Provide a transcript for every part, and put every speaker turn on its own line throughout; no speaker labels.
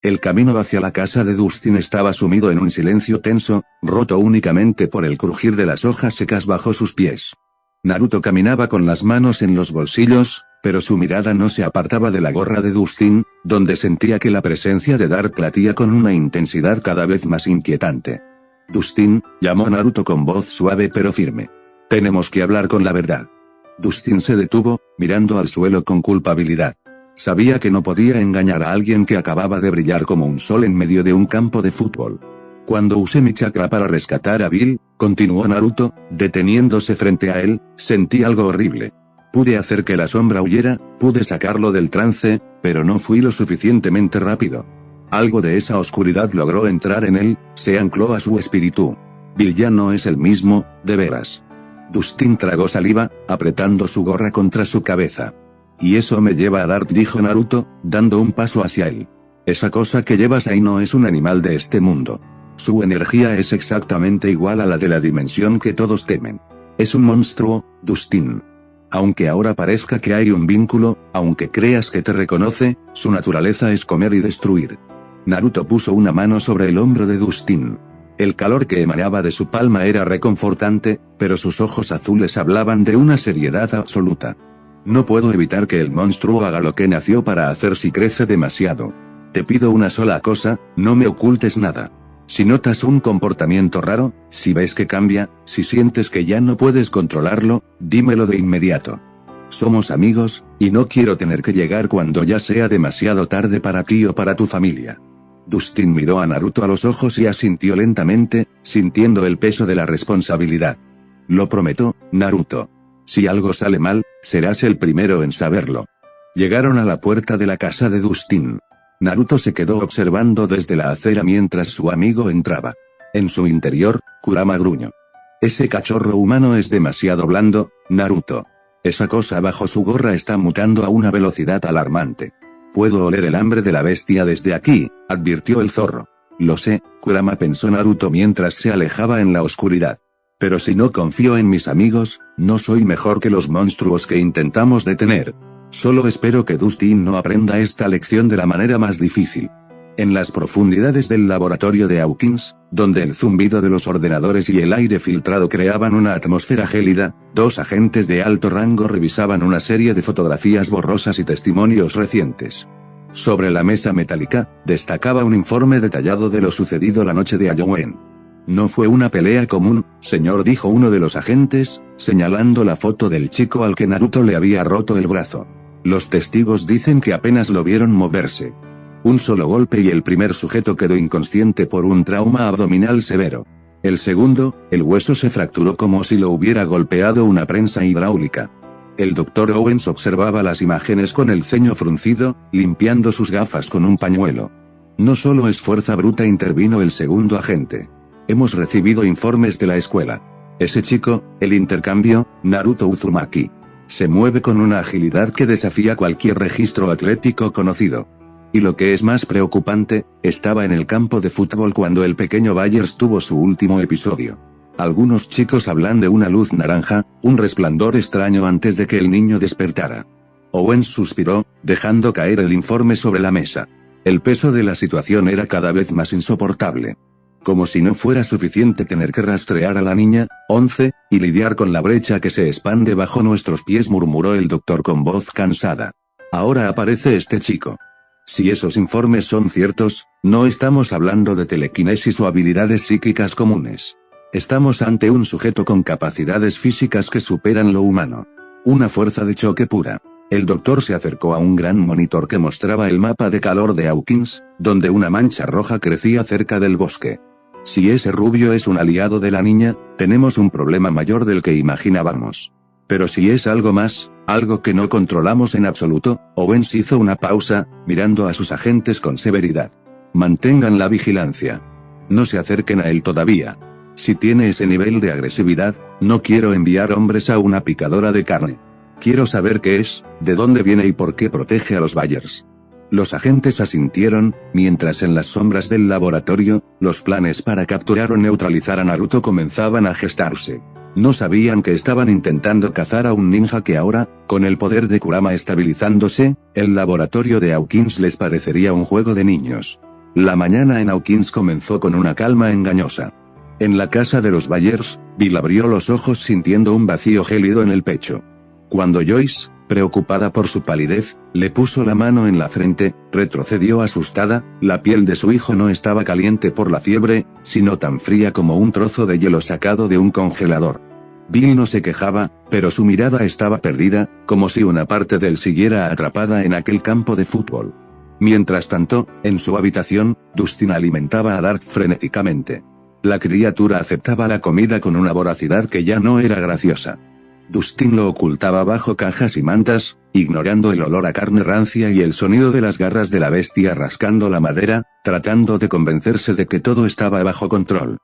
El camino hacia la casa de Dustin estaba sumido en un silencio tenso, roto únicamente por el crujir de las hojas secas bajo sus pies. Naruto caminaba con las manos en los bolsillos, pero su mirada no se apartaba de la gorra de Dustin, donde sentía que la presencia de Dark latía con una intensidad cada vez más inquietante. «Dustin», llamó Naruto con voz suave pero firme. «Tenemos que hablar con la verdad». Dustin se detuvo, mirando al suelo con culpabilidad. Sabía que no podía engañar a alguien que acababa de brillar como un sol en medio de un campo de fútbol. «Cuando usé mi chakra para rescatar a Bill», continuó Naruto, deteniéndose frente a él, «sentí algo horrible. Pude hacer que la sombra huyera, pude sacarlo del trance, pero no fui lo suficientemente rápido. Algo de esa oscuridad logró entrar en él, se ancló a su espíritu. Bill ya no es el mismo, de veras». Dustin tragó saliva, apretando su gorra contra su cabeza. «Y eso me lleva a Dark», dijo Naruto, dando un paso hacia él. «Esa cosa que llevas ahí no es un animal de este mundo. Su energía es exactamente igual a la de la dimensión que todos temen. Es un monstruo, Dustin. Aunque ahora parezca que hay un vínculo, aunque creas que te reconoce, su naturaleza es comer y destruir». Naruto puso una mano sobre el hombro de Dustin. El calor que emanaba de su palma era reconfortante, pero sus ojos azules hablaban de una seriedad absoluta. «No puedo evitar que el monstruo haga lo que nació para hacer si crece demasiado. Te pido una sola cosa, no me ocultes nada. Si notas un comportamiento raro, si ves que cambia, si sientes que ya no puedes controlarlo, dímelo de inmediato. Somos amigos, y no quiero tener que llegar cuando ya sea demasiado tarde para ti o para tu familia». Dustin miró a Naruto a los ojos y asintió lentamente, sintiendo el peso de la responsabilidad. «Lo prometo, Naruto. Si algo sale mal, serás el primero en saberlo». Llegaron a la puerta de la casa de Dustin. Naruto se quedó observando desde la acera mientras su amigo entraba. En su interior, Kurama gruñó. «Ese cachorro humano es demasiado blando, Naruto. Esa cosa bajo su gorra está mutando a una velocidad alarmante. Puedo oler el hambre de la bestia desde aquí», advirtió el zorro. «Lo sé», Kurama pensó Naruto mientras se alejaba en la oscuridad. «Pero si no confío en mis amigos, no soy mejor que los monstruos que intentamos detener. Solo espero que Dustin no aprenda esta lección de la manera más difícil». En las profundidades del laboratorio de Hawkins, donde el zumbido de los ordenadores y el aire filtrado creaban una atmósfera gélida, dos agentes de alto rango revisaban una serie de fotografías borrosas y testimonios recientes. Sobre la mesa metálica, destacaba un informe detallado de lo sucedido la noche de Halloween. «No fue una pelea común, señor», dijo uno de los agentes, señalando la foto del chico al que Naruto le había roto el brazo. «Los testigos dicen que apenas lo vieron moverse. Un solo golpe y el primer sujeto quedó inconsciente por un trauma abdominal severo. El segundo, el hueso se fracturó como si lo hubiera golpeado una prensa hidráulica». El Dr. Owens observaba las imágenes con el ceño fruncido, limpiando sus gafas con un pañuelo. «No solo es fuerza bruta», intervino el segundo agente. «Hemos recibido informes de la escuela. Ese chico, el intercambio, Naruto Uzumaki, se mueve con una agilidad que desafía cualquier registro atlético conocido. Y lo que es más preocupante, estaba en el campo de fútbol cuando el pequeño Byers tuvo su último episodio. Algunos chicos hablan de una luz naranja, un resplandor extraño antes de que el niño despertara». Owens suspiró, dejando caer el informe sobre la mesa. El peso de la situación era cada vez más insoportable. Como si no fuera suficiente tener que rastrear a la niña, 11, y lidiar con la brecha que se expande bajo nuestros pies, murmuró el doctor con voz cansada. «Ahora aparece este chico. Si esos informes son ciertos, no estamos hablando de telequinesis o habilidades psíquicas comunes. Estamos ante un sujeto con capacidades físicas que superan lo humano. Una fuerza de choque pura». El doctor se acercó a un gran monitor que mostraba el mapa de calor de Hawkins, donde una mancha roja crecía cerca del bosque. «Si ese rubio es un aliado de la niña, tenemos un problema mayor del que imaginábamos. Pero si es algo más, algo que no controlamos en absoluto», Owens hizo una pausa, mirando a sus agentes con severidad. «Mantengan la vigilancia. No se acerquen a él todavía. Si tiene ese nivel de agresividad, no quiero enviar hombres a una picadora de carne. Quiero saber qué es, de dónde viene y por qué protege a los Byers». Los agentes asintieron, mientras en las sombras del laboratorio, los planes para capturar o neutralizar a Naruto comenzaban a gestarse. No sabían que estaban intentando cazar a un ninja que ahora, con el poder de Kurama estabilizándose, el laboratorio de Hawkins les parecería un juego de niños. La mañana en Hawkins comenzó con una calma engañosa. En la casa de los Byers, Bill abrió los ojos sintiendo un vacío gélido en el pecho. Cuando Joyce, preocupada por su palidez, le puso la mano en la frente, retrocedió asustada. La piel de su hijo no estaba caliente por la fiebre, sino tan fría como un trozo de hielo sacado de un congelador. Bill no se quejaba, pero su mirada estaba perdida, como si una parte de él siguiera atrapada en aquel campo de fútbol. Mientras tanto, en su habitación, Dustin alimentaba a Dart frenéticamente. La criatura aceptaba la comida con una voracidad que ya no era graciosa. Dustin lo ocultaba bajo cajas y mantas, ignorando el olor a carne rancia y el sonido de las garras de la bestia rascando la madera, tratando de convencerse de que todo estaba bajo control.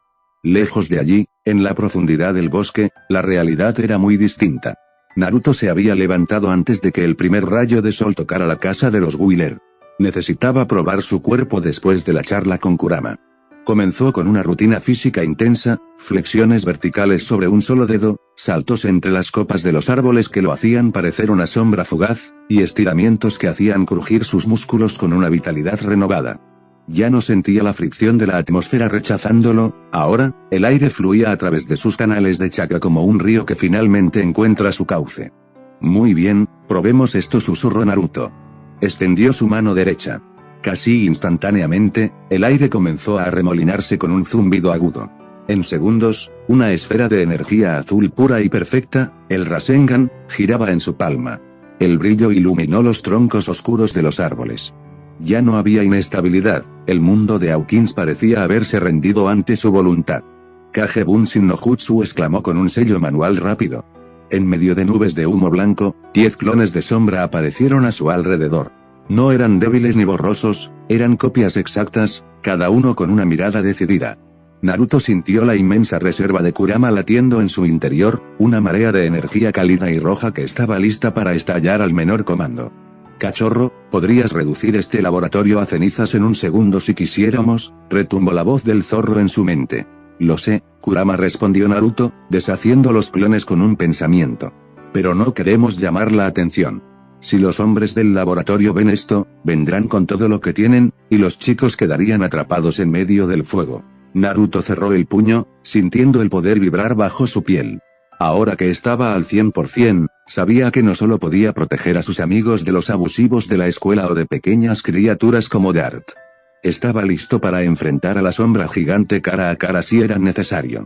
Lejos de allí, en la profundidad del bosque, la realidad era muy distinta. Naruto se había levantado antes de que el primer rayo de sol tocara la casa de los Wheeler. Necesitaba probar su cuerpo después de la charla con Kurama. Comenzó con una rutina física intensa, flexiones verticales sobre un solo dedo, saltos entre las copas de los árboles que lo hacían parecer una sombra fugaz, y estiramientos que hacían crujir sus músculos con una vitalidad renovada. Ya no sentía la fricción de la atmósfera rechazándolo, ahora, el aire fluía a través de sus canales de chakra como un río que finalmente encuentra su cauce. Muy bien, probemos esto, susurró Naruto. Extendió su mano derecha. Casi instantáneamente, el aire comenzó a arremolinarse con un zumbido agudo. En segundos, una esfera de energía azul pura y perfecta, el Rasengan, giraba en su palma. El brillo iluminó los troncos oscuros de los árboles. Ya no había inestabilidad, el mundo de Hawkins parecía haberse rendido ante su voluntad. Kage Bunshin no Jutsu, exclamó con un sello manual rápido. En medio de nubes de humo blanco, 10 clones de sombra aparecieron a su alrededor. No eran débiles ni borrosos, eran copias exactas, cada uno con una mirada decidida. Naruto sintió la inmensa reserva de Kurama latiendo en su interior, una marea de energía cálida y roja que estaba lista para estallar al menor comando. Cachorro, podrías reducir este laboratorio a cenizas en un segundo si quisiéramos, retumbó la voz del zorro en su mente. Lo sé, Kurama, respondió Naruto, deshaciendo los clones con un pensamiento. Pero no queremos llamar la atención. Si los hombres del laboratorio ven esto, vendrán con todo lo que tienen, y los chicos quedarían atrapados en medio del fuego. Naruto cerró el puño, sintiendo el poder vibrar bajo su piel. Ahora que estaba al 100%, sabía que no solo podía proteger a sus amigos de los abusivos de la escuela o de pequeñas criaturas como Dart. Estaba listo para enfrentar a la sombra gigante cara a cara si era necesario.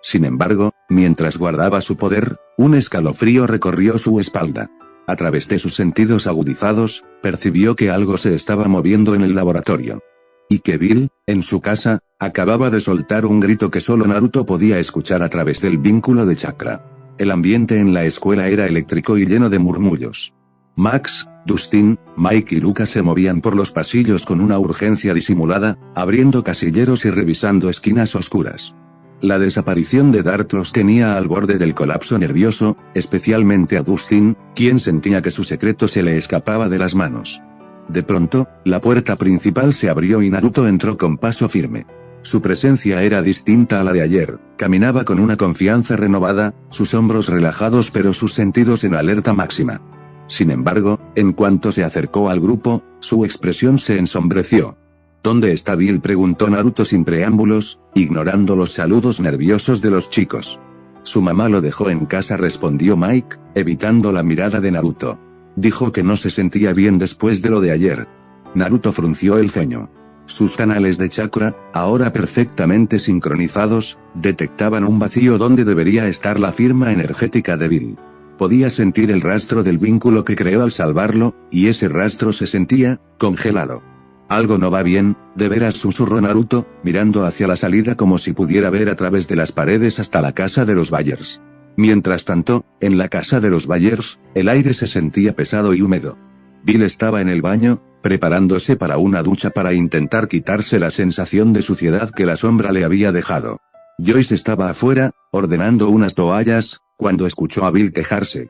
Sin embargo, mientras guardaba su poder, un escalofrío recorrió su espalda. A través de sus sentidos agudizados, percibió que algo se estaba moviendo en el laboratorio. Y que Bill, en su casa, acababa de soltar un grito que solo Naruto podía escuchar a través del vínculo de chakra. El ambiente en la escuela era eléctrico y lleno de murmullos. Max, Dustin, Mike y Luca se movían por los pasillos con una urgencia disimulada, abriendo casilleros y revisando esquinas oscuras. La desaparición de Dart los tenía al borde del colapso nervioso, especialmente a Dustin, quien sentía que su secreto se le escapaba de las manos. De pronto, la puerta principal se abrió y Naruto entró con paso firme. Su presencia era distinta a la de ayer, caminaba con una confianza renovada, sus hombros relajados pero sus sentidos en alerta máxima. Sin embargo, en cuanto se acercó al grupo, su expresión se ensombreció. ¿Dónde está Bill?, preguntó Naruto sin preámbulos, ignorando los saludos nerviosos de los chicos. Su mamá lo dejó en casa, respondió Mike, evitando la mirada de Naruto. Dijo que no se sentía bien después de lo de ayer. Naruto frunció el ceño. Sus canales de chakra, ahora perfectamente sincronizados, detectaban un vacío donde debería estar la firma energética de Bill. Podía sentir el rastro del vínculo que creó al salvarlo, y ese rastro se sentía congelado. Algo no va bien, de veras, susurró Naruto, mirando hacia la salida como si pudiera ver a través de las paredes hasta la casa de los Byers. Mientras tanto, en la casa de los Byers, el aire se sentía pesado y húmedo. Bill estaba en el baño, preparándose para una ducha para intentar quitarse la sensación de suciedad que la sombra le había dejado. Joyce estaba afuera, ordenando unas toallas, cuando escuchó a Bill quejarse.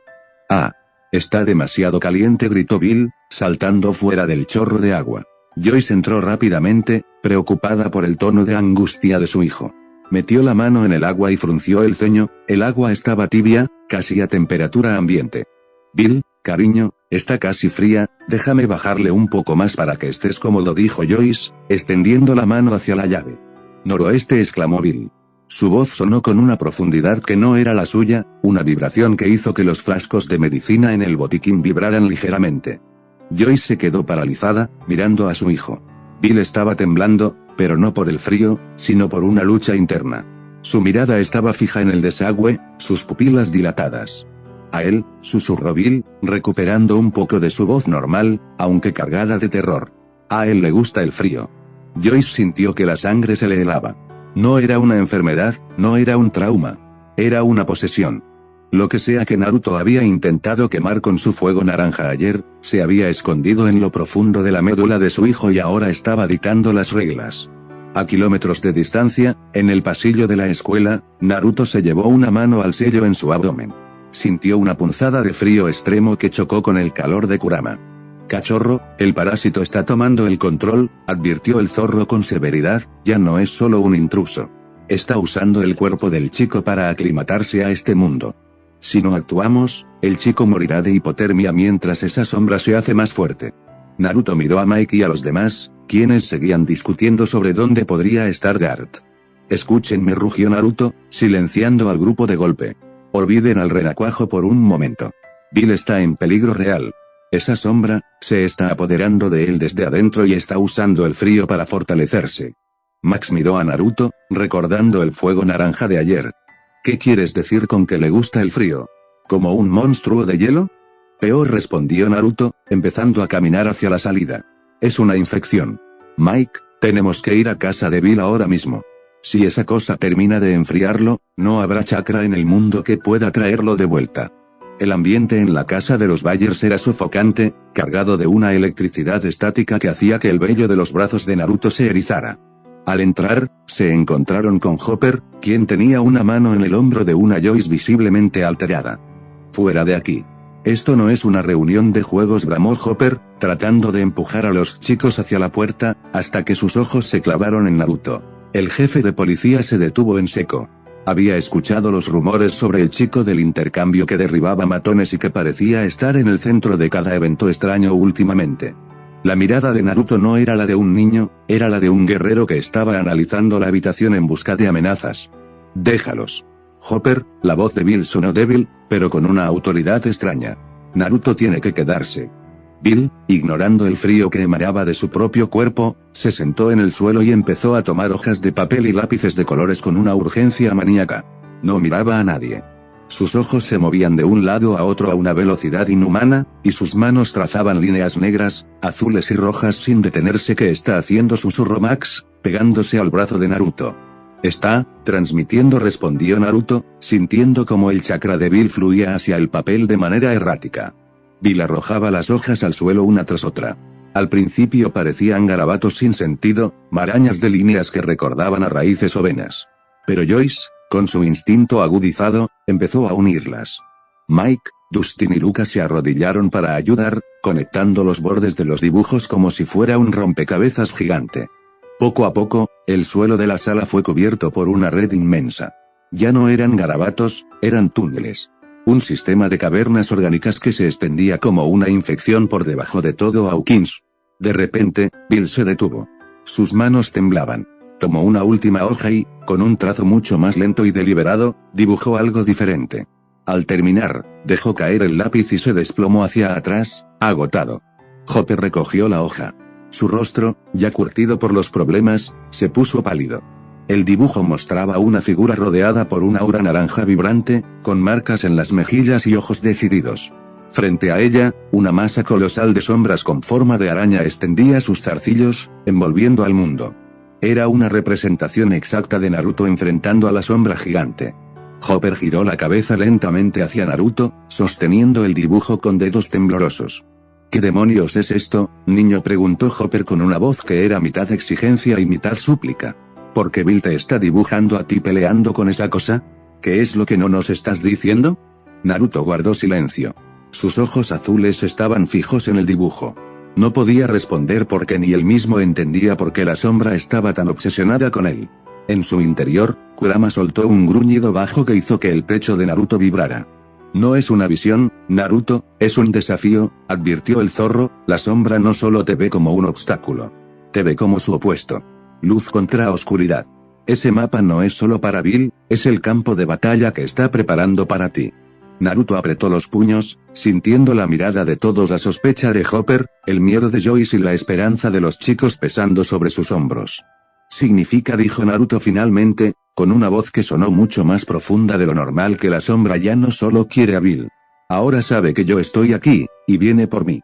«Ah, está demasiado caliente», gritó Bill, saltando fuera del chorro de agua. Joyce entró rápidamente, preocupada por el tono de angustia de su hijo. Metió la mano en el agua y frunció el ceño, el agua estaba tibia, casi a temperatura ambiente. «Bill, cariño, Está casi fría, déjame bajarle un poco más para que estés cómodo, dijo Joyce, extendiendo la mano hacia la llave. Noroeste, exclamó Bill. Su voz sonó con una profundidad que no era la suya, una vibración que hizo que los frascos de medicina en el botiquín vibraran ligeramente. Joyce se quedó paralizada, mirando a su hijo. Bill estaba temblando, pero no por el frío, sino por una lucha interna. Su mirada estaba fija en el desagüe, sus pupilas dilatadas. A él, susurró Bill, recuperando un poco de su voz normal, aunque cargada de terror. A él le gusta el frío. Joyce sintió que la sangre se le helaba. No era una enfermedad, no era un trauma. Era una posesión. Lo que sea que Naruto había intentado quemar con su fuego naranja ayer, se había escondido en lo profundo de la médula de su hijo y ahora estaba dictando las reglas. A kilómetros de distancia, en el pasillo de la escuela, Naruto se llevó una mano al sello en su abdomen. Sintió una punzada de frío extremo que chocó con el calor de Kurama. Cachorro, el parásito está tomando el control, advirtió el zorro con severidad, ya no es solo un intruso. Está usando el cuerpo del chico para aclimatarse a este mundo. Si no actuamos, el chico morirá de hipotermia mientras esa sombra se hace más fuerte. Naruto miró a Mike y a los demás, quienes seguían discutiendo sobre dónde podría estar Dart. Escúchenme, rugió Naruto, silenciando al grupo de golpe. Olviden al renacuajo por un momento. Bill está en peligro real. Esa sombra, se está apoderando de él desde adentro y está usando el frío para fortalecerse. Max miró a Naruto, recordando el fuego naranja de ayer. ¿Qué quieres decir con que le gusta el frío? ¿Como un monstruo de hielo? Peor, respondió Naruto, empezando a caminar hacia la salida. Es una infección. Mike, tenemos que ir a casa de Bill ahora mismo. Si esa cosa termina de enfriarlo, no habrá chakra en el mundo que pueda traerlo de vuelta. El ambiente en la casa de los Byers era sofocante, cargado de una electricidad estática que hacía que el vello de los brazos de Naruto se erizara. Al entrar, se encontraron con Hopper, quien tenía una mano en el hombro de una Joyce visiblemente alterada. Fuera de aquí. Esto no es una reunión de juegos, bramó Hopper, tratando de empujar a los chicos hacia la puerta, hasta que sus ojos se clavaron en Naruto. El jefe de policía se detuvo en seco. Había escuchado los rumores sobre el chico del intercambio que derribaba matones y que parecía estar en el centro de cada evento extraño últimamente. La mirada de Naruto no era la de un niño, era la de un guerrero que estaba analizando la habitación en busca de amenazas. Déjalos. Hopper, la voz de Bill sonó débil, pero con una autoridad extraña. Naruto tiene que quedarse. Bill, ignorando el frío que emanaba de su propio cuerpo, se sentó en el suelo y empezó a tomar hojas de papel y lápices de colores con una urgencia maníaca. No miraba a nadie. Sus ojos se movían de un lado a otro a una velocidad inhumana, y sus manos trazaban líneas negras, azules y rojas sin detenerse. ¿Qué está haciendo?, susurró Max, pegándose al brazo de Naruto. Está transmitiendo, respondió Naruto, sintiendo como el chakra de Bill fluía hacia el papel de manera errática. Bill arrojaba las hojas al suelo una tras otra. Al principio parecían garabatos sin sentido, marañas de líneas que recordaban a raíces o venas. Pero Joyce, con su instinto agudizado, empezó a unirlas. Mike, Dustin y Lucas se arrodillaron para ayudar, conectando los bordes de los dibujos como si fuera un rompecabezas gigante. Poco a poco, el suelo de la sala fue cubierto por una red inmensa. Ya no eran garabatos, eran túneles. Un sistema de cavernas orgánicas que se extendía como una infección por debajo de todo Hawkins. De repente, Bill se detuvo. Sus manos temblaban. Tomó una última hoja y, con un trazo mucho más lento y deliberado, dibujó algo diferente. Al terminar, dejó caer el lápiz y se desplomó hacia atrás, agotado. Hopper recogió la hoja. Su rostro, ya curtido por los problemas, se puso pálido. El dibujo mostraba una figura rodeada por una aura naranja vibrante, con marcas en las mejillas y ojos decididos. Frente a ella, una masa colosal de sombras con forma de araña extendía sus zarcillos, envolviendo al mundo. Era una representación exacta de Naruto enfrentando a la sombra gigante. Hopper giró la cabeza lentamente hacia Naruto, sosteniendo el dibujo con dedos temblorosos. ¿Qué demonios es esto, niño?, preguntó Hopper con una voz que era mitad exigencia y mitad súplica. ¿Por qué Bill te está dibujando a ti peleando con esa cosa? ¿Qué es lo que no nos estás diciendo? Naruto guardó silencio. Sus ojos azules estaban fijos en el dibujo. No podía responder porque ni él mismo entendía por qué la sombra estaba tan obsesionada con él. En su interior, Kurama soltó un gruñido bajo que hizo que el pecho de Naruto vibrara. No es una visión, Naruto, es un desafío, advirtió el zorro. La sombra no solo te ve como un obstáculo. Te ve como su opuesto. Luz contra oscuridad. Ese mapa no es solo para Bill, es el campo de batalla que está preparando para ti. Naruto apretó los puños, sintiendo la mirada de todos, la sospecha de Hopper, el miedo de Joyce y la esperanza de los chicos pesando sobre sus hombros. Significa, dijo Naruto finalmente, con una voz que sonó mucho más profunda de lo normal, que la sombra ya no solo quiere a Bill. Ahora sabe que yo estoy aquí, y viene por mí.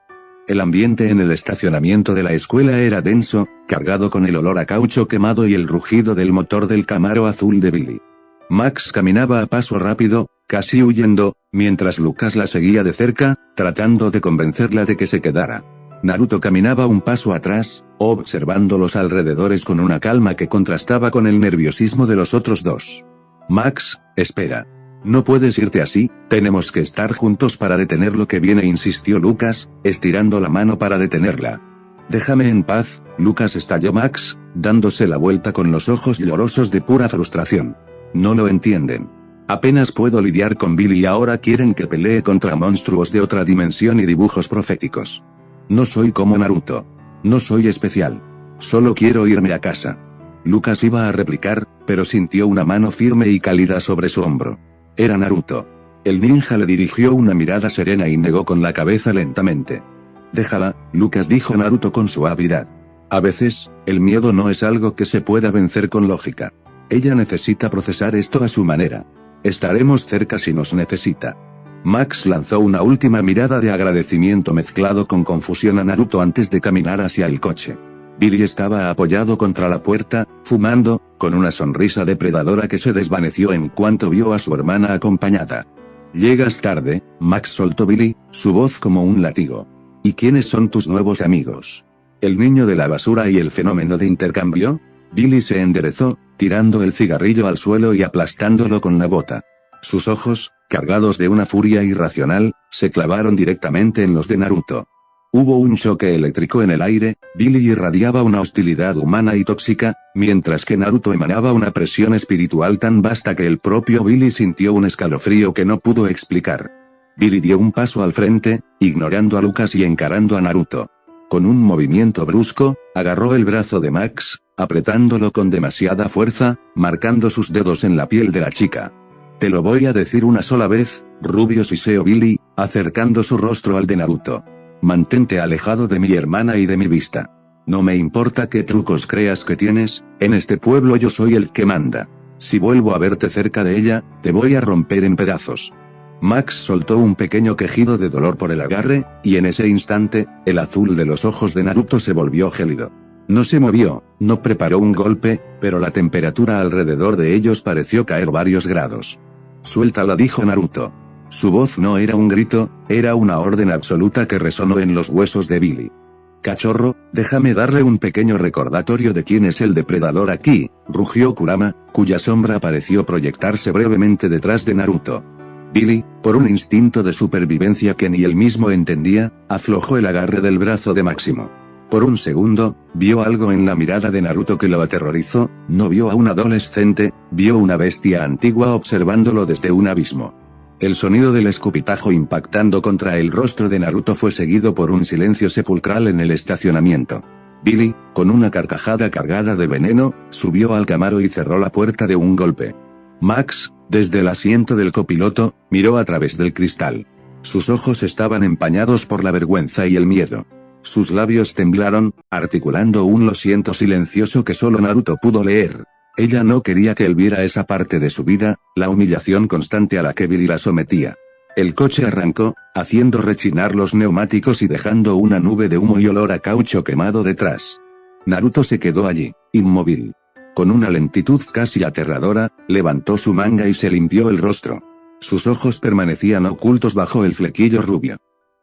El ambiente en el estacionamiento de la escuela era denso, cargado con el olor a caucho quemado y el rugido del motor del Camaro azul de Billy. Max caminaba a paso rápido, casi huyendo, mientras Lucas la seguía de cerca, tratando de convencerla de que se quedara. Naruto caminaba un paso atrás, observando los alrededores con una calma que contrastaba con el nerviosismo de los otros dos. Max, espera. No puedes irte así, tenemos que estar juntos para detener lo que viene, insistió Lucas, estirando la mano para detenerla. Déjame en paz, Lucas, estalló Max, dándose la vuelta con los ojos llorosos de pura frustración. No lo entienden. Apenas puedo lidiar con Billy y ahora quieren que pelee contra monstruos de otra dimensión y dibujos proféticos. No soy como Naruto. No soy especial. Solo quiero irme a casa. Lucas iba a replicar, pero sintió una mano firme y cálida sobre su hombro. Era Naruto. El ninja le dirigió una mirada serena y negó con la cabeza lentamente. Déjala, Lucas, dijo Naruto con suavidad. A veces, el miedo no es algo que se pueda vencer con lógica. Ella necesita procesar esto a su manera. Estaremos cerca si nos necesita. Max lanzó una última mirada de agradecimiento mezclado con confusión a Naruto antes de caminar hacia el coche. Billy estaba apoyado contra la puerta, fumando, con una sonrisa depredadora que se desvaneció en cuanto vio a su hermana acompañada. Llegas tarde, Max, soltó Billy, su voz como un látigo. ¿Y quiénes son tus nuevos amigos? ¿El niño de la basura y el fenómeno de intercambio? Billy se enderezó, tirando el cigarrillo al suelo y aplastándolo con la bota. Sus ojos, cargados de una furia irracional, se clavaron directamente en los de Naruto. Hubo un choque eléctrico en el aire, Billy irradiaba una hostilidad humana y tóxica, mientras que Naruto emanaba una presión espiritual tan vasta que el propio Billy sintió un escalofrío que no pudo explicar. Billy dio un paso al frente, ignorando a Lucas y encarando a Naruto. Con un movimiento brusco, agarró el brazo de Max, apretándolo con demasiada fuerza, marcando sus dedos en la piel de la chica. Te lo voy a decir una sola vez, rubio, siseó Billy, acercando su rostro al de Naruto. Mantente alejado de mi hermana y de mi vista. No me importa qué trucos creas que tienes, en este pueblo yo soy el que manda. Si vuelvo a verte cerca de ella, te voy a romper en pedazos. Max soltó un pequeño quejido de dolor por el agarre, y en ese instante, el azul de los ojos de Naruto se volvió gélido. No se movió, no preparó un golpe, pero la temperatura alrededor de ellos pareció caer varios grados. Suéltala, dijo Naruto. Su voz no era un grito, era una orden absoluta que resonó en los huesos de Billy. Cachorro, déjame darle un pequeño recordatorio de quién es el depredador aquí, rugió Kurama, cuya sombra pareció proyectarse brevemente detrás de Naruto. Billy, por un instinto de supervivencia que ni él mismo entendía, aflojó el agarre del brazo de Máximo. Por un segundo, vio algo en la mirada de Naruto que lo aterrorizó, no vio a un adolescente, vio una bestia antigua observándolo desde un abismo. El sonido del escupitajo impactando contra el rostro de Naruto fue seguido por un silencio sepulcral en el estacionamiento. Billy, con una carcajada cargada de veneno, subió al Camaro y cerró la puerta de un golpe. Max, desde el asiento del copiloto, miró a través del cristal. Sus ojos estaban empañados por la vergüenza y el miedo. Sus labios temblaron, articulando un lo siento silencioso que solo Naruto pudo leer. Ella no quería que él viera esa parte de su vida, la humillación constante a la que Billy la sometía. El coche arrancó, haciendo rechinar los neumáticos y dejando una nube de humo y olor a caucho quemado detrás. Naruto se quedó allí, inmóvil. Con una lentitud casi aterradora, levantó su manga y se limpió el rostro. Sus ojos permanecían ocultos bajo el flequillo rubio.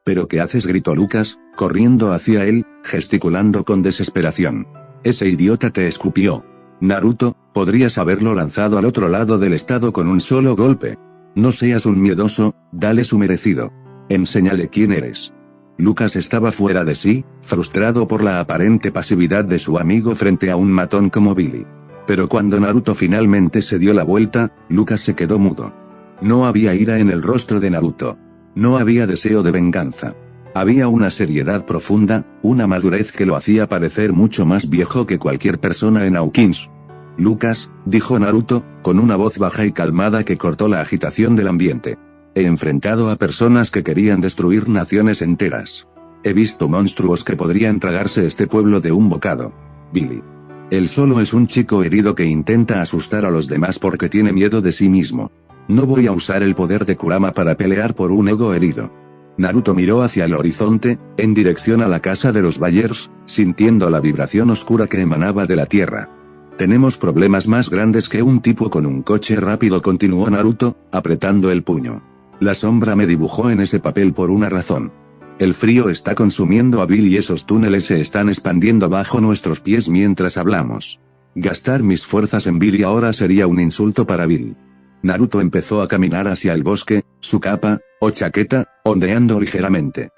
¿Pero qué haces?, gritó Lucas, corriendo hacia él, gesticulando con desesperación. Ese idiota te escupió. Naruto, podrías haberlo lanzado al otro lado del estado con un solo golpe. No seas un miedoso, dale su merecido. Enséñale quién eres. Lucas estaba fuera de sí, frustrado por la aparente pasividad de su amigo frente a un matón como Billy. Pero cuando Naruto finalmente se dio la vuelta, Lucas se quedó mudo. No había ira en el rostro de Naruto. No había deseo de venganza. Había una seriedad profunda, una madurez que lo hacía parecer mucho más viejo que cualquier persona en Hawkins. Lucas, dijo Naruto, con una voz baja y calmada que cortó la agitación del ambiente. He enfrentado a personas que querían destruir naciones enteras. He visto monstruos que podrían tragarse este pueblo de un bocado. Billy. Él solo es un chico herido que intenta asustar a los demás porque tiene miedo de sí mismo. No voy a usar el poder de Kurama para pelear por un ego herido. Naruto miró hacia el horizonte, en dirección a la casa de los Byers, sintiendo la vibración oscura que emanaba de la tierra. Tenemos problemas más grandes que un tipo con un coche rápido, continuó Naruto, apretando el puño. La sombra me dibujó en ese papel por una razón. El frío está consumiendo a Bill y esos túneles se están expandiendo bajo nuestros pies mientras hablamos. Gastar mis fuerzas en Bill y ahora sería un insulto para Bill. Naruto empezó a caminar hacia el bosque, su capa, o chaqueta, ondeando ligeramente.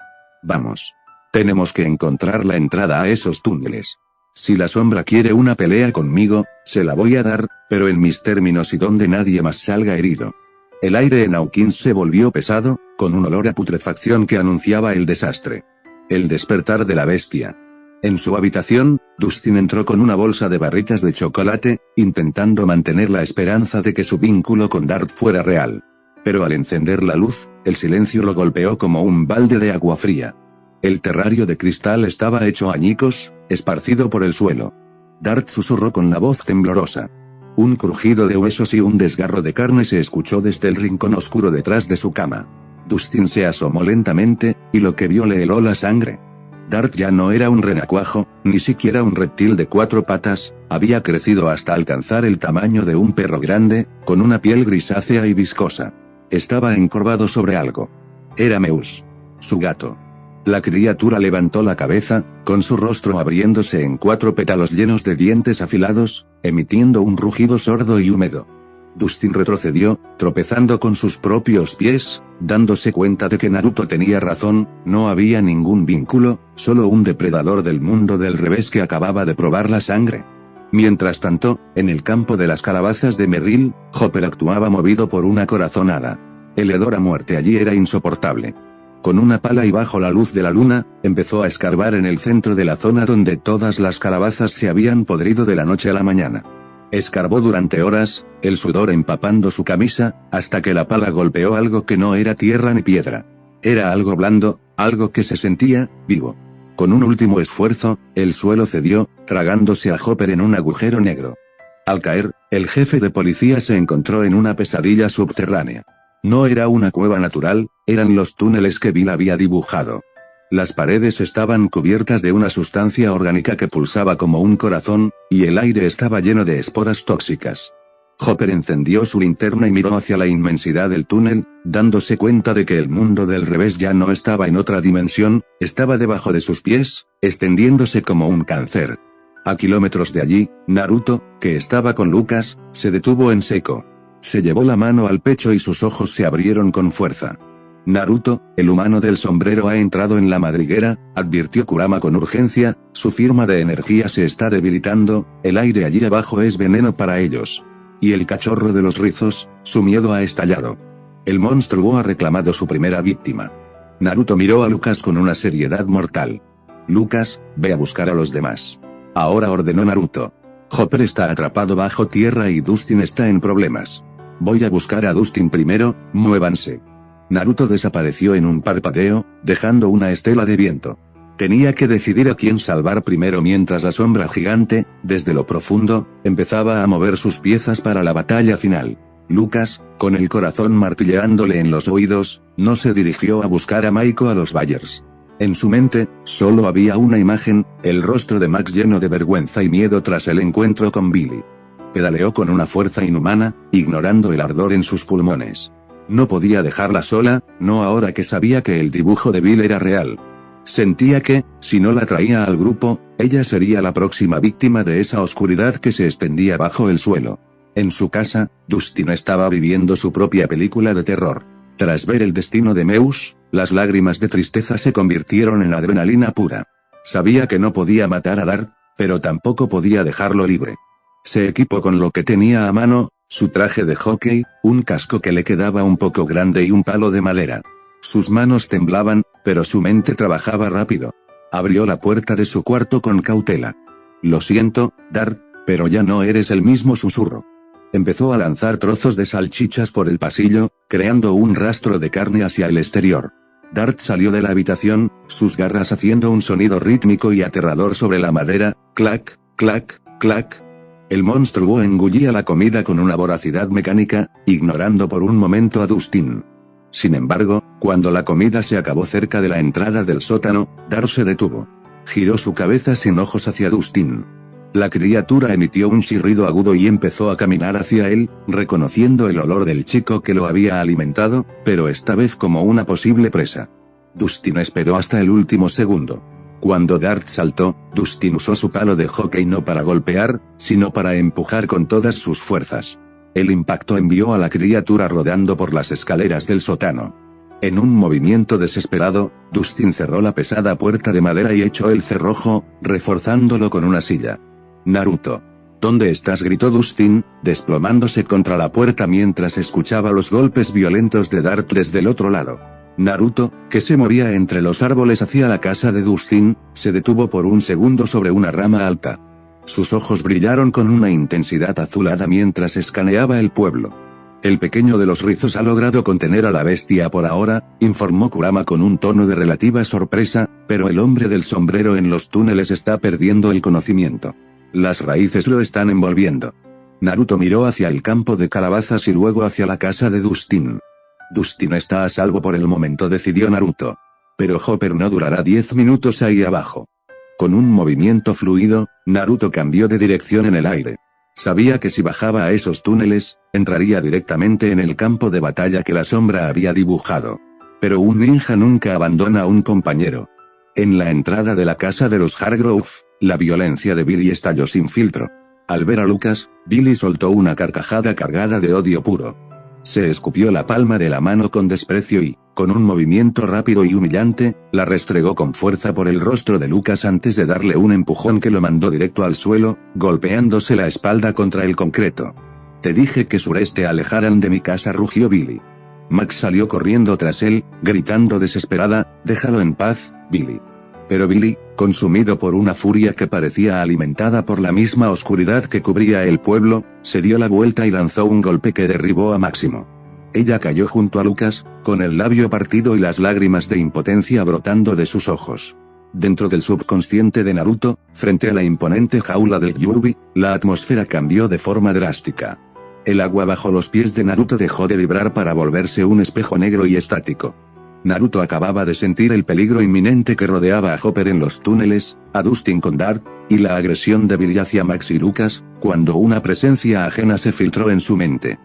Vamos. Tenemos que encontrar la entrada a esos túneles. Si la sombra quiere una pelea conmigo, se la voy a dar, pero en mis términos y donde nadie más salga herido. El aire en Hawkins se volvió pesado, con un olor a putrefacción que anunciaba el desastre. El despertar de la bestia. En su habitación, Dustin entró con una bolsa de barritas de chocolate, intentando mantener la esperanza de que su vínculo con Dart fuera real. Pero al encender la luz, el silencio lo golpeó como un balde de agua fría. El terrario de cristal estaba hecho añicos, esparcido por el suelo. Dart susurró con la voz temblorosa. Un crujido de huesos y un desgarro de carne se escuchó desde el rincón oscuro detrás de su cama. Dustin se asomó lentamente, y lo que vio le heló la sangre. Dart ya no era un renacuajo, ni siquiera un reptil de 4 patas, había crecido hasta alcanzar el tamaño de un perro grande, con una piel grisácea y viscosa. Estaba encorvado sobre algo. Era Meus. Su gato. La criatura levantó la cabeza, con su rostro abriéndose en 4 pétalos llenos de dientes afilados, emitiendo un rugido sordo y húmedo. Dustin retrocedió, tropezando con sus propios pies, dándose cuenta de que Naruto tenía razón, no había ningún vínculo, solo un depredador del mundo del revés que acababa de probar la sangre. Mientras tanto, en el campo de las calabazas de Merrill, Hopper actuaba movido por una corazonada. El hedor a muerte allí era insoportable. Con una pala y bajo la luz de la luna, empezó a escarbar en el centro de la zona donde todas las calabazas se habían podrido de la noche a la mañana. Escarbó durante horas, el sudor empapando su camisa, hasta que la pala golpeó algo que no era tierra ni piedra. Era algo blando, algo que se sentía vivo. Con un último esfuerzo, el suelo cedió, tragándose a Hopper en un agujero negro. Al caer, el jefe de policía se encontró en una pesadilla subterránea. No era una cueva natural, eran los túneles que Bill había dibujado. Las paredes estaban cubiertas de una sustancia orgánica que pulsaba como un corazón, y el aire estaba lleno de esporas tóxicas. Hopper encendió su linterna y miró hacia la inmensidad del túnel, dándose cuenta de que el mundo del revés ya no estaba en otra dimensión, estaba debajo de sus pies, extendiéndose como un cáncer. A kilómetros de allí, Naruto, que estaba con Lucas, se detuvo en seco. Se llevó la mano al pecho y sus ojos se abrieron con fuerza. Naruto, el humano del sombrero ha entrado en la madriguera, advirtió Kurama con urgencia, su firma de energía se está debilitando, el aire allí abajo es veneno para ellos. Y el cachorro de los rizos, su miedo ha estallado. El monstruo ha reclamado su primera víctima. Naruto miró a Lucas con una seriedad mortal. Lucas, ve a buscar a los demás. Ahora ordenó Naruto. Hopper está atrapado bajo tierra y Dustin está en problemas. Voy a buscar a Dustin primero, muévanse. Naruto desapareció en un parpadeo, dejando una estela de viento. Tenía que decidir a quién salvar primero mientras la sombra gigante, desde lo profundo, empezaba a mover sus piezas para la batalla final. Lucas, con el corazón martilleándole en los oídos, no se dirigió a buscar a Maiko a los Byers. En su mente, solo había una imagen, el rostro de Max lleno de vergüenza y miedo tras el encuentro con Billy. Pedaleó con una fuerza inhumana, ignorando el ardor en sus pulmones. No podía dejarla sola, no ahora que sabía que el dibujo de Bill era real. Sentía que, si no la traía al grupo, ella sería la próxima víctima de esa oscuridad que se extendía bajo el suelo. En su casa, Dustin estaba viviendo su propia película de terror. Tras ver el destino de Meus, las lágrimas de tristeza se convirtieron en adrenalina pura. Sabía que no podía matar a Dart, pero tampoco podía dejarlo libre. Se equipó con lo que tenía a mano, Su traje de hockey, un casco que le quedaba un poco grande y un palo de madera. Sus manos temblaban, pero su mente trabajaba rápido. Abrió la puerta de su cuarto con cautela. Lo siento, Dart, pero ya no eres el mismo, susurró. Empezó a lanzar trozos de salchichas por el pasillo, creando un rastro de carne hacia el exterior. Dart salió de la habitación, sus garras haciendo un sonido rítmico y aterrador sobre la madera, clac, clac, clac. El monstruo engullía la comida con una voracidad mecánica, ignorando por un momento a Dustin. Sin embargo, cuando la comida se acabó cerca de la entrada del sótano, Dart se detuvo. Giró su cabeza sin ojos hacia Dustin. La criatura emitió un chirrido agudo y empezó a caminar hacia él, reconociendo el olor del chico que lo había alimentado, pero esta vez como una posible presa. Dustin esperó hasta el último segundo. Cuando Dart saltó, Dustin usó su palo de hockey no para golpear, sino para empujar con todas sus fuerzas. El impacto envió a la criatura rodando por las escaleras del sótano. En un movimiento desesperado, Dustin cerró la pesada puerta de madera y echó el cerrojo, reforzándolo con una silla. Naruto. ¿Dónde estás?, gritó Dustin, desplomándose contra la puerta mientras escuchaba los golpes violentos de Dart desde el otro lado. Naruto, que se movía entre los árboles hacia la casa de Dustin, se detuvo por un segundo sobre una rama alta. Sus ojos brillaron con una intensidad azulada mientras escaneaba el pueblo. El pequeño de los rizos ha logrado contener a la bestia por ahora, informó Kurama con un tono de relativa sorpresa, pero el hombre del sombrero en los túneles está perdiendo el conocimiento. Las raíces lo están envolviendo. Naruto miró hacia el campo de calabazas y luego hacia la casa de Dustin. Dustin está a salvo por el momento, decidió Naruto. Pero Hopper no durará 10 minutos ahí abajo. Con un movimiento fluido, Naruto cambió de dirección en el aire. Sabía que si bajaba a esos túneles, entraría directamente en el campo de batalla que la sombra había dibujado. Pero un ninja nunca abandona a un compañero. En la entrada de la casa de los Hargrove, la violencia de Billy estalló sin filtro. Al ver a Lucas, Billy soltó una carcajada cargada de odio puro. Se escupió la palma de la mano con desprecio y, con un movimiento rápido y humillante, la restregó con fuerza por el rostro de Lucas antes de darle un empujón que lo mandó directo al suelo, golpeándose la espalda contra el concreto. Te dije que te alejaran de mi casa, rugió Billy. Max salió corriendo tras él, gritando desesperada, déjalo en paz, Billy. Pero Billy, consumido por una furia que parecía alimentada por la misma oscuridad que cubría el pueblo, se dio la vuelta y lanzó un golpe que derribó a Máximo. Ella cayó junto a Lucas, con el labio partido y las lágrimas de impotencia brotando de sus ojos. Dentro del subconsciente de Naruto, frente a la imponente jaula del Kyuubi, la atmósfera cambió de forma drástica. El agua bajo los pies de Naruto dejó de vibrar para volverse un espejo negro y estático. Naruto acababa de sentir el peligro inminente que rodeaba a Hopper en los túneles, a Dustin con Dart, y la agresión de Billy hacia Max y Lucas, cuando una presencia ajena se filtró en su mente.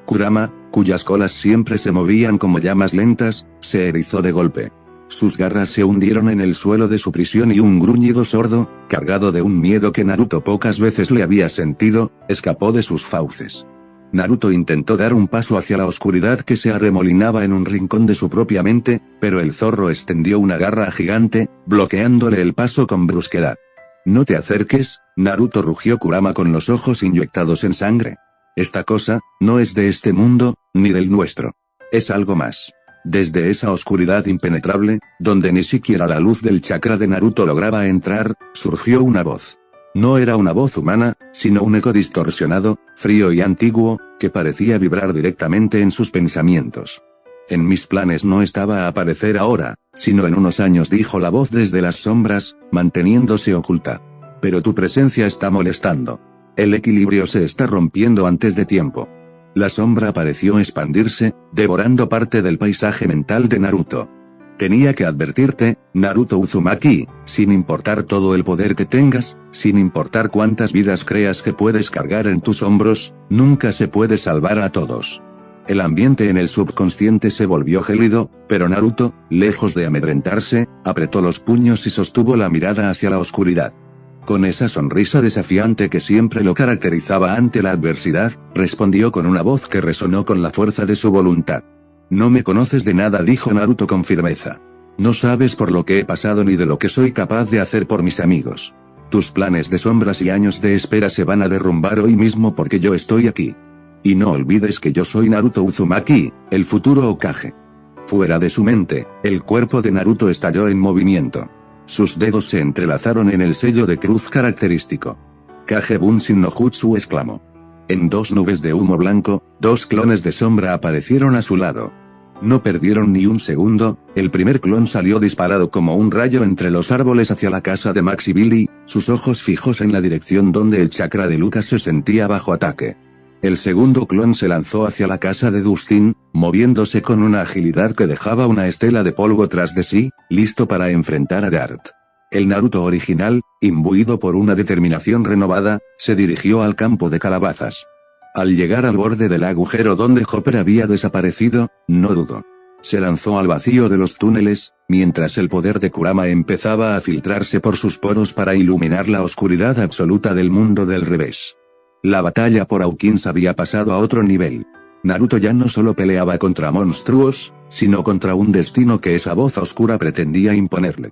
Kurama, cuyas colas siempre se movían como llamas lentas, se erizó de golpe. Sus garras se hundieron en el suelo de su prisión y un gruñido sordo, cargado de un miedo que Naruto pocas veces le había sentido, escapó de sus fauces. Naruto intentó dar un paso hacia la oscuridad que se arremolinaba en un rincón de su propia mente, pero el zorro extendió una garra gigante, bloqueándole el paso con brusquedad. No te acerques, Naruto, rugió Kurama con los ojos inyectados en sangre. Esta cosa, no es de este mundo, ni del nuestro. Es algo más. Desde esa oscuridad impenetrable, donde ni siquiera la luz del chakra de Naruto lograba entrar, surgió una voz. No era una voz humana, sino un eco distorsionado, frío y antiguo, que parecía vibrar directamente en sus pensamientos. En mis planes no estaba a aparecer ahora, sino en unos años, dijo la voz desde las sombras, manteniéndose oculta. Pero tu presencia está molestando. El equilibrio se está rompiendo antes de tiempo. La sombra pareció expandirse, devorando parte del paisaje mental de Naruto. Tenía que advertirte, Naruto Uzumaki, sin importar todo el poder que tengas, sin importar cuántas vidas creas que puedes cargar en tus hombros, nunca se puede salvar a todos. El ambiente en el subconsciente se volvió gélido, pero Naruto, lejos de amedrentarse, apretó los puños y sostuvo la mirada hacia la oscuridad. Con esa sonrisa desafiante que siempre lo caracterizaba ante la adversidad, respondió con una voz que resonó con la fuerza de su voluntad. No me conoces de nada, dijo Naruto con firmeza. No sabes por lo que he pasado ni de lo que soy capaz de hacer por mis amigos. Tus planes de sombras y años de espera se van a derrumbar hoy mismo porque yo estoy aquí. Y no olvides que yo soy Naruto Uzumaki, el futuro Hokage. Fuera de su mente, el cuerpo de Naruto estalló en movimiento. Sus dedos se entrelazaron en el sello de cruz característico. Kage Bunshin no Jutsu exclamó. En dos nubes de humo blanco, dos clones de sombra aparecieron a su lado. No perdieron ni un segundo, el primer clon salió disparado como un rayo entre los árboles hacia la casa de Max y Billy, sus ojos fijos en la dirección donde el chakra de Lucas se sentía bajo ataque. El segundo clon se lanzó hacia la casa de Dustin, moviéndose con una agilidad que dejaba una estela de polvo tras de sí, listo para enfrentar a Dart. El Naruto original, imbuido por una determinación renovada, se dirigió al campo de calabazas. Al llegar al borde del agujero donde Hopper había desaparecido, no dudó. Se lanzó al vacío de los túneles, mientras el poder de Kurama empezaba a filtrarse por sus poros para iluminar la oscuridad absoluta del mundo del revés. La batalla por Hawkins había pasado a otro nivel. Naruto ya no solo peleaba contra monstruos, sino contra un destino que esa voz oscura pretendía imponerle.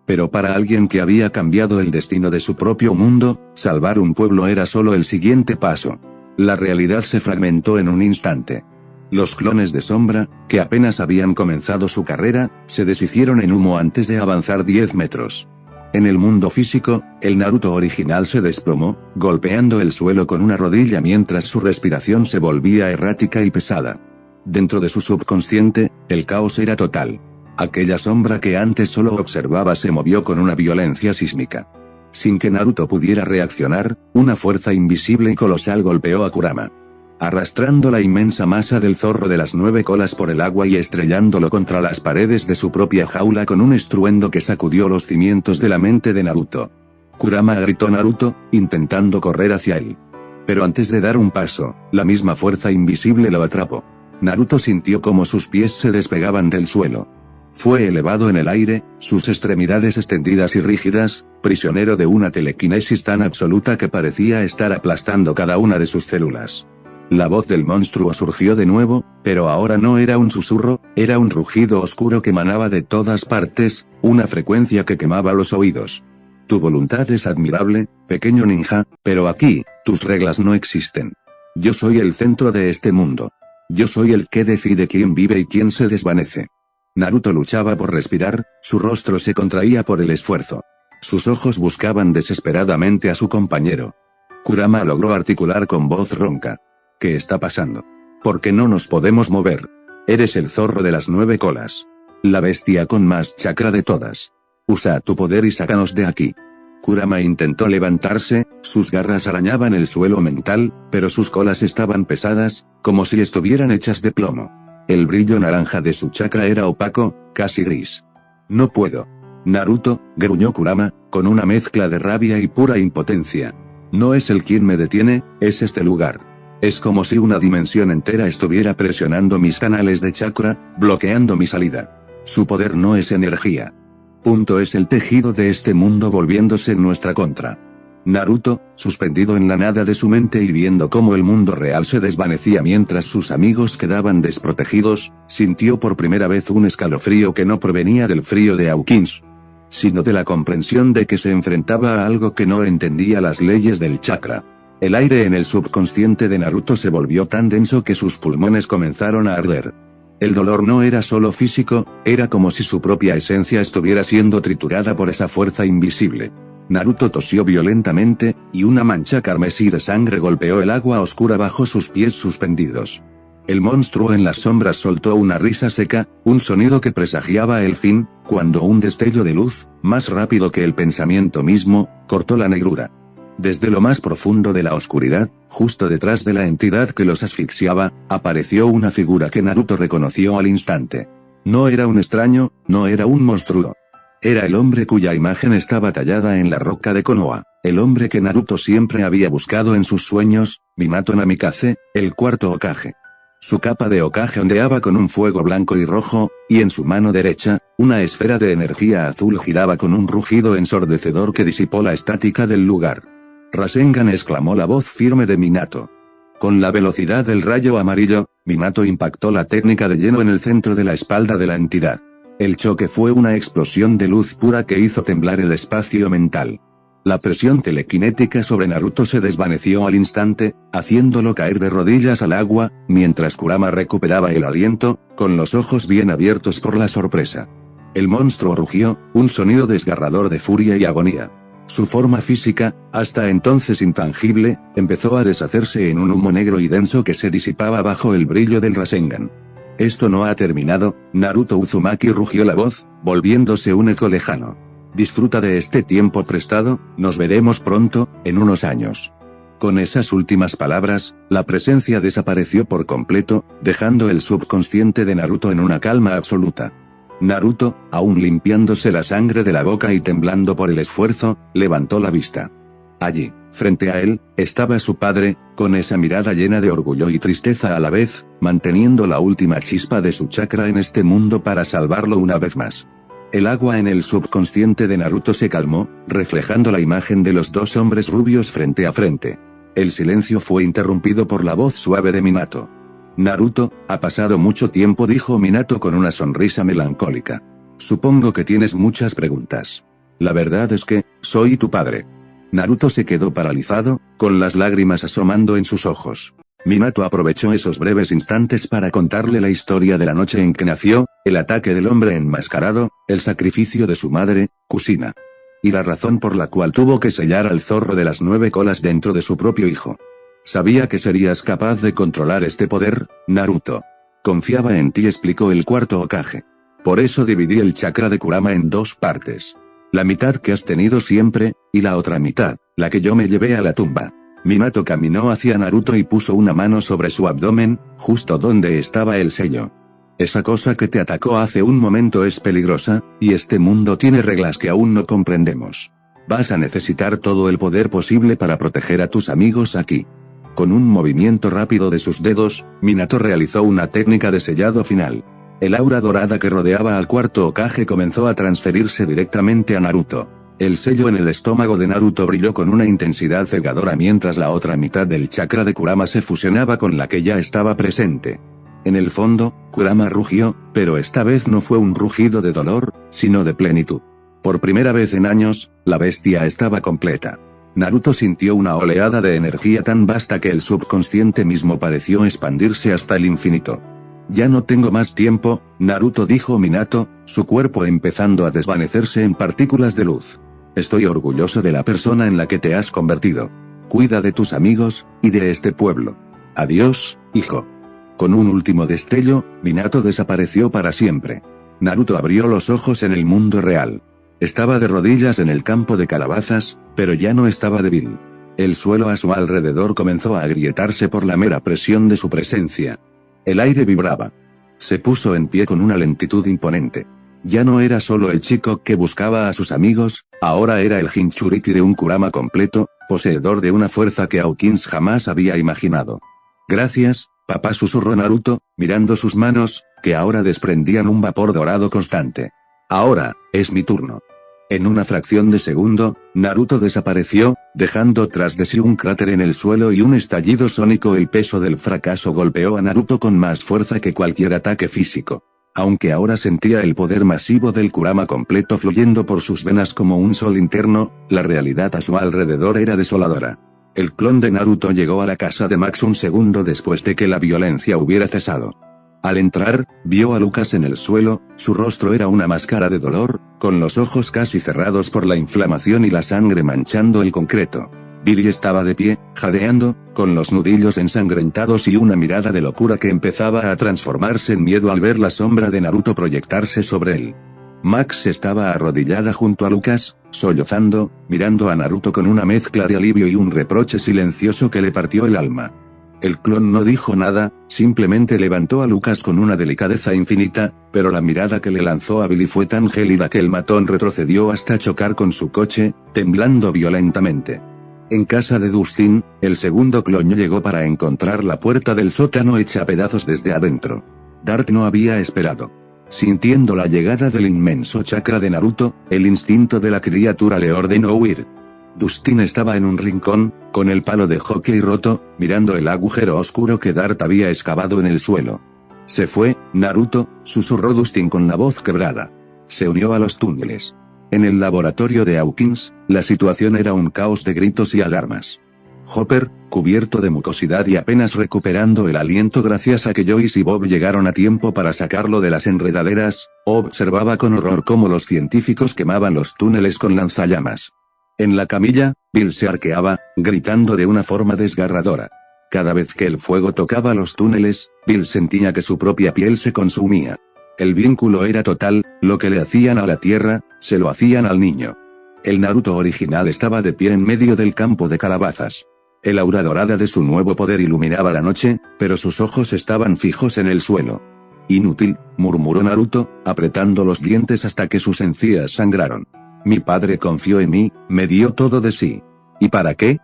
Pero para alguien que había cambiado el destino de su propio mundo, salvar un pueblo era solo el siguiente paso. La realidad se fragmentó en un instante. Los clones de sombra, que apenas habían comenzado su carrera, se deshicieron en humo antes de avanzar 10 metros. En el mundo físico, el Naruto original se desplomó, golpeando el suelo con una rodilla mientras su respiración se volvía errática y pesada. Dentro de su subconsciente, el caos era total. Aquella sombra que antes solo observaba se movió con una violencia sísmica. Sin que Naruto pudiera reaccionar, una fuerza invisible y colosal golpeó a Kurama. Arrastrando la inmensa masa del zorro de las 9 colas por el agua y estrellándolo contra las paredes de su propia jaula con un estruendo que sacudió los cimientos de la mente de Naruto. Kurama gritó Naruto, intentando correr hacia él. Pero antes de dar un paso, la misma fuerza invisible lo atrapó. Naruto sintió como sus pies se despegaban del suelo. Fue elevado en el aire, sus extremidades extendidas y rígidas, prisionero de una telequinesis tan absoluta que parecía estar aplastando cada una de sus células. La voz del monstruo surgió de nuevo, pero ahora no era un susurro, era un rugido oscuro que emanaba de todas partes, una frecuencia que quemaba los oídos. Tu voluntad es admirable, pequeño ninja, pero aquí, tus reglas no existen. Yo soy el centro de este mundo. Yo soy el que decide quién vive y quién se desvanece. Naruto luchaba por respirar, su rostro se contraía por el esfuerzo. Sus ojos buscaban desesperadamente a su compañero. Kurama logró articular con voz ronca. ¿Qué está pasando? ¿Por qué no nos podemos mover? Eres el zorro de las 9 colas. La bestia con más chakra de todas. Usa tu poder y sácanos de aquí. Kurama intentó levantarse, sus garras arañaban el suelo mental, pero sus colas estaban pesadas, como si estuvieran hechas de plomo. El brillo naranja de su chakra era opaco, casi gris. No puedo. Naruto, gruñó Kurama, con una mezcla de rabia y pura impotencia. No es él quien me detiene, es este lugar. Es como si una dimensión entera estuviera presionando mis canales de chakra, bloqueando mi salida. Su poder no es energía. Es el tejido de este mundo volviéndose en nuestra contra. Naruto, suspendido en la nada de su mente y viendo cómo el mundo real se desvanecía mientras sus amigos quedaban desprotegidos, sintió por primera vez un escalofrío que no provenía del frío de Hawkins, sino de la comprensión de que se enfrentaba a algo que no entendía las leyes del chakra. El aire en el subconsciente de Naruto se volvió tan denso que sus pulmones comenzaron a arder. El dolor no era solo físico, era como si su propia esencia estuviera siendo triturada por esa fuerza invisible. Naruto tosió violentamente, y una mancha carmesí de sangre golpeó el agua oscura bajo sus pies suspendidos. El monstruo en las sombras soltó una risa seca, un sonido que presagiaba el fin, cuando un destello de luz, más rápido que el pensamiento mismo, cortó la negrura. Desde lo más profundo de la oscuridad, justo detrás de la entidad que los asfixiaba, apareció una figura que Naruto reconoció al instante. No era un extraño, no era un monstruo. Era el hombre cuya imagen estaba tallada en la roca de Konoha, el hombre que Naruto siempre había buscado en sus sueños, Minato Namikaze, el cuarto Hokage. Su capa de Hokage ondeaba con un fuego blanco y rojo, y en su mano derecha, una esfera de energía azul giraba con un rugido ensordecedor que disipó la estática del lugar. Rasengan, exclamó la voz firme de Minato. Con la velocidad del rayo amarillo, Minato impactó la técnica de lleno en el centro de la espalda de la entidad. El choque fue una explosión de luz pura que hizo temblar el espacio mental. La presión telequinética sobre Naruto se desvaneció al instante, haciéndolo caer de rodillas al agua, mientras Kurama recuperaba el aliento, con los ojos bien abiertos por la sorpresa. El monstruo rugió, un sonido desgarrador de furia y agonía. Su forma física, hasta entonces intangible, empezó a deshacerse en un humo negro y denso que se disipaba bajo el brillo del Rasengan. Esto no ha terminado, Naruto Uzumaki rugió la voz, volviéndose un eco lejano. Disfruta de este tiempo prestado, nos veremos pronto, en unos años. Con esas últimas palabras, la presencia desapareció por completo, dejando el subconsciente de Naruto en una calma absoluta. Naruto, aún limpiándose la sangre de la boca y temblando por el esfuerzo, levantó la vista. Allí, frente a él, estaba su padre, con esa mirada llena de orgullo y tristeza a la vez, manteniendo la última chispa de su chakra en este mundo para salvarlo una vez más. El agua en el subconsciente de Naruto se calmó, reflejando la imagen de los dos hombres rubios frente a frente. El silencio fue interrumpido por la voz suave de Minato. Naruto, ha pasado mucho tiempo, dijo Minato con una sonrisa melancólica. Supongo que tienes muchas preguntas. La verdad es que, soy tu padre. Naruto se quedó paralizado, con las lágrimas asomando en sus ojos. Minato aprovechó esos breves instantes para contarle la historia de la noche en que nació, el ataque del hombre enmascarado, el sacrificio de su madre, Kushina. Y la razón por la cual tuvo que sellar al zorro de las 9 colas dentro de su propio hijo. Sabía que serías capaz de controlar este poder, Naruto. Confiaba en ti, explicó el cuarto Hokage. Por eso dividí el chakra de Kurama en 2 partes. La mitad que has tenido siempre, y la otra mitad, la que yo me llevé a la tumba. Minato caminó hacia Naruto y puso una mano sobre su abdomen, justo donde estaba el sello. Esa cosa que te atacó hace un momento es peligrosa, y este mundo tiene reglas que aún no comprendemos. Vas a necesitar todo el poder posible para proteger a tus amigos aquí. Con un movimiento rápido de sus dedos, Minato realizó una técnica de sellado final. El aura dorada que rodeaba al cuarto Hokage comenzó a transferirse directamente a Naruto. El sello en el estómago de Naruto brilló con una intensidad cegadora mientras la otra mitad del chakra de Kurama se fusionaba con la que ya estaba presente. En el fondo, Kurama rugió, pero esta vez no fue un rugido de dolor, sino de plenitud. Por primera vez en años, la bestia estaba completa. Naruto sintió una oleada de energía tan vasta que el subconsciente mismo pareció expandirse hasta el infinito. Ya no tengo más tiempo, Naruto, dijo Minato, su cuerpo empezando a desvanecerse en partículas de luz. Estoy orgulloso de la persona en la que te has convertido. Cuida de tus amigos, y de este pueblo. Adiós, hijo. Con un último destello, Minato desapareció para siempre. Naruto abrió los ojos en el mundo real. Estaba de rodillas en el campo de calabazas, pero ya no estaba débil. El suelo a su alrededor comenzó a agrietarse por la mera presión de su presencia. El aire vibraba. Se puso en pie con una lentitud imponente. Ya no era solo el chico que buscaba a sus amigos, ahora era el Jinchuriki de un Kurama completo, poseedor de una fuerza que Hawkins jamás había imaginado. Gracias, papá, susurró Naruto, mirando sus manos, que ahora desprendían un vapor dorado constante. Ahora, es mi turno. En una fracción de segundo, Naruto desapareció, dejando tras de sí un cráter en el suelo y un estallido sónico. El peso del fracaso golpeó a Naruto con más fuerza que cualquier ataque físico. Aunque ahora sentía el poder masivo del Kurama completo fluyendo por sus venas como un sol interno, la realidad a su alrededor era desoladora. El clon de Naruto llegó a la casa de Max un segundo después de que la violencia hubiera cesado. Al entrar, vio a Lucas en el suelo, su rostro era una máscara de dolor, con los ojos casi cerrados por la inflamación y la sangre manchando el concreto. Billy estaba de pie, jadeando, con los nudillos ensangrentados y una mirada de locura que empezaba a transformarse en miedo al ver la sombra de Naruto proyectarse sobre él. Max estaba arrodillada junto a Lucas, sollozando, mirando a Naruto con una mezcla de alivio y un reproche silencioso que le partió el alma. El clon no dijo nada, simplemente levantó a Lucas con una delicadeza infinita, pero la mirada que le lanzó a Billy fue tan gélida que el matón retrocedió hasta chocar con su coche, temblando violentamente. En casa de Dustin, el segundo clon llegó para encontrar la puerta del sótano hecha a pedazos desde adentro. Dart no había esperado. Sintiendo la llegada del inmenso chakra de Naruto, el instinto de la criatura le ordenó huir. Dustin estaba en un rincón, con el palo de hockey roto, mirando el agujero oscuro que Dart había excavado en el suelo. Se fue, Naruto, susurró Dustin con la voz quebrada. Se unió a los túneles. En el laboratorio de Hawkins, La situación era un caos de gritos y alarmas. Hopper, cubierto de mucosidad y apenas recuperando el aliento gracias a que Joyce y Bob llegaron a tiempo para sacarlo de las enredaderas, observaba con horror cómo los científicos quemaban los túneles con lanzallamas. En la camilla, Bill se arqueaba, gritando de una forma desgarradora. Cada vez que el fuego tocaba los túneles, Bill sentía que su propia piel se consumía. El vínculo era total, lo que le hacían a la Tierra, se lo hacían al niño. El Naruto original estaba de pie en medio del campo de calabazas. El aura dorada de su nuevo poder iluminaba la noche, pero sus ojos estaban fijos en el suelo. Inútil, murmuró Naruto, apretando los dientes hasta que sus encías sangraron. Mi padre confió en mí, me dio todo de sí. ¿Y para qué?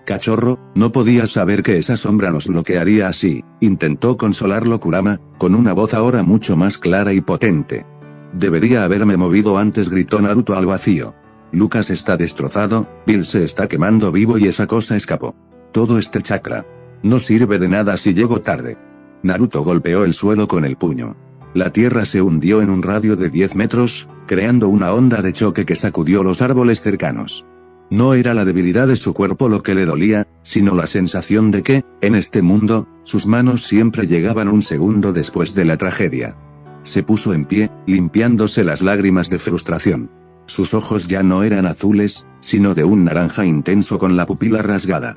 Cachorro, no podías saber que esa sombra nos bloquearía así, intentó consolarlo Kurama, con una voz ahora mucho más clara y potente. Debería haberme movido antes, gritó Naruto al vacío. Lucas está destrozado, Bill se está quemando vivo y esa cosa escapó. Todo este chakra. No sirve de nada si llego tarde. Naruto golpeó el suelo con el puño. La tierra se hundió en un radio de 10 metros, creando una onda de choque que sacudió los árboles cercanos. No era la debilidad de su cuerpo lo que le dolía, sino la sensación de que, en este mundo, sus manos siempre llegaban un segundo después de la tragedia. Se puso en pie, limpiándose las lágrimas de frustración. Sus ojos ya no eran azules, sino de un naranja intenso con la pupila rasgada.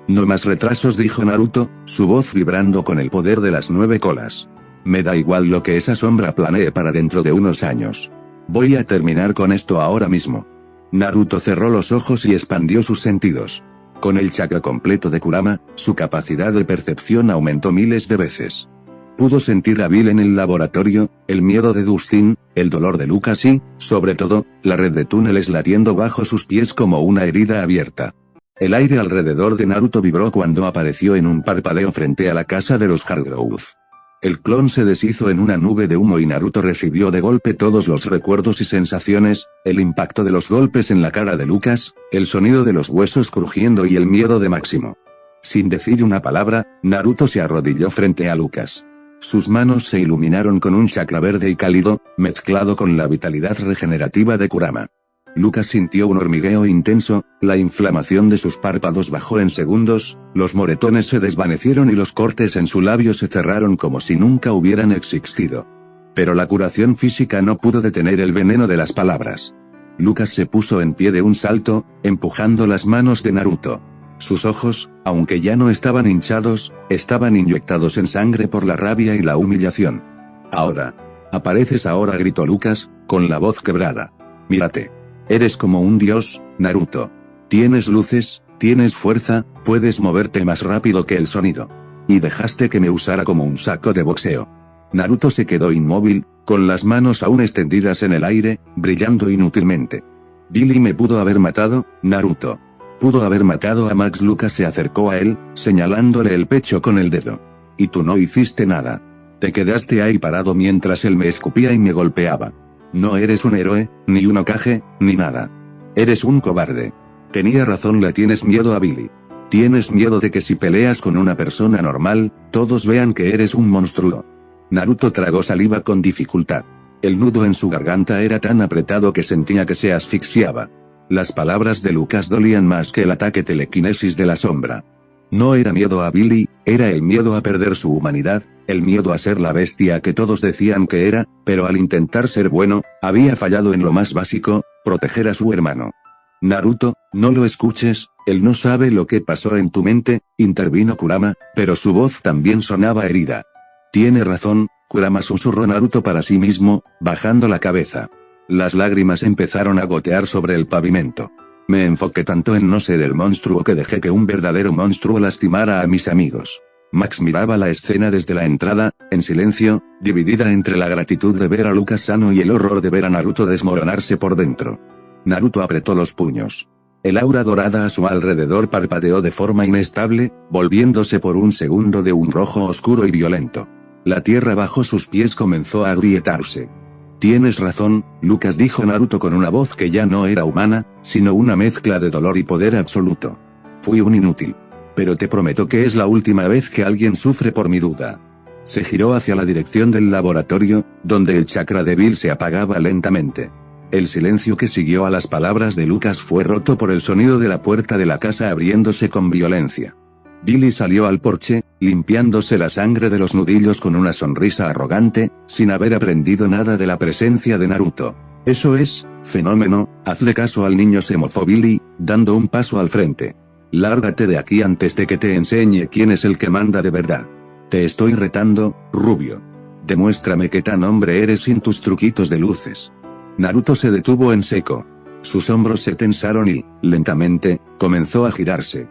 No más retrasos, dijo Naruto, su voz vibrando con el poder de las 9 colas. Me da igual lo que esa sombra planee para dentro de unos años. Voy a terminar con esto ahora mismo. Naruto cerró los ojos y expandió sus sentidos. Con el chakra completo de Kurama, su capacidad de percepción aumentó miles de veces. Pudo sentir a Bill en el laboratorio, el miedo de Dustin, el dolor de Lucas y, sobre todo, la red de túneles latiendo bajo sus pies como una herida abierta. El aire alrededor de Naruto vibró cuando apareció en un parpadeo frente a la casa de los Hardgrowth. El clon se deshizo en una nube de humo y Naruto recibió de golpe todos los recuerdos y sensaciones, el impacto de los golpes en la cara de Lucas, el sonido de los huesos crujiendo y el miedo de Máximo. Sin decir una palabra, Naruto se arrodilló frente a Lucas. Sus manos se iluminaron con un chakra verde y cálido, mezclado con la vitalidad regenerativa de Kurama. Lucas sintió un hormigueo intenso, la inflamación de sus párpados bajó en segundos, los moretones se desvanecieron y los cortes en su labio se cerraron como si nunca hubieran existido. Pero la curación física no pudo detener el veneno de las palabras. Lucas se puso en pie de un salto, empujando las manos de Naruto. Sus ojos, aunque ya no estaban hinchados, estaban inyectados en sangre por la rabia y la humillación. Ahora. Apareces ahora, gritó Lucas, con la voz quebrada. Mírate. Eres como un dios, Naruto. Tienes luces, tienes fuerza, puedes moverte más rápido que el sonido. Y dejaste que me usara como un saco de boxeo. Naruto se quedó inmóvil, con las manos aún extendidas en el aire, brillando inútilmente. Billy me pudo haber matado, Naruto. Pudo haber matado a Max. Lucas se acercó a él, señalándole el pecho con el dedo. Y tú no hiciste nada. Te quedaste ahí parado mientras él me escupía y me golpeaba. No eres un héroe, ni un Hokage, ni nada. Eres un cobarde. Tenía razón, le tienes miedo a Billy. Tienes miedo de que si peleas con una persona normal, todos vean que eres un monstruo. Naruto tragó saliva con dificultad. El nudo en su garganta era tan apretado que sentía que se asfixiaba. Las palabras de Lucas dolían más que el ataque telequinesis de la sombra. No era miedo a Billy, era el miedo a perder su humanidad, el miedo a ser la bestia que todos decían que era, pero al intentar ser bueno, había fallado en lo más básico, proteger a su hermano. Naruto, no lo escuches, él no sabe lo que pasó en tu mente, intervino Kurama, pero su voz también sonaba herida. Tiene razón, Kurama, susurró Naruto para sí mismo, bajando la cabeza. Las lágrimas empezaron a gotear sobre el pavimento. Me enfoqué tanto en no ser el monstruo que dejé que un verdadero monstruo lastimara a mis amigos. Max miraba la escena desde la entrada, en silencio, dividida entre la gratitud de ver a Lucas sano y el horror de ver a Naruto desmoronarse por dentro. Naruto apretó los puños. El aura dorada a su alrededor parpadeó de forma inestable, volviéndose por un segundo de un rojo oscuro y violento. La tierra bajo sus pies comenzó a agrietarse. Tienes razón, Lucas, dijo Naruto con una voz que ya no era humana, sino una mezcla de dolor y poder absoluto. Fui un inútil. Pero te prometo que es la última vez que alguien sufre por mi duda. Se giró hacia la dirección del laboratorio, donde el chakra de Bill se apagaba lentamente. El silencio que siguió a las palabras de Lucas fue roto por el sonido de la puerta de la casa abriéndose con violencia. Billy salió al porche, limpiándose la sangre de los nudillos con una sonrisa arrogante, sin haber aprendido nada de la presencia de Naruto. Eso es, fenómeno, hazle caso al niño, se mofó Billy, dando un paso al frente. Lárgate de aquí antes de que te enseñe quién es el que manda de verdad. Te estoy retando, rubio. Demuéstrame qué tan hombre eres sin tus truquitos de luces. Naruto se detuvo en seco. Sus hombros se tensaron y, lentamente, comenzó a girarse.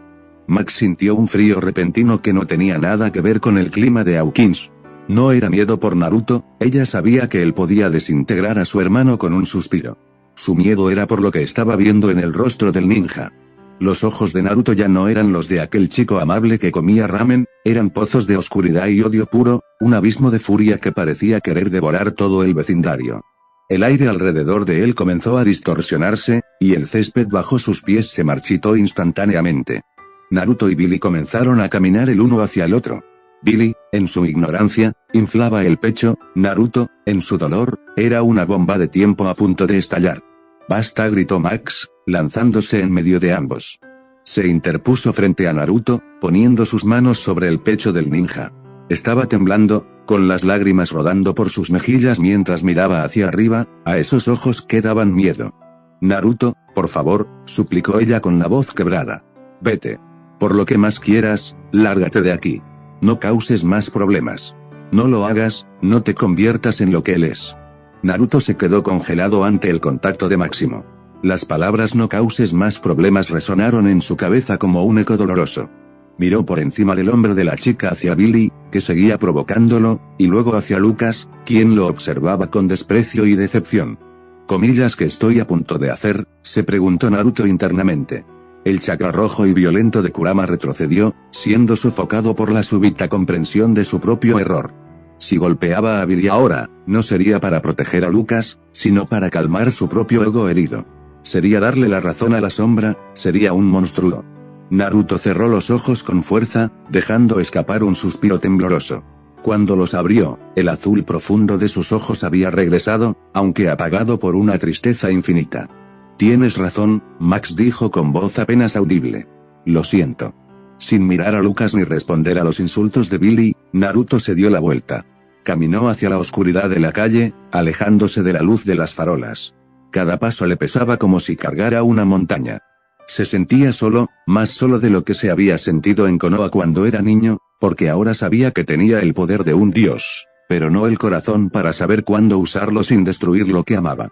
Max sintió un frío repentino que no tenía nada que ver con el clima de Hawkins. No era miedo por Naruto, ella sabía que él podía desintegrar a su hermano con un suspiro. Su miedo era por lo que estaba viendo en el rostro del ninja. Los ojos de Naruto ya no eran los de aquel chico amable que comía ramen, eran pozos de oscuridad y odio puro, un abismo de furia que parecía querer devorar todo el vecindario. El aire alrededor de él comenzó a distorsionarse, y el césped bajo sus pies se marchitó instantáneamente. Naruto y Billy comenzaron a caminar el uno hacia el otro. Billy, en su ignorancia, inflaba el pecho, Naruto, en su dolor, era una bomba de tiempo a punto de estallar. Basta, gritó Max, lanzándose en medio de ambos. Se interpuso frente a Naruto, poniendo sus manos sobre el pecho del ninja. Estaba temblando, con las lágrimas rodando por sus mejillas mientras miraba hacia arriba, a esos ojos que daban miedo. Naruto, por favor, suplicó ella con la voz quebrada. Vete. Por lo que más quieras, lárgate de aquí. No causes más problemas. No lo hagas, no te conviertas en lo que él es. Naruto se quedó congelado ante el contacto de Máximo. Las palabras no causes más problemas resonaron en su cabeza como un eco doloroso. Miró por encima del hombro de la chica hacia Billy, que seguía provocándolo, y luego hacia Lucas, quien lo observaba con desprecio y decepción. ¿Comillas que estoy a punto de hacer?, se preguntó Naruto internamente. El chakra rojo y violento de Kurama retrocedió, siendo sofocado por la súbita comprensión de su propio error. Si golpeaba a Billy ahora, no sería para proteger a Lucas, sino para calmar su propio ego herido. Sería darle la razón a la sombra, sería un monstruo. Naruto cerró los ojos con fuerza, dejando escapar un suspiro tembloroso. Cuando los abrió, el azul profundo de sus ojos había regresado, aunque apagado por una tristeza infinita. Tienes razón, Max dijo con voz apenas audible. Lo siento. Sin mirar a Lucas ni responder a los insultos de Billy, Naruto se dio la vuelta. Caminó hacia la oscuridad de la calle, alejándose de la luz de las farolas. Cada paso le pesaba como si cargara una montaña. Se sentía solo, más solo de lo que se había sentido en Konoha cuando era niño, porque ahora sabía que tenía el poder de un dios, pero no el corazón para saber cuándo usarlo sin destruir lo que amaba.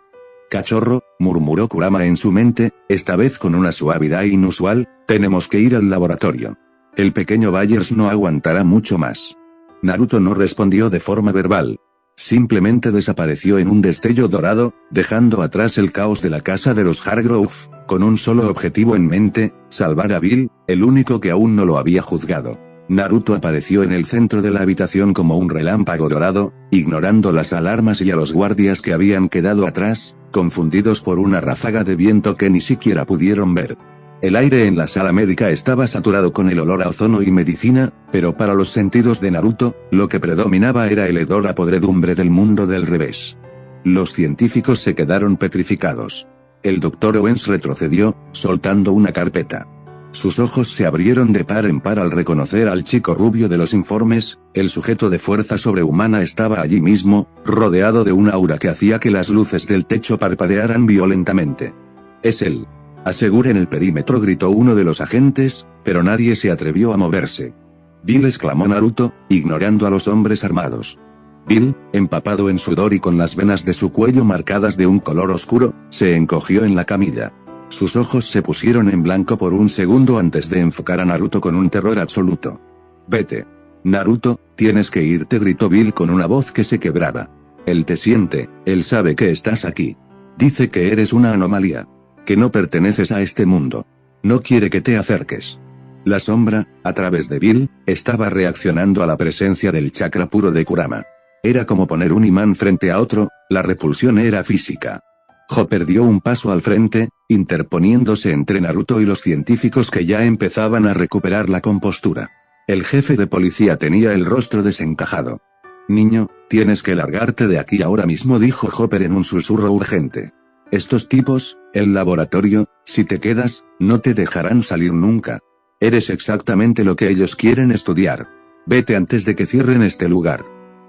Cachorro, murmuró Kurama en su mente, esta vez con una suavidad inusual, tenemos que ir al laboratorio. El pequeño Byers no aguantará mucho más. Naruto no respondió de forma verbal. Simplemente desapareció en un destello dorado, dejando atrás el caos de la casa de los Hargrove, con un solo objetivo en mente, salvar a Bill, el único que aún no lo había juzgado. Naruto apareció en el centro de la habitación como un relámpago dorado, ignorando las alarmas y a los guardias que habían quedado atrás, confundidos por una ráfaga de viento que ni siquiera pudieron ver. El aire en la sala médica estaba saturado con el olor a ozono y medicina, pero para los sentidos de Naruto, lo que predominaba era el hedor a podredumbre del mundo del revés. Los científicos se quedaron petrificados. El Dr. Owens retrocedió, soltando una carpeta. Sus ojos se abrieron de par en par al reconocer al chico rubio de los informes, el sujeto de fuerza sobrehumana estaba allí mismo, rodeado de un aura que hacía que las luces del techo parpadearan violentamente. Es él. Aseguren el perímetro, gritó uno de los agentes, pero nadie se atrevió a moverse. Bill, exclamó Naruto, ignorando a los hombres armados. Bill, empapado en sudor y con las venas de su cuello marcadas de un color oscuro, se encogió en la camilla. Sus ojos se pusieron en blanco por un segundo antes de enfocar a Naruto con un terror absoluto. Vete. Naruto, tienes que irte, gritó Bill con una voz que se quebraba. Él te siente, él sabe que estás aquí. Dice que eres una anomalía. Que no perteneces a este mundo. No quiere que te acerques. La sombra, a través de Bill, estaba reaccionando a la presencia del chakra puro de Kurama. Era como poner un imán frente a otro, la repulsión era física. Hopper dio un paso al frente, interponiéndose entre Naruto y los científicos que ya empezaban a recuperar la compostura. El jefe de policía tenía el rostro desencajado. Niño, tienes que largarte de aquí ahora mismo, dijo Hopper en un susurro urgente. Estos tipos, el laboratorio, si te quedas, no te dejarán salir nunca. Eres exactamente lo que ellos quieren estudiar. Vete antes de que cierren este lugar.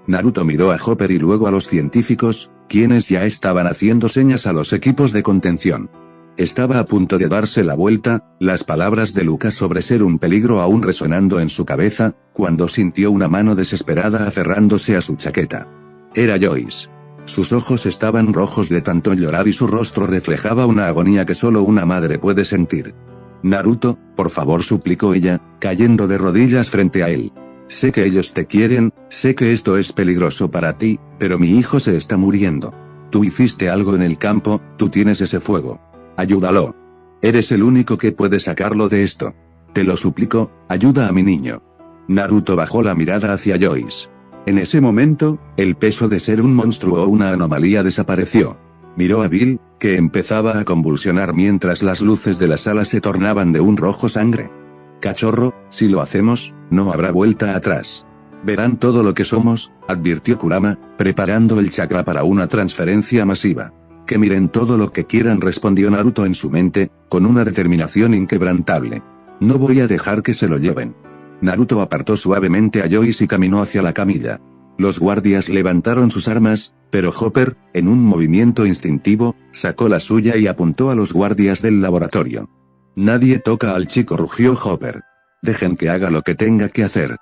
Naruto miró a Hopper y luego a los científicos, quienes ya estaban haciendo señas a los equipos de contención. Estaba a punto de darse la vuelta, las palabras de Lucas sobre ser un peligro aún resonando en su cabeza, cuando sintió una mano desesperada aferrándose a su chaqueta. Era Joyce. Sus ojos estaban rojos de tanto llorar y su rostro reflejaba una agonía que solo una madre puede sentir. Naruto, por favor, suplicó ella, cayendo de rodillas frente a él. Sé que ellos te quieren, sé que esto es peligroso para ti, pero mi hijo se está muriendo. Tú hiciste algo en el campo, tú tienes ese fuego. Ayúdalo. Eres el único que puede sacarlo de esto. Te lo suplico, ayuda a mi niño. Naruto bajó la mirada hacia Joyce. En ese momento, el peso de ser un monstruo o una anomalía desapareció. Miró a Bill, que empezaba a convulsionar mientras las luces de la sala se tornaban de un rojo sangre. Cachorro, si lo hacemos, no habrá vuelta atrás. Verán todo lo que somos, advirtió Kurama, preparando el chakra para una transferencia masiva. Que miren todo lo que quieran, respondió Naruto en su mente, con una determinación inquebrantable. No voy a dejar que se lo lleven. Naruto apartó suavemente a Joyce y caminó hacia la camilla. Los guardias levantaron sus armas, pero Hopper, en un movimiento instintivo, sacó la suya y apuntó a los guardias del laboratorio. Nadie toca al chico, rugió Hopper. Dejen que haga lo que tenga que hacer.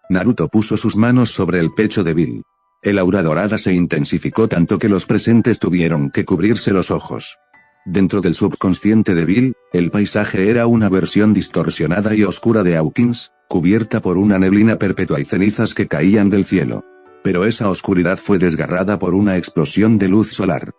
Naruto puso sus manos sobre el pecho de Bill. El aura dorada se intensificó tanto que los presentes tuvieron que cubrirse los ojos. Dentro del subconsciente de Bill, el paisaje era una versión distorsionada y oscura de Hawkins, cubierta por una neblina perpetua y cenizas que caían del cielo. Pero esa oscuridad fue desgarrada por una explosión de luz solar.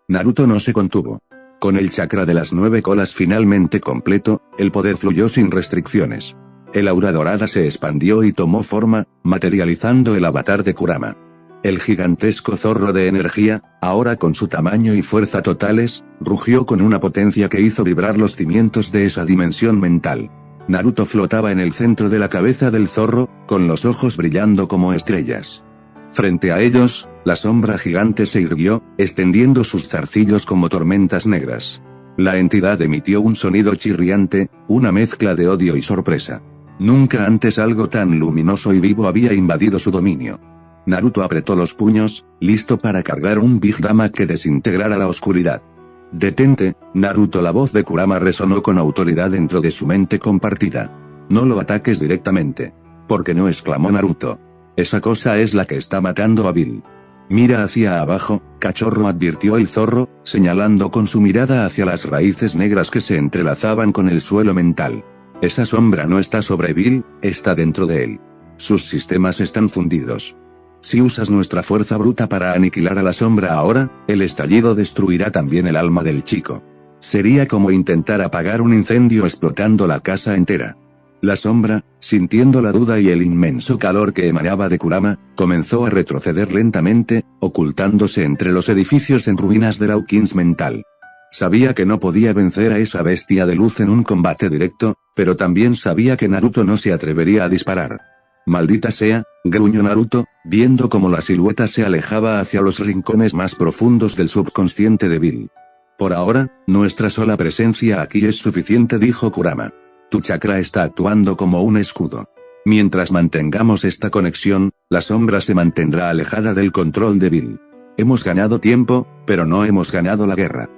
Naruto no se contuvo. Con el chakra de las 9 colas finalmente completo, el poder fluyó sin restricciones. El aura dorada se expandió y tomó forma, materializando el avatar de Kurama. El gigantesco zorro de energía, ahora con su tamaño y fuerza totales, rugió con una potencia que hizo vibrar los cimientos de esa dimensión mental. Naruto flotaba en el centro de la cabeza del zorro, con los ojos brillando como estrellas. Frente a ellos, la sombra gigante se irguió, extendiendo sus zarcillos como tormentas negras. La entidad emitió un sonido chirriante, una mezcla de odio y sorpresa. Nunca antes algo tan luminoso y vivo había invadido su dominio. Naruto apretó los puños, listo para cargar un Big Dama que desintegrara la oscuridad. Detente, Naruto. La voz de Kurama resonó con autoridad dentro de su mente compartida. No lo ataques directamente. ¿Por qué no?, exclamó Naruto. Esa cosa es la que está matando a Bill. Mira hacia abajo, cachorro, advirtió el zorro, señalando con su mirada hacia las raíces negras que se entrelazaban con el suelo mental. Esa sombra no está sobre Bill, está dentro de él. Sus sistemas están fundidos. Si usas nuestra fuerza bruta para aniquilar a la sombra ahora, el estallido destruirá también el alma del chico. Sería como intentar apagar un incendio explotando la casa entera. La sombra, sintiendo la duda y el inmenso calor que emanaba de Kurama, comenzó a retroceder lentamente, ocultándose entre los edificios en ruinas del Hawkins mental. Sabía que no podía vencer a esa bestia de luz en un combate directo, pero también sabía que Naruto no se atrevería a disparar. Maldita sea, gruñó Naruto, viendo cómo la silueta se alejaba hacia los rincones más profundos del subconsciente de Bill. Por ahora, nuestra sola presencia aquí es suficiente, dijo Kurama. Tu chakra está actuando como un escudo. Mientras mantengamos esta conexión, la sombra se mantendrá alejada del control de Bill. Hemos ganado tiempo, pero no hemos ganado la guerra.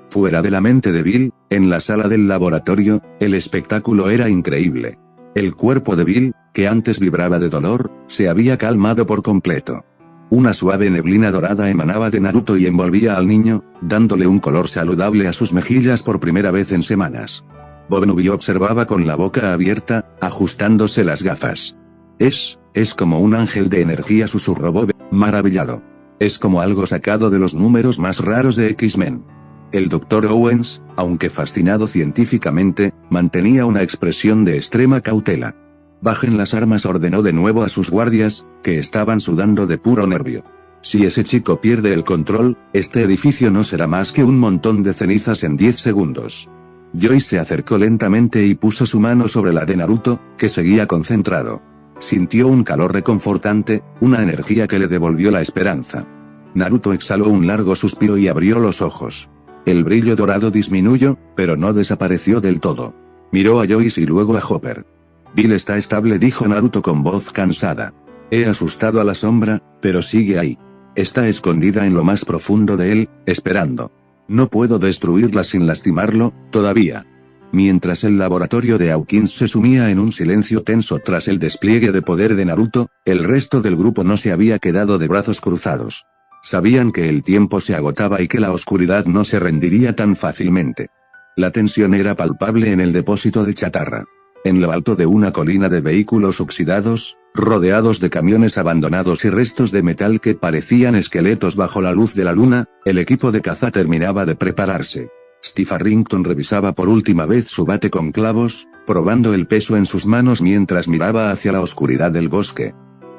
Fuera de la mente de Bill, en la sala del laboratorio, el espectáculo era increíble. El cuerpo de Bill, que antes vibraba de dolor, se había calmado por completo. Una suave neblina dorada emanaba de Naruto y envolvía al niño, dándole un color saludable a sus mejillas por primera vez en semanas. Bob observaba con la boca abierta, ajustándose las gafas. Es como un ángel de energía, susurró Bob, maravillado. Es como algo sacado de los números más raros de X-Men. El Dr. Owens, aunque fascinado científicamente, mantenía una expresión de extrema cautela. Bajen las armas, ordenó de nuevo a sus guardias, que estaban sudando de puro nervio. Si ese chico pierde el control, este edificio no será más que un montón de cenizas en 10 segundos. Joyce se acercó lentamente y puso su mano sobre la de Naruto, que seguía concentrado. Sintió un calor reconfortante, una energía que le devolvió la esperanza. Naruto exhaló un largo suspiro y abrió los ojos. el brillo dorado disminuyó, pero no desapareció del todo. Miró a Joyce y luego a Hopper. Bill está estable, dijo Naruto con voz cansada. He asustado a la sombra, pero sigue ahí. Está escondida en lo más profundo de él, esperando. No puedo destruirla sin lastimarlo, todavía. Mientras el laboratorio de Hawkins se sumía en un silencio tenso tras el despliegue de poder de Naruto, el resto del grupo no se había quedado de brazos cruzados. Sabían que el tiempo se agotaba y que la oscuridad no se rendiría tan fácilmente. La tensión era palpable en el depósito de chatarra. En lo alto de una colina de vehículos oxidados, rodeados de camiones abandonados y restos de metal que parecían esqueletos bajo la luz de la luna, el equipo de caza terminaba de prepararse. Steve Harrington revisaba por última vez su bate con clavos, probando el peso en sus manos mientras miraba hacia la oscuridad del bosque.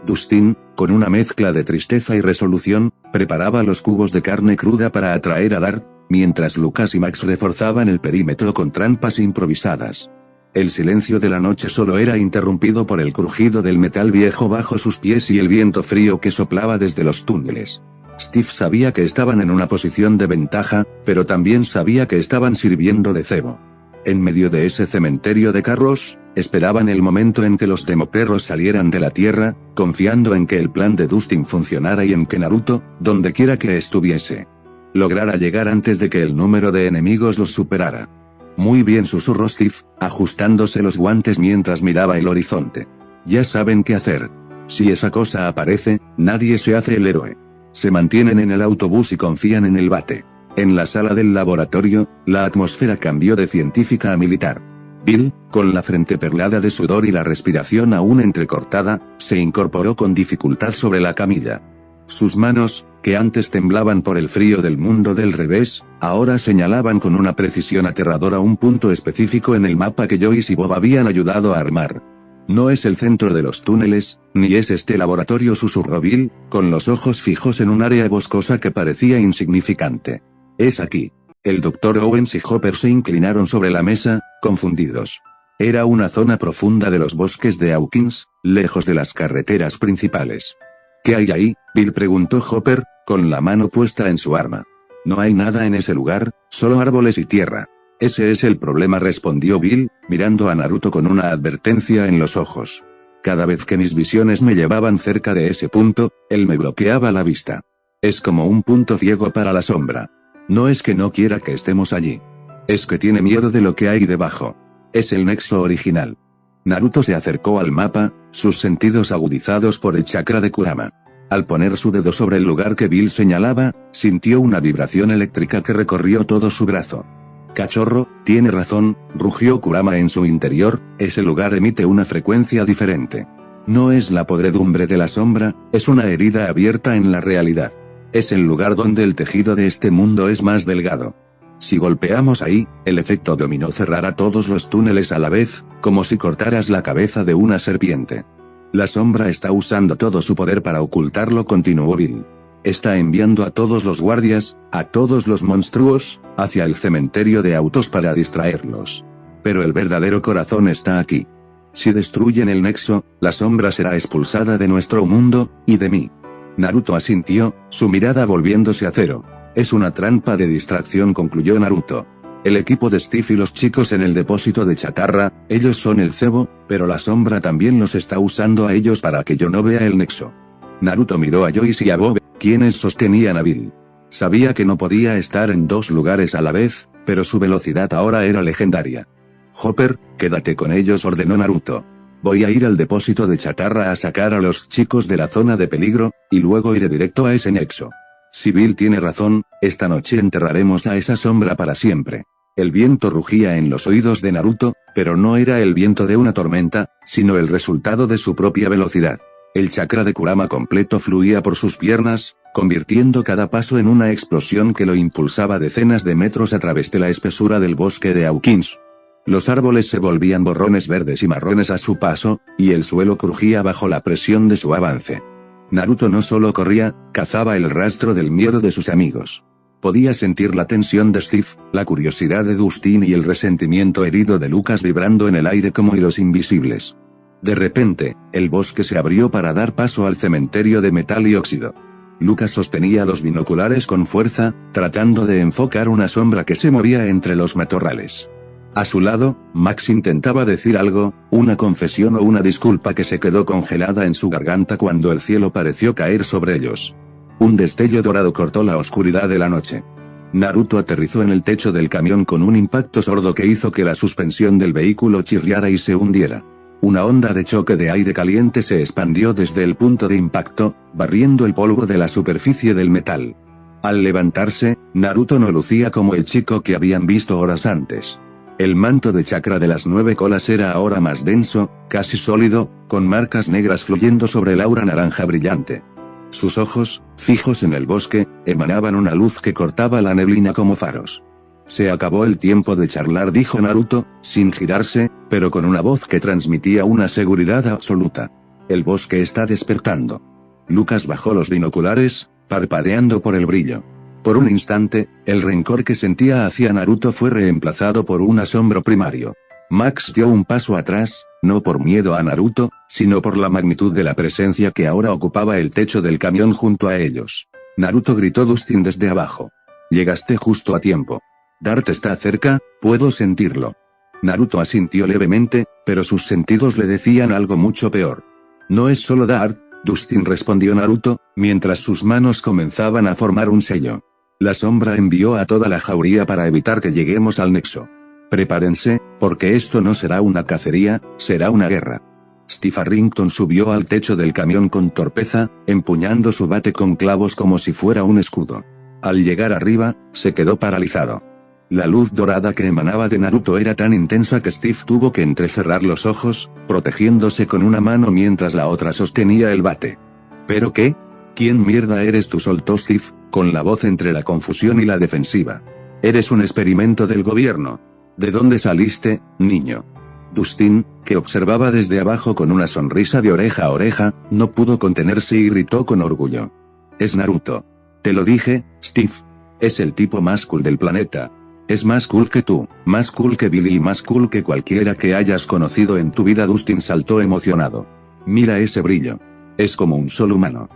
Dustin, con una mezcla de tristeza y resolución, preparaba los cubos de carne cruda para atraer a Dart, mientras Lucas y Max reforzaban el perímetro con trampas improvisadas. El silencio de la noche solo era interrumpido por el crujido del metal viejo bajo sus pies y el viento frío que soplaba desde los túneles. Steve sabía que estaban en una posición de ventaja, pero también sabía que estaban sirviendo de cebo. En medio de ese cementerio de carros, esperaban el momento en que los demoperros salieran de la tierra, confiando en que el plan de Dustin funcionara y en que Naruto, dondequiera que estuviese, lograra llegar antes de que el número de enemigos los superara. Muy bien, susurró Steve, ajustándose los guantes mientras miraba el horizonte. Ya saben qué hacer. Si esa cosa aparece, nadie se hace el héroe. Se mantienen en el autobús y confían en el bate. En la sala del laboratorio, la atmósfera cambió de científica a militar. Bill, con la frente perlada de sudor y la respiración aún entrecortada, se incorporó con dificultad sobre la camilla. Sus manos, que antes temblaban por el frío del mundo del revés, ahora señalaban con una precisión aterradora un punto específico en el mapa que Joyce y Bob habían ayudado a armar. No es el centro de los túneles, ni es este laboratorio, susurró Bill, con los ojos fijos en un área boscosa que parecía insignificante. Es aquí. El Dr. Owens y Hopper se inclinaron sobre la mesa, confundidos. Era una zona profunda de los bosques de Hawkins, lejos de las carreteras principales. ¿Qué hay ahí?, Bill preguntó Hopper, con la mano puesta en su arma. No hay nada en ese lugar, solo árboles y tierra. Ese es el problema, respondió Bill, mirando a Naruto con una advertencia en los ojos. Cada vez que mis visiones me llevaban cerca de ese punto, él me bloqueaba la vista. Es como un punto ciego para la sombra. No es que no quiera que estemos allí. Es que tiene miedo de lo que hay debajo. Es el nexo original. Naruto se acercó al mapa, sus sentidos agudizados por el chakra de Kurama. Al poner su dedo sobre el lugar que Bill señalaba, sintió una vibración eléctrica que recorrió todo su brazo. Cachorro, tiene razón, rugió Kurama en su interior, ese lugar emite una frecuencia diferente. No es la podredumbre de la sombra, es una herida abierta en la realidad. Es el lugar donde el tejido de este mundo es más delgado. Si golpeamos ahí, el efecto dominó cerrará todos los túneles a la vez, como si cortaras la cabeza de una serpiente. La sombra está usando todo su poder para ocultarlo, continuó Bill. Está enviando a todos los guardias, a todos los monstruos, hacia el cementerio de autos para distraerlos. Pero el verdadero corazón está aquí. Si destruyen el nexo, la sombra será expulsada de nuestro mundo, y de mí. Naruto asintió, su mirada volviéndose a cero. Es una trampa de distracción, concluyó Naruto. El equipo de Steve y los chicos en el depósito de chatarra, ellos son el cebo, pero la sombra también los está usando a ellos para que yo no vea el nexo. Naruto miró a Joyce y a Bob, quienes sostenían a Bill. Sabía que no podía estar en dos lugares a la vez, pero su velocidad ahora era legendaria. Hopper, quédate con ellos, ordenó Naruto. Voy a ir al depósito de chatarra a sacar a los chicos de la zona de peligro, y luego iré directo a ese nexo. Si Bill tiene razón, esta noche enterraremos a esa sombra para siempre. El viento rugía en los oídos de Naruto, pero no era el viento de una tormenta, sino el resultado de su propia velocidad. El chakra de Kurama completo fluía por sus piernas, convirtiendo cada paso en una explosión que lo impulsaba decenas de metros a través de la espesura del bosque de Hawkins. Los árboles se volvían borrones verdes y marrones a su paso, y el suelo crujía bajo la presión de su avance. Naruto no solo corría, cazaba el rastro del miedo de sus amigos. Podía sentir la tensión de Steve, la curiosidad de Dustin y el resentimiento herido de Lucas vibrando en el aire como hilos invisibles. De repente, el bosque se abrió para dar paso al cementerio de metal y óxido. Lucas sostenía los binoculares con fuerza, tratando de enfocar una sombra que se movía entre los matorrales. A su lado, Max intentaba decir algo, una confesión o una disculpa que se quedó congelada en su garganta cuando el cielo pareció caer sobre ellos. Un destello dorado cortó la oscuridad de la noche. Naruto aterrizó en el techo del camión con un impacto sordo que hizo que la suspensión del vehículo chirriara y se hundiera. Una onda de choque de aire caliente se expandió desde el punto de impacto, barriendo el polvo de la superficie del metal. Al levantarse, Naruto no lucía como el chico que habían visto horas antes. El manto de chakra de las 9 colas era ahora más denso, casi sólido, con marcas negras fluyendo sobre el aura naranja brillante. Sus ojos, fijos en el bosque, emanaban una luz que cortaba la neblina como faros. Se acabó el tiempo de charlar, dijo Naruto, sin girarse, pero con una voz que transmitía una seguridad absoluta. El bosque está despertando. Lucas bajó los binoculares, parpadeando por el brillo. Por un instante, el rencor que sentía hacia Naruto fue reemplazado por un asombro primario. Max dio un paso atrás, no por miedo a Naruto, sino por la magnitud de la presencia que ahora ocupaba el techo del camión junto a ellos. Naruto, gritó Dustin desde abajo. Llegaste justo a tiempo. Dart está cerca, puedo sentirlo. Naruto asintió levemente, pero sus sentidos le decían algo mucho peor. No es solo Dart, Dustin, respondió Naruto, mientras sus manos comenzaban a formar un sello. La sombra envió a toda la jauría para evitar que lleguemos al nexo. Prepárense, porque esto no será una cacería, será una guerra. Steve Harrington subió al techo del camión con torpeza, empuñando su bate con clavos como si fuera un escudo. Al llegar arriba, se quedó paralizado. La luz dorada que emanaba de Naruto era tan intensa que Steve tuvo que entrecerrar los ojos, protegiéndose con una mano mientras la otra sostenía el bate. ¿Pero qué? ¿Quién mierda eres tú?, soltó Steve, con la voz entre la confusión y la defensiva. Eres un experimento del gobierno. ¿De dónde saliste, niño? Dustin, que observaba desde abajo con una sonrisa de oreja a oreja, no pudo contenerse y gritó con orgullo. Es Naruto. Te lo dije, Steve. Es el tipo más cool del planeta. Es más cool que tú, más cool que Billy y más cool que cualquiera que hayas conocido en tu vida. Dustin saltó emocionado. Mira ese brillo. Es como un sol humano.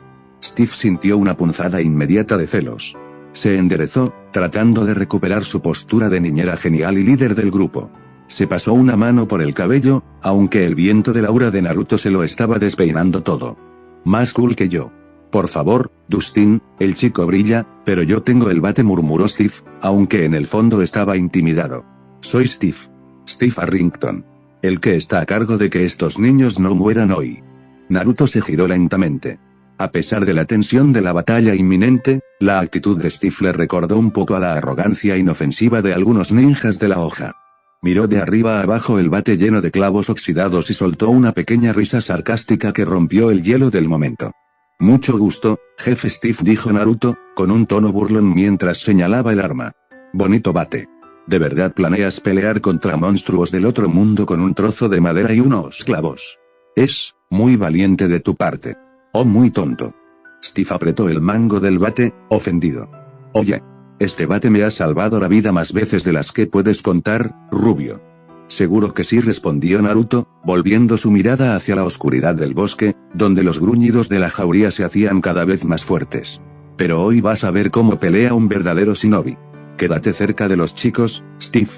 Steve sintió una punzada inmediata de celos. Se enderezó, tratando de recuperar su postura de niñera genial y líder del grupo. Se pasó una mano por el cabello, aunque el viento del aura de Naruto se lo estaba despeinando todo. Más cool que yo. Por favor, Dustin, el chico brilla, pero yo tengo el bate, murmuró Steve, aunque en el fondo estaba intimidado. Soy Steve. Steve Harrington. El que está a cargo de que estos niños no mueran hoy. Naruto se giró lentamente. A pesar de la tensión de la batalla inminente, la actitud de Steve le recordó un poco a la arrogancia inofensiva de algunos ninjas de la hoja. Miró de arriba a abajo el bate lleno de clavos oxidados y soltó una pequeña risa sarcástica que rompió el hielo del momento. Mucho gusto, jefe Steve, dijo Naruto, con un tono burlón mientras señalaba el arma. Bonito bate. ¿De verdad planeas pelear contra monstruos del otro mundo con un trozo de madera y unos clavos? Es muy valiente de tu parte. Oh, muy tonto. Steve apretó el mango del bate, ofendido. Oye. Este bate me ha salvado la vida más veces de las que puedes contar, rubio. Seguro que sí, respondió Naruto, volviendo su mirada hacia la oscuridad del bosque, donde los gruñidos de la jauría se hacían cada vez más fuertes. Pero hoy vas a ver cómo pelea un verdadero shinobi. Quédate cerca de los chicos, Steve.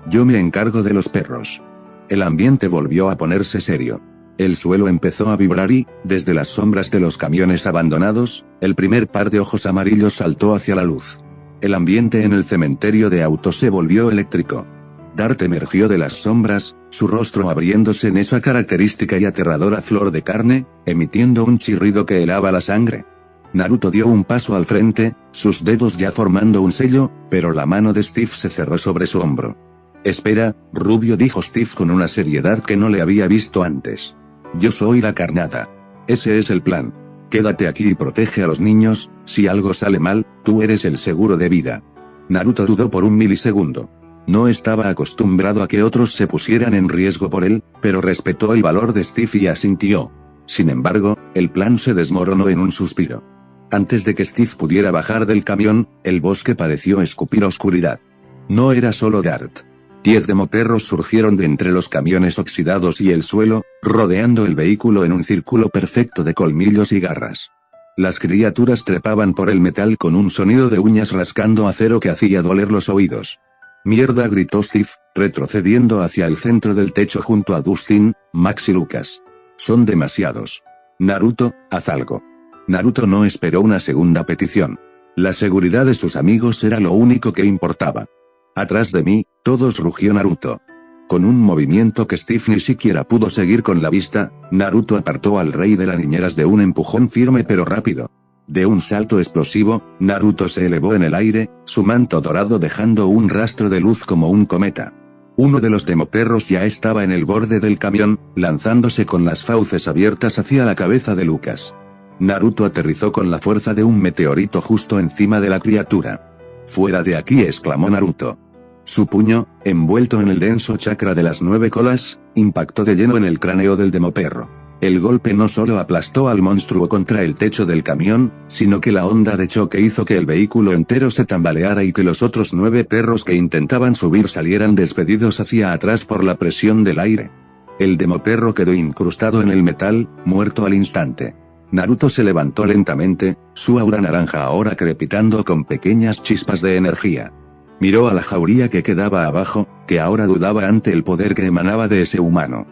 Yo me encargo de los perros. El ambiente volvió a ponerse serio. El suelo empezó a vibrar y, desde las sombras de los camiones abandonados, el primer par de ojos amarillos saltó hacia la luz. El ambiente en el cementerio de autos se volvió eléctrico. Dart emergió de las sombras, su rostro abriéndose en esa característica y aterradora flor de carne, emitiendo un chirrido que helaba la sangre. Naruto dio un paso al frente, sus dedos ya formando un sello, pero la mano de Steve se cerró sobre su hombro. Espera, rubio, dijo Steve con una seriedad que no le había visto antes. Yo soy la carnada. Ese es el plan. Quédate aquí y protege a los niños, si algo sale mal, tú eres el seguro de vida. Naruto dudó por un milisegundo. No estaba acostumbrado a que otros se pusieran en riesgo por él, pero respetó el valor de Steve y asintió. Sin embargo, el plan se desmoronó en un suspiro. Antes de que Steve pudiera bajar del camión, el bosque pareció escupir oscuridad. No era solo Dart. 10 demoperros surgieron de entre los camiones oxidados y el suelo, rodeando el vehículo en un círculo perfecto de colmillos y garras. Las criaturas trepaban por el metal con un sonido de uñas rascando acero que hacía doler los oídos. «¡Mierda!», gritó Steve, retrocediendo hacia el centro del techo junto a Dustin, Max y Lucas. «Son demasiados. Naruto, haz algo». Naruto no esperó una segunda petición. La seguridad de sus amigos era lo único que importaba. «Atrás de mí, todos», rugió Naruto. Con un movimiento que Steve ni siquiera pudo seguir con la vista, Naruto apartó al rey de las niñeras de un empujón firme pero rápido. De un salto explosivo, Naruto se elevó en el aire, su manto dorado dejando un rastro de luz como un cometa. Uno de los demoperros ya estaba en el borde del camión, lanzándose con las fauces abiertas hacia la cabeza de Lucas. Naruto aterrizó con la fuerza de un meteorito justo encima de la criatura. «¡Fuera de aquí!», exclamó Naruto. Su puño, envuelto en el denso chakra de las 9 colas, impactó de lleno en el cráneo del demoperro. El golpe no solo aplastó al monstruo contra el techo del camión, sino que la onda de choque hizo que el vehículo entero se tambaleara y que los otros 9 perros que intentaban subir salieran despedidos hacia atrás por la presión del aire. El demoperro quedó incrustado en el metal, muerto al instante. Naruto se levantó lentamente, su aura naranja ahora crepitando con pequeñas chispas de energía. Miró a la jauría que quedaba abajo, que ahora dudaba ante el poder que emanaba de ese humano.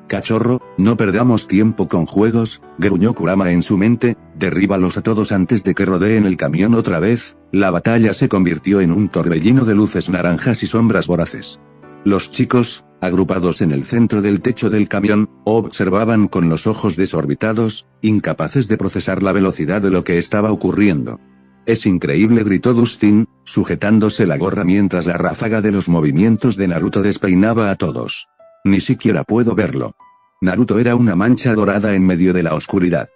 «Cachorro, no perdamos tiempo con juegos», gruñó Kurama en su mente, «derríbalos a todos antes de que rodeen el camión otra vez». La batalla se convirtió en un torbellino de luces naranjas y sombras voraces. Los chicos, agrupados en el centro del techo del camión, observaban con los ojos desorbitados, incapaces de procesar la velocidad de lo que estaba ocurriendo. «Es increíble», gritó Dustin, sujetándose la gorra mientras la ráfaga de los movimientos de Naruto despeinaba a todos. «Ni siquiera puedo verlo». Naruto era una mancha dorada en medio de la oscuridad.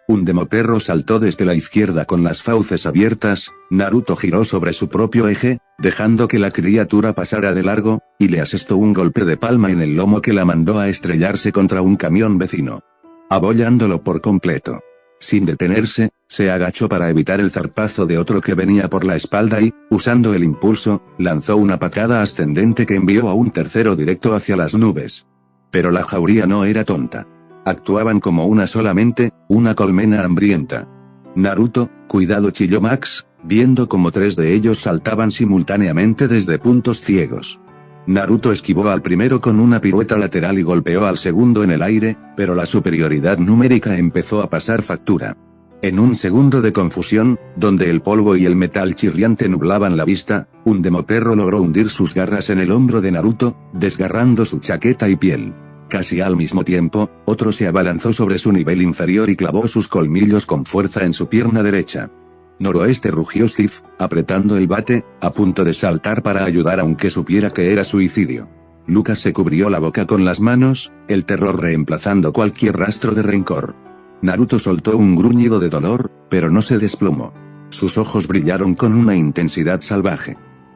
Un demoperro saltó desde la izquierda con las fauces abiertas, Naruto giró sobre su propio eje, dejando que la criatura pasara de largo, y le asestó un golpe de palma en el lomo que la mandó a estrellarse contra un camión vecino, abollándolo por completo. Sin detenerse, se agachó para evitar el zarpazo de otro que venía por la espalda y, usando el impulso, lanzó una patada ascendente que envió a un tercero directo hacia las nubes. Pero la jauría no era tonta. Actuaban como una solamente, una colmena hambrienta. «Naruto, cuidado», chilló Max, viendo como 3 de ellos saltaban simultáneamente desde puntos ciegos. Naruto esquivó al primero con una pirueta lateral y golpeó al segundo en el aire, pero la superioridad numérica empezó a pasar factura. En un segundo de confusión, donde el polvo y el metal chirriante nublaban la vista, un demoperro logró hundir sus garras en el hombro de Naruto, desgarrando su chaqueta y piel. Casi al mismo tiempo, otro se abalanzó sobre su nivel inferior y clavó sus colmillos con fuerza en su pierna derecha. «Noroeste», rugió Steve, apretando el bate, a punto de saltar para ayudar aunque supiera que era suicidio. Lucas se cubrió la boca con las manos, el terror reemplazando cualquier rastro de rencor. Naruto soltó un gruñido de dolor, pero no se desplomó. Sus ojos brillaron con una intensidad salvaje.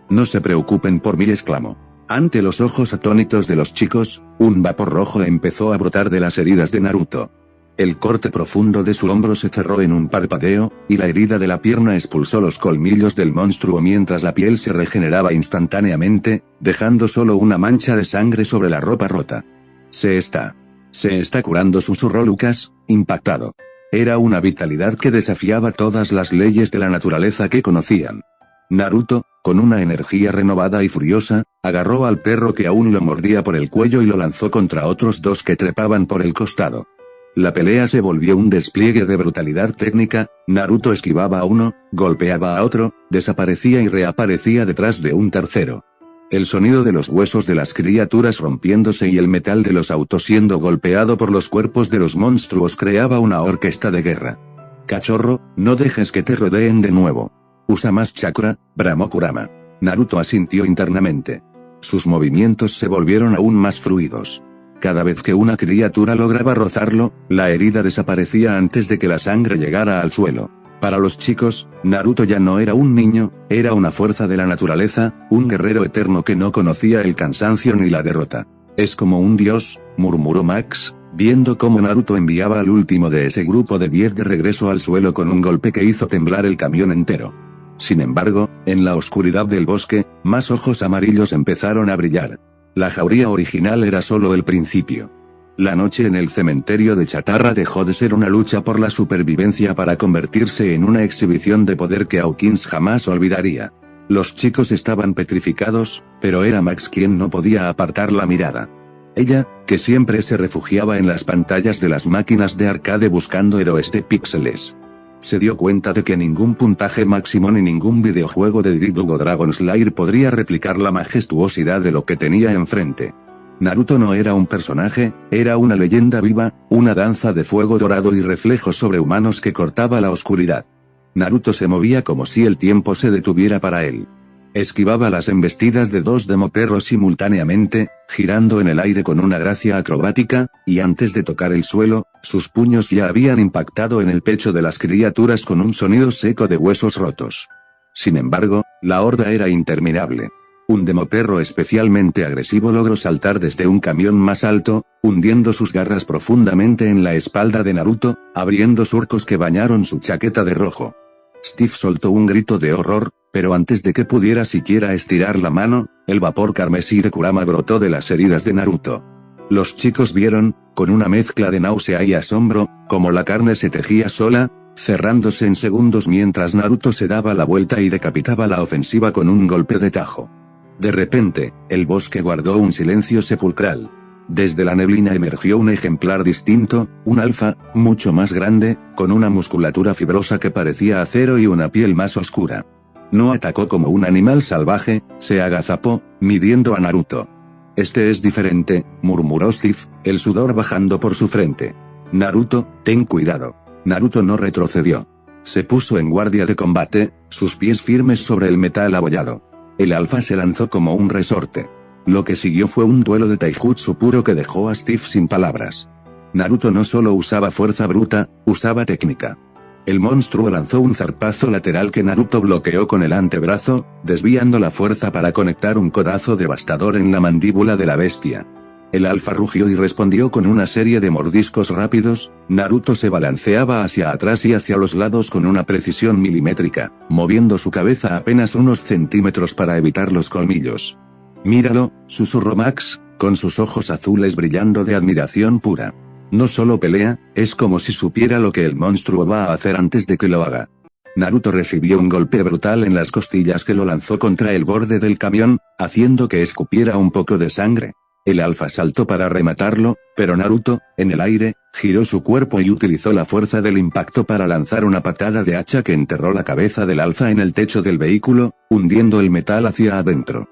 «No se preocupen por mí», exclamó. Ante los ojos atónitos de los chicos, un vapor rojo empezó a brotar de las heridas de Naruto. El corte profundo de su hombro se cerró en un parpadeo, y la herida de la pierna expulsó los colmillos del monstruo mientras la piel se regeneraba instantáneamente, dejando solo una mancha de sangre sobre la ropa rota. Se está curando», susurró Lucas, impactado. Era una vitalidad que desafiaba todas las leyes de la naturaleza que conocían. Naruto, con una energía renovada y furiosa, agarró al perro que aún lo mordía por el cuello y lo lanzó contra otros 2 que trepaban por el costado. La pelea se volvió un despliegue de brutalidad técnica, Naruto esquivaba a uno, golpeaba a otro, desaparecía y reaparecía detrás de un tercero. El sonido de los huesos de las criaturas rompiéndose y el metal de los autos siendo golpeado por los cuerpos de los monstruos creaba una orquesta de guerra. «Cachorro, no dejes que te rodeen de nuevo. Usa más chakra», bramó Kurama. Naruto asintió internamente. Sus movimientos se volvieron aún más fluidos. Cada vez que una criatura lograba rozarlo, la herida desaparecía antes de que la sangre llegara al suelo. Para los chicos, Naruto ya no era un niño, era una fuerza de la naturaleza, un guerrero eterno que no conocía el cansancio ni la derrota. «Es como un dios», murmuró Max, viendo cómo Naruto enviaba al último de ese grupo de 10 de regreso al suelo con un golpe que hizo temblar el camión entero. Sin embargo, en la oscuridad del bosque, más ojos amarillos empezaron a brillar. La jauría original era solo el principio. La noche en el cementerio de chatarra dejó de ser una lucha por la supervivencia para convertirse en una exhibición de poder que Hawkins jamás olvidaría. Los chicos estaban petrificados, pero era Max quien no podía apartar la mirada. Ella, que siempre se refugiaba en las pantallas de las máquinas de arcade buscando héroes de píxeles, se dio cuenta de que ningún puntaje máximo ni ningún videojuego de Dread o Dragon Slayer podría replicar la majestuosidad de lo que tenía enfrente. Naruto no era un personaje, era una leyenda viva, una danza de fuego dorado y reflejos sobrehumanos que cortaba la oscuridad. Naruto se movía como si el tiempo se detuviera para él. Esquivaba las embestidas de dos demoperros simultáneamente, girando en el aire con una gracia acrobática, y antes de tocar el suelo, sus puños ya habían impactado en el pecho de las criaturas con un sonido seco de huesos rotos. Sin embargo, la horda era interminable. Un demoperro especialmente agresivo logró saltar desde un camión más alto, hundiendo sus garras profundamente en la espalda de Naruto, abriendo surcos que bañaron su chaqueta de rojo. Steve soltó un grito de horror, pero antes de que pudiera siquiera estirar la mano, el vapor carmesí de Kurama brotó de las heridas de Naruto. Los chicos vieron, con una mezcla de náusea y asombro, cómo la carne se tejía sola, cerrándose en segundos mientras Naruto se daba la vuelta y decapitaba la ofensiva con un golpe de tajo. De repente, el bosque guardó un silencio sepulcral. Desde la neblina emergió un ejemplar distinto, un alfa, mucho más grande, con una musculatura fibrosa que parecía acero y una piel más oscura. No atacó como un animal salvaje, se agazapó, midiendo a Naruto. Este es diferente, murmuró Steve, el sudor bajando por su frente. Naruto, ten cuidado. Naruto no retrocedió. Se puso en guardia de combate, sus pies firmes sobre el metal abollado. El alfa se lanzó como un resorte. Lo que siguió fue un duelo de taijutsu puro que dejó a Steve sin palabras. Naruto no solo usaba fuerza bruta, usaba técnica. El monstruo lanzó un zarpazo lateral que Naruto bloqueó con el antebrazo, desviando la fuerza para conectar un codazo devastador en la mandíbula de la bestia. El alfa rugió y respondió con una serie de mordiscos rápidos. Naruto se balanceaba hacia atrás y hacia los lados con una precisión milimétrica, moviendo su cabeza apenas unos centímetros para evitar los colmillos. Míralo, susurró Max, con sus ojos azules brillando de admiración pura. No solo pelea, es como si supiera lo que el monstruo va a hacer antes de que lo haga. Naruto recibió un golpe brutal en las costillas que lo lanzó contra el borde del camión, haciendo que escupiera un poco de sangre. El alfa saltó para rematarlo, pero Naruto, en el aire, giró su cuerpo y utilizó la fuerza del impacto para lanzar una patada de hacha que enterró la cabeza del alfa en el techo del vehículo, hundiendo el metal hacia adentro.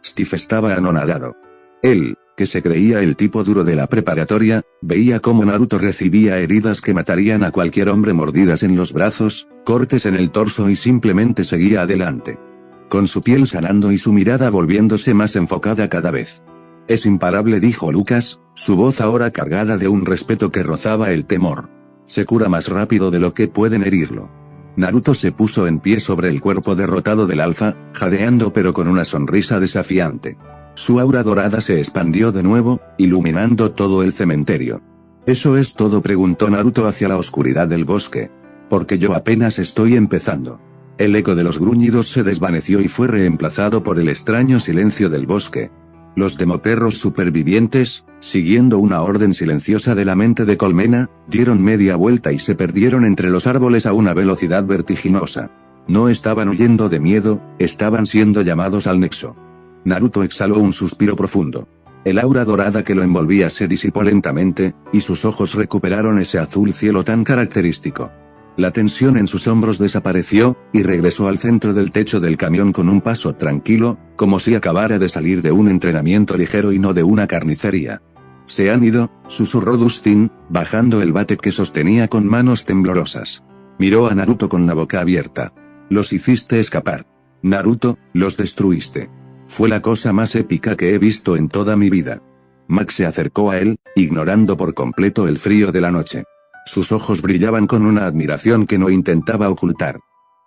Steve estaba anonadado. Él, que se creía el tipo duro de la preparatoria, veía cómo Naruto recibía heridas que matarían a cualquier hombre, mordidas en los brazos, cortes en el torso, y simplemente seguía adelante. Con su piel sanando y su mirada volviéndose más enfocada cada vez. Es imparable, dijo Lucas, su voz ahora cargada de un respeto que rozaba el temor. Se cura más rápido de lo que pueden herirlo. Naruto se puso en pie sobre el cuerpo derrotado del alfa, jadeando pero con una sonrisa desafiante. Su aura dorada se expandió de nuevo, iluminando todo el cementerio. ¿Eso es todo?, preguntó Naruto hacia la oscuridad del bosque. Porque yo apenas estoy empezando. El eco de los gruñidos se desvaneció y fue reemplazado por el extraño silencio del bosque. Los demoperros supervivientes, siguiendo una orden silenciosa de la mente de Colmena, dieron media vuelta y se perdieron entre los árboles a una velocidad vertiginosa. No estaban huyendo de miedo, estaban siendo llamados al nexo. Naruto exhaló un suspiro profundo. El aura dorada que lo envolvía se disipó lentamente, y sus ojos recuperaron ese azul cielo tan característico. La tensión en sus hombros desapareció, y regresó al centro del techo del camión con un paso tranquilo, como si acabara de salir de un entrenamiento ligero y no de una carnicería. «Se han ido», susurró Dustin, bajando el bate que sostenía con manos temblorosas. Miró a Naruto con la boca abierta. «Los hiciste escapar. Naruto, los destruiste. Fue la cosa más épica que he visto en toda mi vida». Max se acercó a él, ignorando por completo el frío de la noche. Sus ojos brillaban con una admiración que no intentaba ocultar.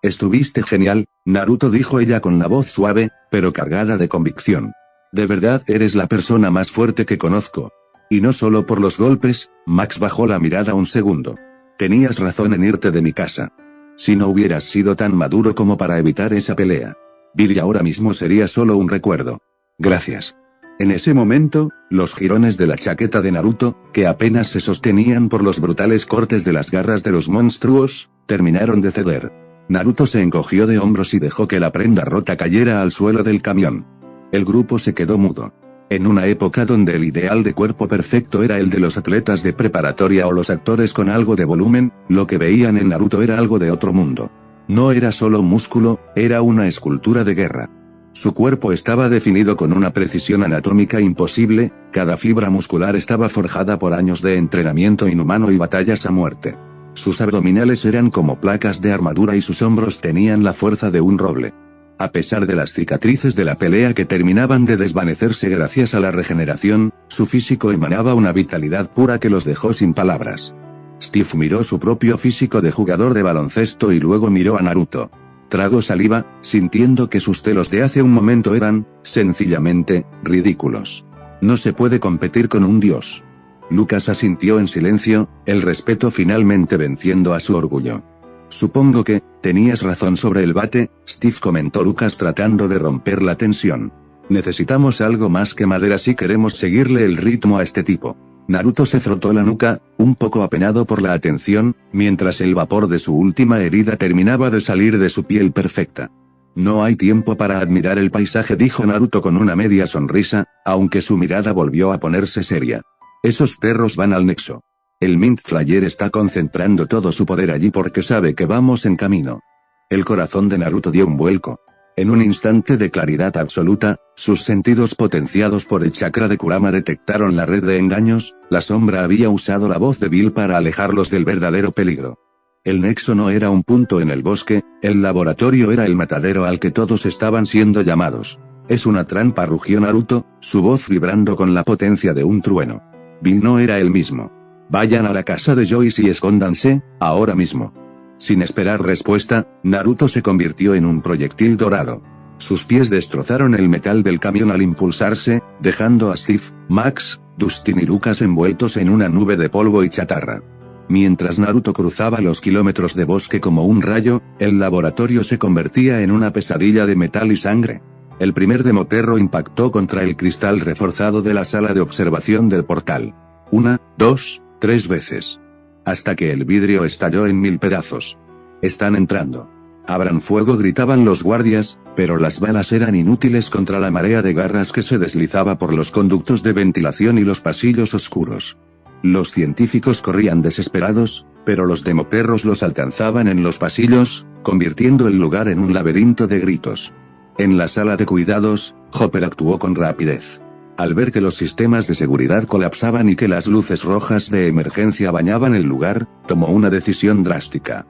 «Estuviste genial», Naruto, dijo ella con la voz suave, pero cargada de convicción. «De verdad eres la persona más fuerte que conozco. Y no solo por los golpes». Max bajó la mirada un segundo. «Tenías razón en irte de mi casa. Si no hubieras sido tan maduro como para evitar esa pelea, Billy ahora mismo sería solo un recuerdo. Gracias». En ese momento, los jirones de la chaqueta de Naruto, que apenas se sostenían por los brutales cortes de las garras de los monstruos, terminaron de ceder. Naruto se encogió de hombros y dejó que la prenda rota cayera al suelo del camión. El grupo se quedó mudo. En una época donde el ideal de cuerpo perfecto era el de los atletas de preparatoria o los actores con algo de volumen, lo que veían en Naruto era algo de otro mundo. No era solo músculo, era una escultura de guerra. Su cuerpo estaba definido con una precisión anatómica imposible, cada fibra muscular estaba forjada por años de entrenamiento inhumano y batallas a muerte. Sus abdominales eran como placas de armadura y sus hombros tenían la fuerza de un roble. A pesar de las cicatrices de la pelea que terminaban de desvanecerse gracias a la regeneración, su físico emanaba una vitalidad pura que los dejó sin palabras. Steve miró su propio físico de jugador de baloncesto y luego miró a Naruto. Tragó saliva, sintiendo que sus celos de hace un momento eran, sencillamente, ridículos. No se puede competir con un dios. Lucas asintió en silencio, el respeto finalmente venciendo a su orgullo. Supongo que, tenías razón sobre el bate, Steve comentó Lucas tratando de romper la tensión. Necesitamos algo más que madera si queremos seguirle el ritmo a este tipo. Naruto se frotó la nuca, un poco apenado por la atención, mientras el vapor de su última herida terminaba de salir de su piel perfecta. No hay tiempo para admirar el paisaje, dijo Naruto con una media sonrisa, aunque su mirada volvió a ponerse seria. Esos perros van al nexo. El Mint Flayer está concentrando todo su poder allí porque sabe que vamos en camino. El corazón de Naruto dio un vuelco. En un instante de claridad absoluta, sus sentidos potenciados por el chakra de Kurama detectaron la red de engaños, la sombra había usado la voz de Bill para alejarlos del verdadero peligro. El nexo no era un punto en el bosque, el laboratorio era el matadero al que todos estaban siendo llamados. Es una trampa, rugió Naruto, su voz vibrando con la potencia de un trueno. Bill no era el mismo. Vayan a la casa de Joyce y escóndanse, ahora mismo. Sin esperar respuesta, Naruto se convirtió en un proyectil dorado. Sus pies destrozaron el metal del camión al impulsarse, dejando a Steve, Max, Dustin y Lucas envueltos en una nube de polvo y chatarra. Mientras Naruto cruzaba los kilómetros de bosque como un rayo, el laboratorio se convertía en una pesadilla de metal y sangre. El primer demoperro impactó contra el cristal reforzado de la sala de observación del portal. 1, 2, 3 veces. Hasta que el vidrio estalló en 1000 pedazos. Están entrando. Abran fuego, gritaban los guardias, pero las balas eran inútiles contra la marea de garras que se deslizaba por los conductos de ventilación y los pasillos oscuros. Los científicos corrían desesperados, pero los demoperros los alcanzaban en los pasillos, convirtiendo el lugar en un laberinto de gritos. En la sala de cuidados, Hopper actuó con rapidez. Al ver que los sistemas de seguridad colapsaban y que las luces rojas de emergencia bañaban el lugar, tomó una decisión drástica.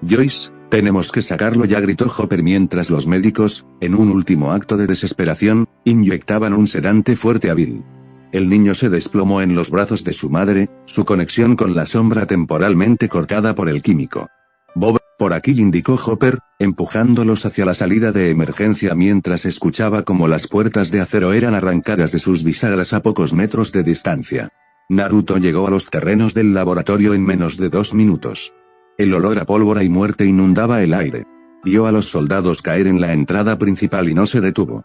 Joyce, tenemos que sacarlo ya, gritó Hopper mientras los médicos, en un último acto de desesperación, inyectaban un sedante fuerte a Bill. El niño se desplomó en los brazos de su madre, su conexión con la sombra temporalmente cortada por el químico. Bob, por aquí, indicó Hopper, empujándolos hacia la salida de emergencia mientras escuchaba cómo las puertas de acero eran arrancadas de sus bisagras a pocos metros de distancia. Naruto llegó a los terrenos del laboratorio en menos de 2 minutos. El olor a pólvora y muerte inundaba el aire. Vio a los soldados caer en la entrada principal y no se detuvo.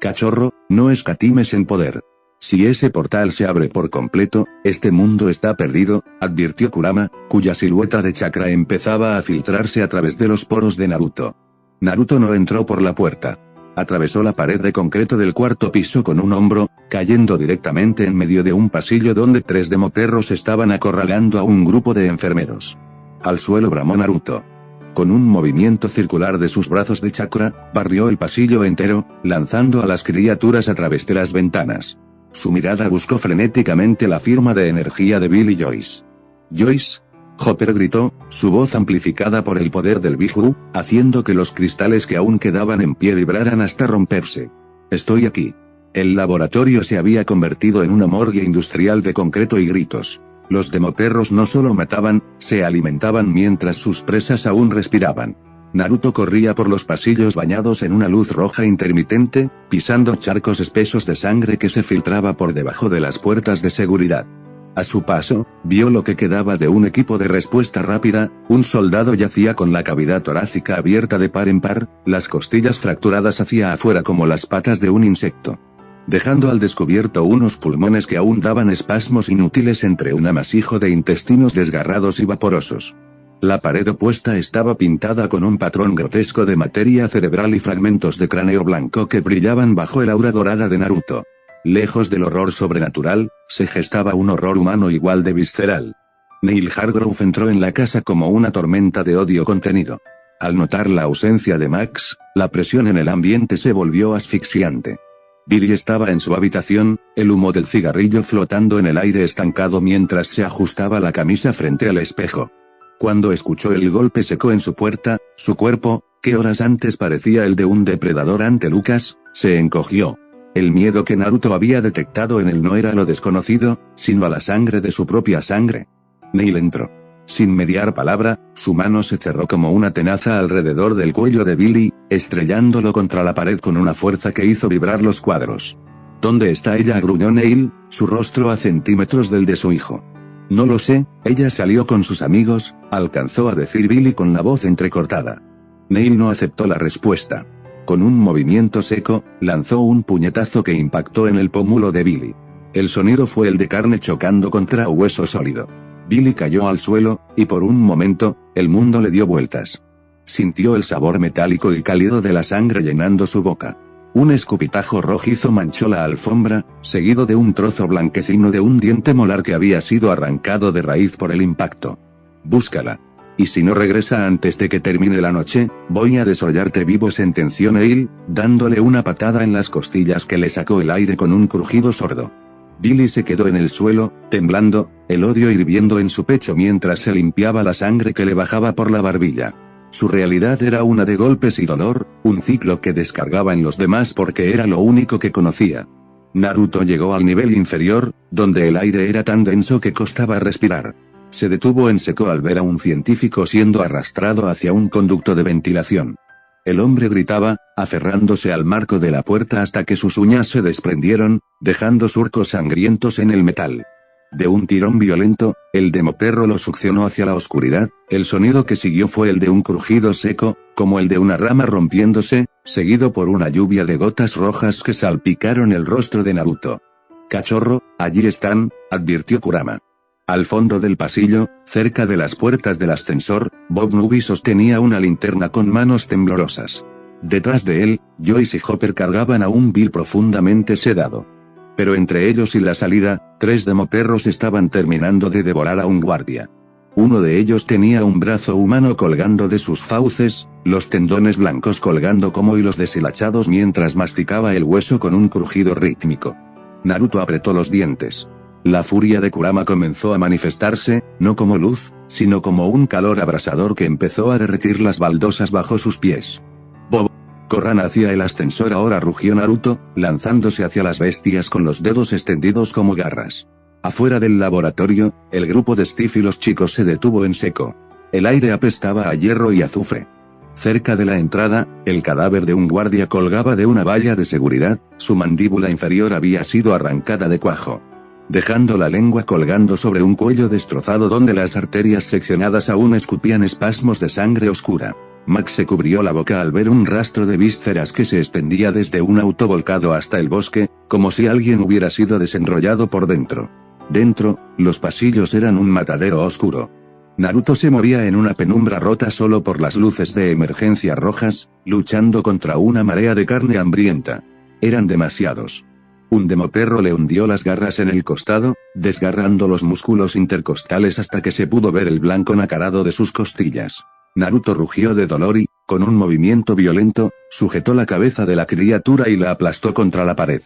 Cachorro, no escatimes en poder. Si ese portal se abre por completo, este mundo está perdido, advirtió Kurama, cuya silueta de chakra empezaba a filtrarse a través de los poros de Naruto. Naruto no entró por la puerta. Atravesó la pared de concreto del cuarto piso con un hombro, cayendo directamente en medio de un pasillo donde 3 demoperros estaban acorralando a un grupo de enfermeros. Al suelo, bramó Naruto. Con un movimiento circular de sus brazos de chakra, barrió el pasillo entero, lanzando a las criaturas a través de las ventanas. Su mirada buscó frenéticamente la firma de energía de Bill y Joyce. «Joyce», Hopper gritó, su voz amplificada por el poder del Biju, haciendo que los cristales que aún quedaban en pie vibraran hasta romperse. «Estoy aquí». El laboratorio se había convertido en una morgue industrial de concreto y gritos. Los demoperros no solo mataban, se alimentaban mientras sus presas aún respiraban. Naruto corría por los pasillos bañados en una luz roja intermitente, pisando charcos espesos de sangre que se filtraba por debajo de las puertas de seguridad. A su paso, vio lo que quedaba de un equipo de respuesta rápida, un soldado yacía con la cavidad torácica abierta de par en par, las costillas fracturadas hacia afuera como las patas de un insecto. dejando al descubierto unos pulmones que aún daban espasmos inútiles entre un amasijo de intestinos desgarrados y vaporosos. La pared opuesta estaba pintada con un patrón grotesco de materia cerebral y fragmentos de cráneo blanco que brillaban bajo el aura dorada de Naruto. Lejos del horror sobrenatural, se gestaba un horror humano igual de visceral. Neil Hargrove entró en la casa como una tormenta de odio contenido. Al notar la ausencia de Max, la presión en el ambiente se volvió asfixiante. Billy estaba en su habitación, el humo del cigarrillo flotando en el aire estancado mientras se ajustaba la camisa frente al espejo. Cuando escuchó el golpe seco en su puerta, su cuerpo, que horas antes parecía el de un depredador ante Lucas, se encogió. El miedo que Naruto había detectado en él no era lo desconocido, sino a la sangre de su propia sangre. Neil entró. Sin mediar palabra, su mano se cerró como una tenaza alrededor del cuello de Billy, estrellándolo contra la pared con una fuerza que hizo vibrar los cuadros. ¿Dónde está ella?, gruñó Neil, su rostro a centímetros del de su hijo. No lo sé, ella salió con sus amigos, alcanzó a decir Billy con la voz entrecortada. Neil no aceptó la respuesta. Con un movimiento seco, lanzó un puñetazo que impactó en el pómulo de Billy. El sonido fue el de carne chocando contra hueso sólido. Billy cayó al suelo, y por un momento, el mundo le dio vueltas. Sintió el sabor metálico y cálido de la sangre llenando su boca. Un escupitajo rojizo manchó la alfombra, seguido de un trozo blanquecino de un diente molar que había sido arrancado de raíz por el impacto. Búscala. Y si no regresa antes de que termine la noche, voy a desollarte vivo, sentenció Neil, dándole una patada en las costillas que le sacó el aire con un crujido sordo. Billy se quedó en el suelo, temblando, el odio hirviendo en su pecho mientras se limpiaba la sangre que le bajaba por la barbilla. Su realidad era una de golpes y dolor, un ciclo que descargaba en los demás porque era lo único que conocía. Naruto llegó al nivel inferior, donde el aire era tan denso que costaba respirar. Se detuvo en seco al ver a un científico siendo arrastrado hacia un conducto de ventilación. El hombre gritaba, aferrándose al marco de la puerta hasta que sus uñas se desprendieron, dejando surcos sangrientos en el metal. De un tirón violento, el demoperro lo succionó hacia la oscuridad, el sonido que siguió fue el de un crujido seco, como el de una rama rompiéndose, seguido por una lluvia de gotas rojas que salpicaron el rostro de Naruto. «Cachorro, allí están», advirtió Kurama. Al fondo del pasillo, cerca de las puertas del ascensor, Bob Nubi sostenía una linterna con manos temblorosas. Detrás de él, Joyce y Hopper cargaban a un Bill profundamente sedado. Pero entre ellos y la salida, 3 demoperros estaban terminando de devorar a un guardia. Uno de ellos tenía un brazo humano colgando de sus fauces, los tendones blancos colgando como hilos deshilachados mientras masticaba el hueso con un crujido rítmico. Naruto apretó los dientes. La furia de Kurama comenzó a manifestarse, no como luz, sino como un calor abrasador que empezó a derretir las baldosas bajo sus pies. «Bob, corran hacia el ascensor ahora», rugió Naruto, lanzándose hacia las bestias con los dedos extendidos como garras. Afuera del laboratorio, el grupo de Steve y los chicos se detuvo en seco. El aire apestaba a hierro y azufre. Cerca de la entrada, el cadáver de un guardia colgaba de una valla de seguridad, su mandíbula inferior había sido arrancada de cuajo, dejando la lengua colgando sobre un cuello destrozado donde las arterias seccionadas aún escupían espasmos de sangre oscura. Max se cubrió la boca al ver un rastro de vísceras que se extendía desde un auto volcado hasta el bosque, como si alguien hubiera sido desenrollado por dentro. Dentro, los pasillos eran un matadero oscuro. Naruto se movía en una penumbra rota solo por las luces de emergencia rojas, luchando contra una marea de carne hambrienta. Eran demasiados. Un demoperro le hundió las garras en el costado, desgarrando los músculos intercostales hasta que se pudo ver el blanco nacarado de sus costillas. Naruto rugió de dolor y, con un movimiento violento, sujetó la cabeza de la criatura y la aplastó contra la pared.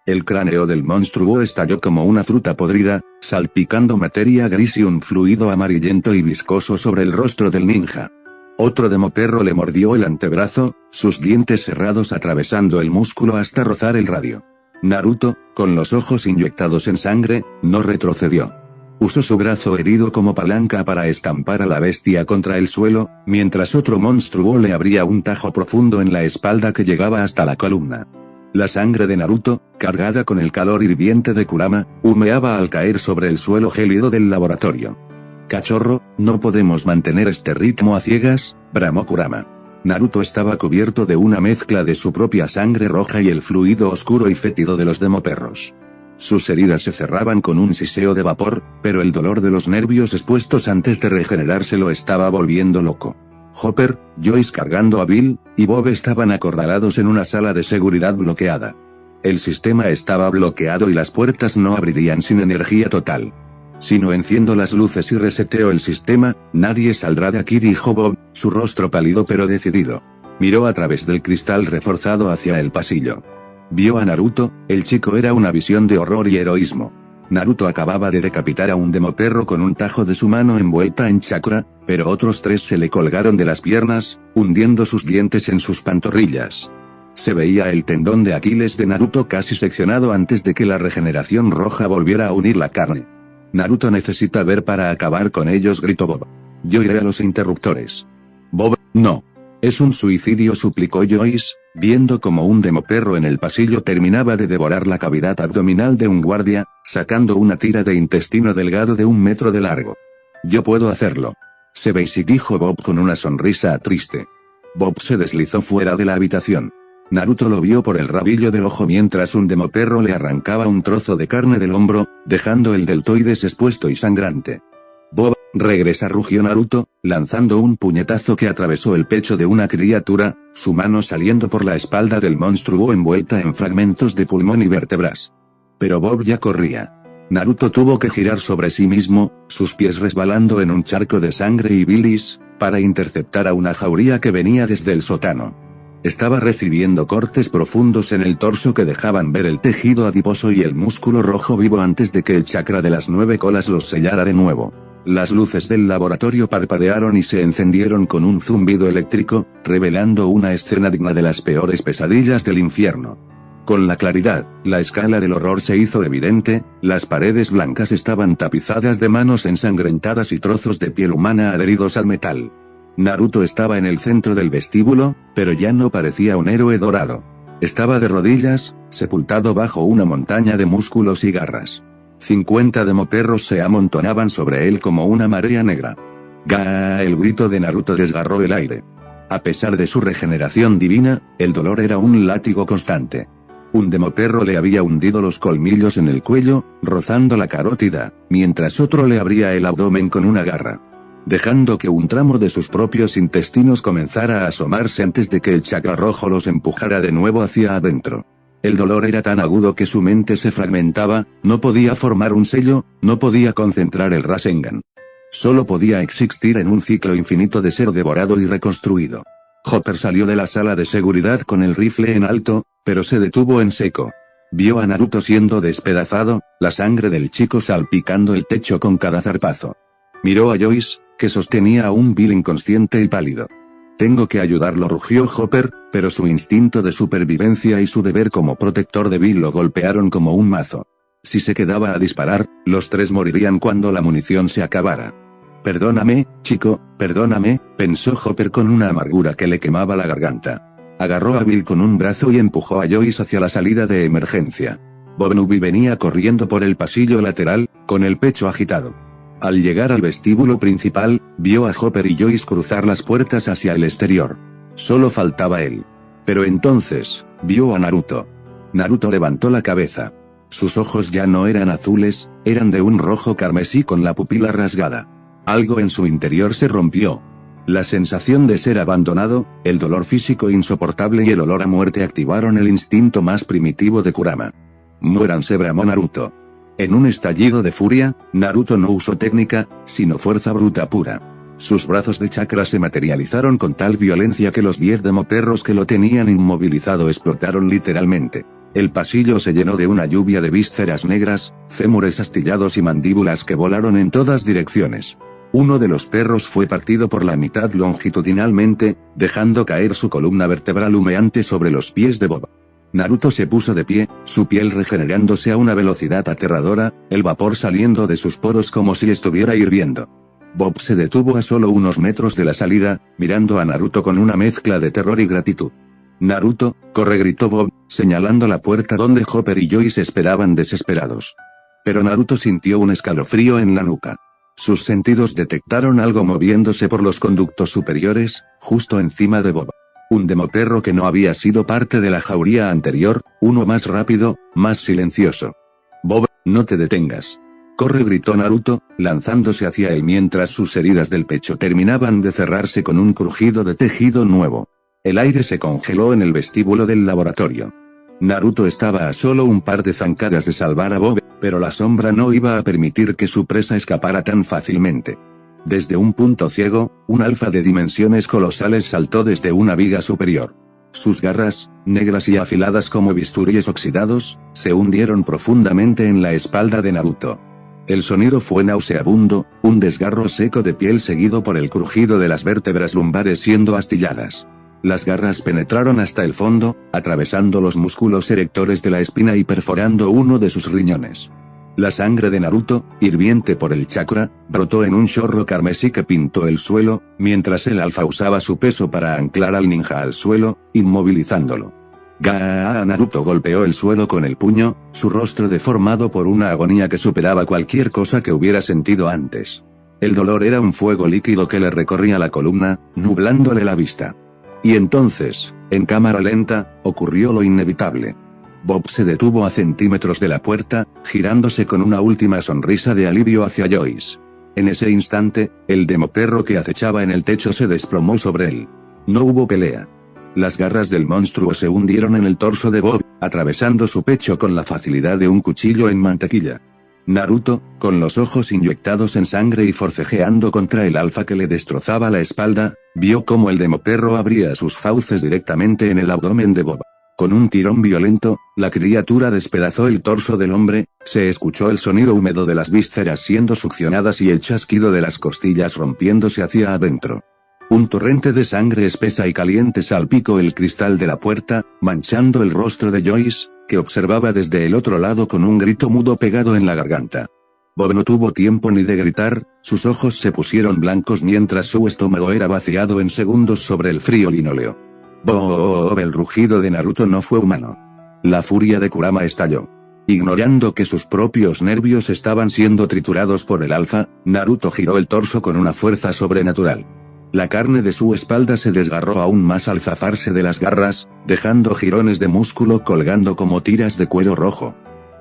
El cráneo del monstruo estalló como una fruta podrida, salpicando materia gris y un fluido amarillento y viscoso sobre el rostro del ninja. Otro demoperro le mordió el antebrazo, sus dientes cerrados atravesando el músculo hasta rozar el radio. Naruto, con los ojos inyectados en sangre, no retrocedió. Usó su brazo herido como palanca para estampar a la bestia contra el suelo, mientras otro monstruo le abría un tajo profundo en la espalda que llegaba hasta la columna. La sangre de Naruto, cargada con el calor hirviente de Kurama, humeaba al caer sobre el suelo gélido del laboratorio. «Cachorro, no podemos mantener este ritmo a ciegas», bramó Kurama. Naruto estaba cubierto de una mezcla de su propia sangre roja y el fluido oscuro y fétido de los demoperros. Sus heridas se cerraban con un siseo de vapor, pero el dolor de los nervios expuestos antes de regenerarse lo estaba volviendo loco. Hopper, Joyce cargando a Bill, y Bob estaban acorralados en una sala de seguridad bloqueada. El sistema estaba bloqueado y las puertas no abrirían sin energía total. Si no enciendo las luces y reseteo el sistema, nadie saldrá de aquí, dijo Bob, su rostro pálido pero decidido. Miró a través del cristal reforzado hacia el pasillo. Vio a Naruto, el chico era una visión de horror y heroísmo. Naruto acababa de decapitar a un demoperro con un tajo de su mano envuelta en chakra, pero otros 3 se le colgaron de las piernas, hundiendo sus dientes en sus pantorrillas. Se veía el tendón de Aquiles de Naruto casi seccionado antes de que la regeneración roja volviera a unir la carne. Naruto necesita ver para acabar con ellos, gritó Bob. Yo iré a los interruptores. Bob, no. Es un suicidio, suplicó Joyce, viendo como un demoperro en el pasillo terminaba de devorar la cavidad abdominal de un guardia, sacando una tira de intestino delgado de 1 metro de largo. Yo puedo hacerlo. Se basic, dijo Bob con una sonrisa triste. Bob se deslizó fuera de la habitación. Naruto lo vio por el rabillo del ojo mientras un demoperro le arrancaba un trozo de carne del hombro, dejando el deltoides expuesto y sangrante. Bob, regresa, rugió Naruto, lanzando un puñetazo que atravesó el pecho de una criatura, su mano saliendo por la espalda del monstruo envuelta en fragmentos de pulmón y vértebras. Pero Bob ya corría. Naruto tuvo que girar sobre sí mismo, sus pies resbalando en un charco de sangre y bilis, para interceptar a una jauría que venía desde el sótano. Estaba recibiendo cortes profundos en el torso que dejaban ver el tejido adiposo y el músculo rojo vivo antes de que el chakra de las 9 colas los sellara de nuevo. Las luces del laboratorio parpadearon y se encendieron con un zumbido eléctrico, revelando una escena digna de las peores pesadillas del infierno. Con la claridad, la escala del horror se hizo evidente, las paredes blancas estaban tapizadas de manos ensangrentadas y trozos de piel humana adheridos al metal. Naruto estaba en el centro del vestíbulo, pero ya no parecía un héroe dorado. Estaba de rodillas, sepultado bajo una montaña de músculos y garras. 50 demoperros se amontonaban sobre él como una marea negra. ¡Gaa! El grito de Naruto desgarró el aire. A pesar de su regeneración divina, el dolor era un látigo constante. Un demoperro le había hundido los colmillos en el cuello, rozando la carótida, mientras otro le abría el abdomen con una garra, dejando que un tramo de sus propios intestinos comenzara a asomarse antes de que el chakra rojo los empujara de nuevo hacia adentro. El dolor era tan agudo que su mente se fragmentaba, no podía formar un sello, no podía concentrar el Rasengan. Solo podía existir en un ciclo infinito de ser devorado y reconstruido. Hopper salió de la sala de seguridad con el rifle en alto, pero se detuvo en seco. Vio a Naruto siendo despedazado, la sangre del chico salpicando el techo con cada zarpazo. Miró a Joyce, que sostenía a un Bill inconsciente y pálido. Tengo que ayudarlo, rugió Hopper, pero su instinto de supervivencia y su deber como protector de Bill lo golpearon como un mazo. Si se quedaba a disparar, los 3 morirían cuando la munición se acabara. Perdóname, chico, perdóname, pensó Hopper con una amargura que le quemaba la garganta. Agarró a Bill con un brazo y empujó a Joyce hacia la salida de emergencia. Bob Nubi venía corriendo por el pasillo lateral, con el pecho agitado. Al llegar al vestíbulo principal, vio a Hopper y Joyce cruzar las puertas hacia el exterior. Solo faltaba él. Pero entonces, vio a Naruto. Naruto levantó la cabeza. Sus ojos ya no eran azules, eran de un rojo carmesí con la pupila rasgada. Algo en su interior se rompió. La sensación de ser abandonado, el dolor físico insoportable y el olor a muerte activaron el instinto más primitivo de Kurama. Muéranse, bramó Naruto. En un estallido de furia, Naruto no usó técnica, sino fuerza bruta pura. Sus brazos de chakra se materializaron con tal violencia que los 10 demoperros que lo tenían inmovilizado explotaron literalmente. El pasillo se llenó de una lluvia de vísceras negras, fémures astillados y mandíbulas que volaron en todas direcciones. Uno de los perros fue partido por la mitad longitudinalmente, dejando caer su columna vertebral humeante sobre los pies de Bob. Naruto se puso de pie, su piel regenerándose a una velocidad aterradora, el vapor saliendo de sus poros como si estuviera hirviendo. Bob se detuvo a solo unos metros de la salida, mirando a Naruto con una mezcla de terror y gratitud. Naruto, corre, gritó Bob, señalando la puerta donde Hopper y Joyce esperaban desesperados. Pero Naruto sintió un escalofrío en la nuca. Sus sentidos detectaron algo moviéndose por los conductos superiores, justo encima de Bob. Un demoperro que no había sido parte de la jauría anterior, uno más rápido, más silencioso. Bob, no te detengas. Corre, gritó Naruto, lanzándose hacia él mientras sus heridas del pecho terminaban de cerrarse con un crujido de tejido nuevo. El aire se congeló en el vestíbulo del laboratorio. Naruto estaba a solo un par de zancadas de salvar a Bob, pero la sombra no iba a permitir que su presa escapara tan fácilmente. Desde un punto ciego, un alfa de dimensiones colosales saltó desde una viga superior. Sus garras, negras y afiladas como bisturíes oxidados, se hundieron profundamente en la espalda de Naruto. El sonido fue nauseabundo, un desgarro seco de piel seguido por el crujido de las vértebras lumbares siendo astilladas. Las garras penetraron hasta el fondo, atravesando los músculos erectores de la espina y perforando uno de sus riñones. La sangre de Naruto, hirviente por el chakra, brotó en un chorro carmesí que pintó el suelo, mientras el alfa usaba su peso para anclar al ninja al suelo, inmovilizándolo. Naruto golpeó el suelo con el puño, su rostro deformado por una agonía que superaba cualquier cosa que hubiera sentido antes. El dolor era un fuego líquido que le recorría la columna, nublándole la vista. Y entonces, en cámara lenta, ocurrió lo inevitable. Bob se detuvo a centímetros de la puerta, girándose con una última sonrisa de alivio hacia Joyce. En ese instante, el demoperro que acechaba en el techo se desplomó sobre él. No hubo pelea. Las garras del monstruo se hundieron en el torso de Bob, atravesando su pecho con la facilidad de un cuchillo en mantequilla. Naruto, con los ojos inyectados en sangre y forcejeando contra el alfa que le destrozaba la espalda, vio cómo el demoperro abría sus fauces directamente en el abdomen de Bob. Con un tirón violento, la criatura despedazó el torso del hombre, se escuchó el sonido húmedo de las vísceras siendo succionadas y el chasquido de las costillas rompiéndose hacia adentro. Un torrente de sangre espesa y caliente salpicó el cristal de la puerta, manchando el rostro de Joyce, que observaba desde el otro lado con un grito mudo pegado en la garganta. Bob no tuvo tiempo ni de gritar, sus ojos se pusieron blancos mientras su estómago era vaciado en segundos sobre el frío linóleo. Bob, el rugido de Naruto no fue humano. La furia de Kurama estalló. Ignorando que sus propios nervios estaban siendo triturados por el alfa, Naruto giró el torso con una fuerza sobrenatural. La carne de su espalda se desgarró aún más al zafarse de las garras, dejando jirones de músculo colgando como tiras de cuero rojo.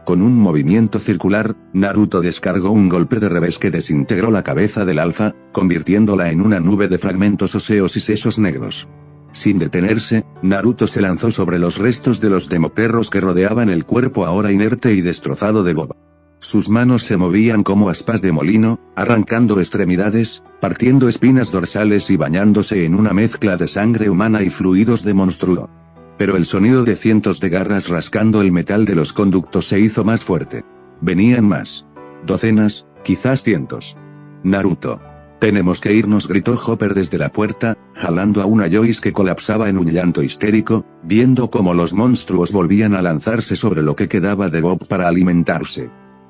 Con un movimiento circular, Naruto descargó un golpe de revés que desintegró la cabeza del alfa, convirtiéndola en una nube de fragmentos óseos y sesos negros. Sin detenerse, Naruto se lanzó sobre los restos de los demoperros que rodeaban el cuerpo ahora inerte y destrozado de Bob. Sus manos se movían como aspas de molino, arrancando extremidades, partiendo espinas dorsales y bañándose en una mezcla de sangre humana y fluidos de monstruo. Pero el sonido de cientos de garras rascando el metal de los conductos se hizo más fuerte. Venían más. Docenas, quizás cientos. Naruto. Tenemos que irnos, gritó Hopper desde la puerta, jalando a una Joyce que colapsaba en un llanto histérico, viendo cómo los monstruos volvían a lanzarse sobre lo que quedaba de Bob para alimentarse.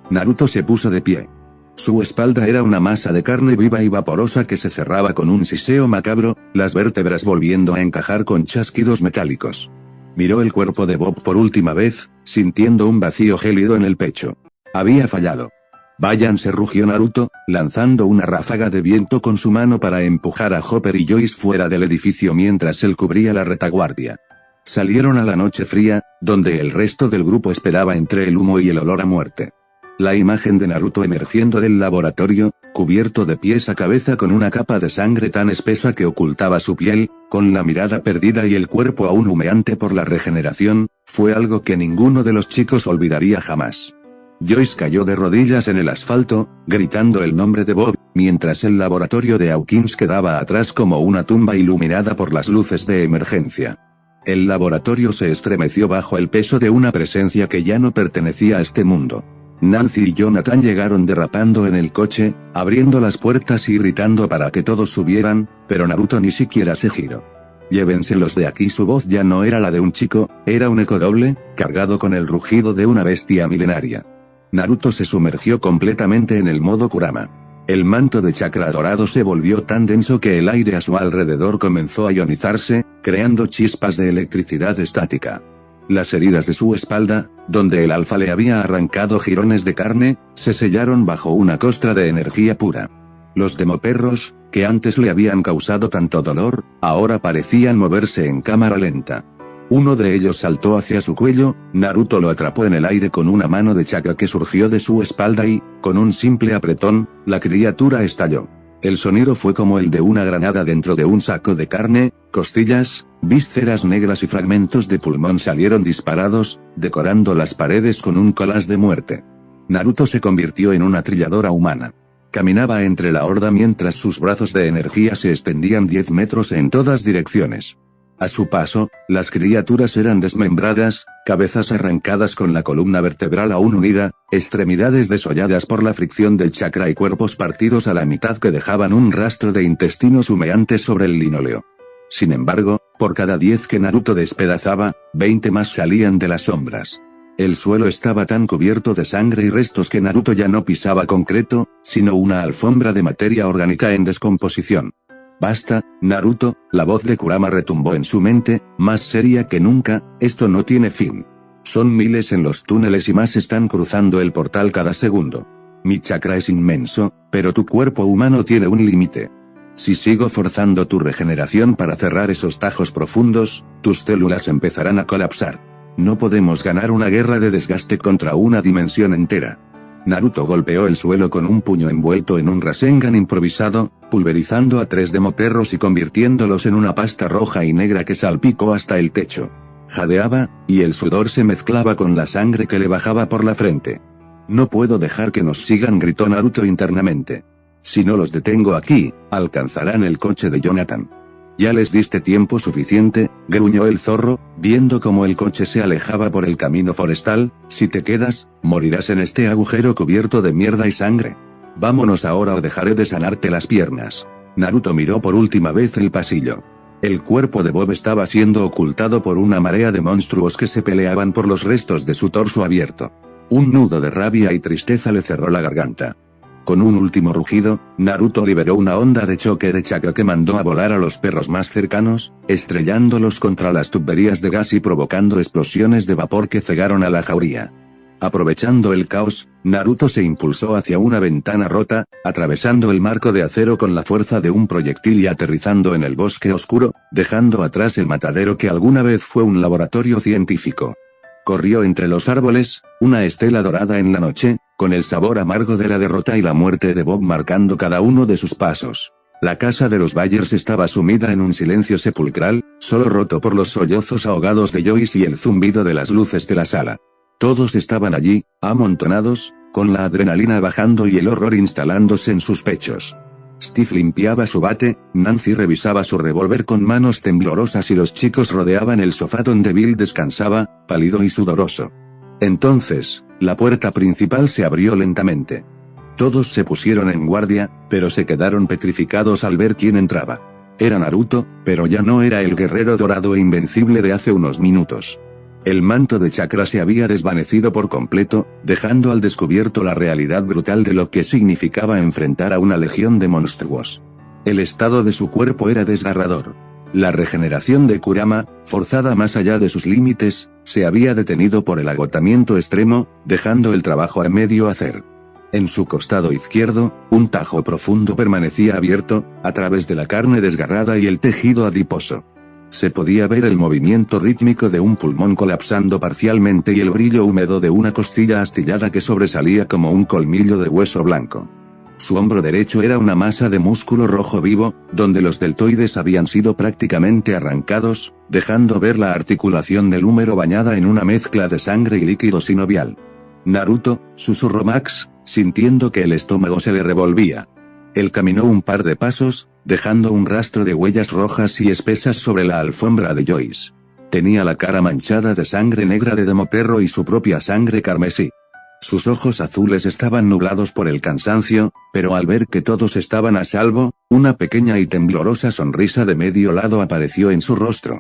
Naruto se puso de pie. Su espalda era una masa de carne viva y vaporosa que se cerraba con un siseo macabro, las vértebras volviendo a encajar con chasquidos metálicos. Miró el cuerpo de Bob por última vez, sintiendo un vacío gélido en el pecho. Había fallado. Váyanse, rugió Naruto, lanzando una ráfaga de viento con su mano para empujar a Hopper y Joyce fuera del edificio mientras él cubría la retaguardia. Salieron a la noche fría, donde el resto del grupo esperaba entre el humo y el olor a muerte. La imagen de Naruto emergiendo del laboratorio, cubierto de pies a cabeza con una capa de sangre tan espesa que ocultaba su piel, con la mirada perdida y el cuerpo aún humeante por la regeneración, fue algo que ninguno de los chicos olvidaría jamás. Joyce cayó de rodillas en el asfalto, gritando el nombre de Bob, mientras el laboratorio de Hawkins quedaba atrás como una tumba iluminada por las luces de emergencia. El laboratorio se estremeció bajo el peso de una presencia que ya no pertenecía a este mundo. Nancy y Jonathan llegaron derrapando en el coche, abriendo las puertas y gritando para que todos subieran, pero Naruto ni siquiera se giró. Llévenselos de aquí. Su voz ya no era la de un chico, era un eco doble, cargado con el rugido de una bestia milenaria. Naruto se sumergió completamente en el modo Kurama. El manto de chakra dorado se volvió tan denso que el aire a su alrededor comenzó a ionizarse, creando chispas de electricidad estática. Las heridas de su espalda, donde el alfa le había arrancado jirones de carne, se sellaron bajo una costra de energía pura. Los demoperros, que antes le habían causado tanto dolor, ahora parecían moverse en cámara lenta. Uno de ellos saltó hacia su cuello, Naruto lo atrapó en el aire con una mano de chakra que surgió de su espalda y, con un simple apretón, la criatura estalló. El sonido fue como el de una granada dentro de un saco de carne, costillas, vísceras negras y fragmentos de pulmón salieron disparados, decorando las paredes con un collage de muerte. Naruto se convirtió en una trilladora humana. Caminaba entre la horda mientras sus brazos de energía se extendían 10 metros en todas direcciones. A su paso, las criaturas eran desmembradas, cabezas arrancadas con la columna vertebral aún unida, extremidades desolladas por la fricción del chakra y cuerpos partidos a la mitad que dejaban un rastro de intestinos humeantes sobre el linóleo. Sin embargo, por cada 10 que Naruto despedazaba, 20 más salían de las sombras. El suelo estaba tan cubierto de sangre y restos que Naruto ya no pisaba concreto, sino una alfombra de materia orgánica en descomposición. Basta, Naruto, la voz de Kurama retumbó en su mente, más seria que nunca, esto no tiene fin. Son miles en los túneles y más están cruzando el portal cada segundo. Mi chakra es inmenso, pero tu cuerpo humano tiene un límite. Si sigo forzando tu regeneración para cerrar esos tajos profundos, tus células empezarán a colapsar. No podemos ganar una guerra de desgaste contra una dimensión entera. Naruto golpeó el suelo con un puño envuelto en un Rasengan improvisado, pulverizando a 3 demoperros y convirtiéndolos en una pasta roja y negra que salpicó hasta el techo. Jadeaba, y el sudor se mezclaba con la sangre que le bajaba por la frente. No puedo dejar que nos sigan, gritó Naruto internamente. Si no los detengo aquí, alcanzarán el coche de Jonathan. Ya les diste tiempo suficiente, gruñó el zorro, viendo cómo el coche se alejaba por el camino forestal. Si te quedas, morirás en este agujero cubierto de mierda y sangre. Vámonos ahora o dejaré de sanarte las piernas. Naruto miró por última vez el pasillo. El cuerpo de Bob estaba siendo ocultado por una marea de monstruos que se peleaban por los restos de su torso abierto. Un nudo de rabia y tristeza le cerró la garganta. Con un último rugido, Naruto liberó una onda de choque de chakra que mandó a volar a los perros más cercanos, estrellándolos contra las tuberías de gas y provocando explosiones de vapor que cegaron a la jauría. Aprovechando el caos, Naruto se impulsó hacia una ventana rota, atravesando el marco de acero con la fuerza de un proyectil y aterrizando en el bosque oscuro, dejando atrás el matadero que alguna vez fue un laboratorio científico. Corrió entre los árboles, una estela dorada en la noche, con el sabor amargo de la derrota y la muerte de Bob marcando cada uno de sus pasos. La casa de los Byers estaba sumida en un silencio sepulcral, solo roto por los sollozos ahogados de Joyce y el zumbido de las luces de la sala. Todos estaban allí, amontonados, con la adrenalina bajando y el horror instalándose en sus pechos. Steve limpiaba su bate, Nancy revisaba su revólver con manos temblorosas y los chicos rodeaban el sofá donde Bill descansaba, pálido y sudoroso. Entonces, la puerta principal se abrió lentamente. Todos se pusieron en guardia, pero se quedaron petrificados al ver quién entraba. Era Naruto, pero ya no era el guerrero dorado e invencible de hace unos minutos. El manto de chakra se había desvanecido por completo, dejando al descubierto la realidad brutal de lo que significaba enfrentar a una legión de monstruos. El estado de su cuerpo era desgarrador. La regeneración de Kurama, forzada más allá de sus límites, se había detenido por el agotamiento extremo, dejando el trabajo a medio hacer. En su costado izquierdo, un tajo profundo permanecía abierto, a través de la carne desgarrada y el tejido adiposo. Se podía ver el movimiento rítmico de un pulmón colapsando parcialmente y el brillo húmedo de una costilla astillada que sobresalía como un colmillo de hueso blanco. Su hombro derecho era una masa de músculo rojo vivo, donde los deltoides habían sido prácticamente arrancados, dejando ver la articulación del húmero bañada en una mezcla de sangre y líquido sinovial. Naruto, susurró Max, sintiendo que el estómago se le revolvía. Él caminó un par de pasos, dejando un rastro de huellas rojas y espesas sobre la alfombra de Joyce. Tenía la cara manchada de sangre negra de demoperro y su propia sangre carmesí. Sus ojos azules estaban nublados por el cansancio, pero al ver que todos estaban a salvo, una pequeña y temblorosa sonrisa de medio lado apareció en su rostro.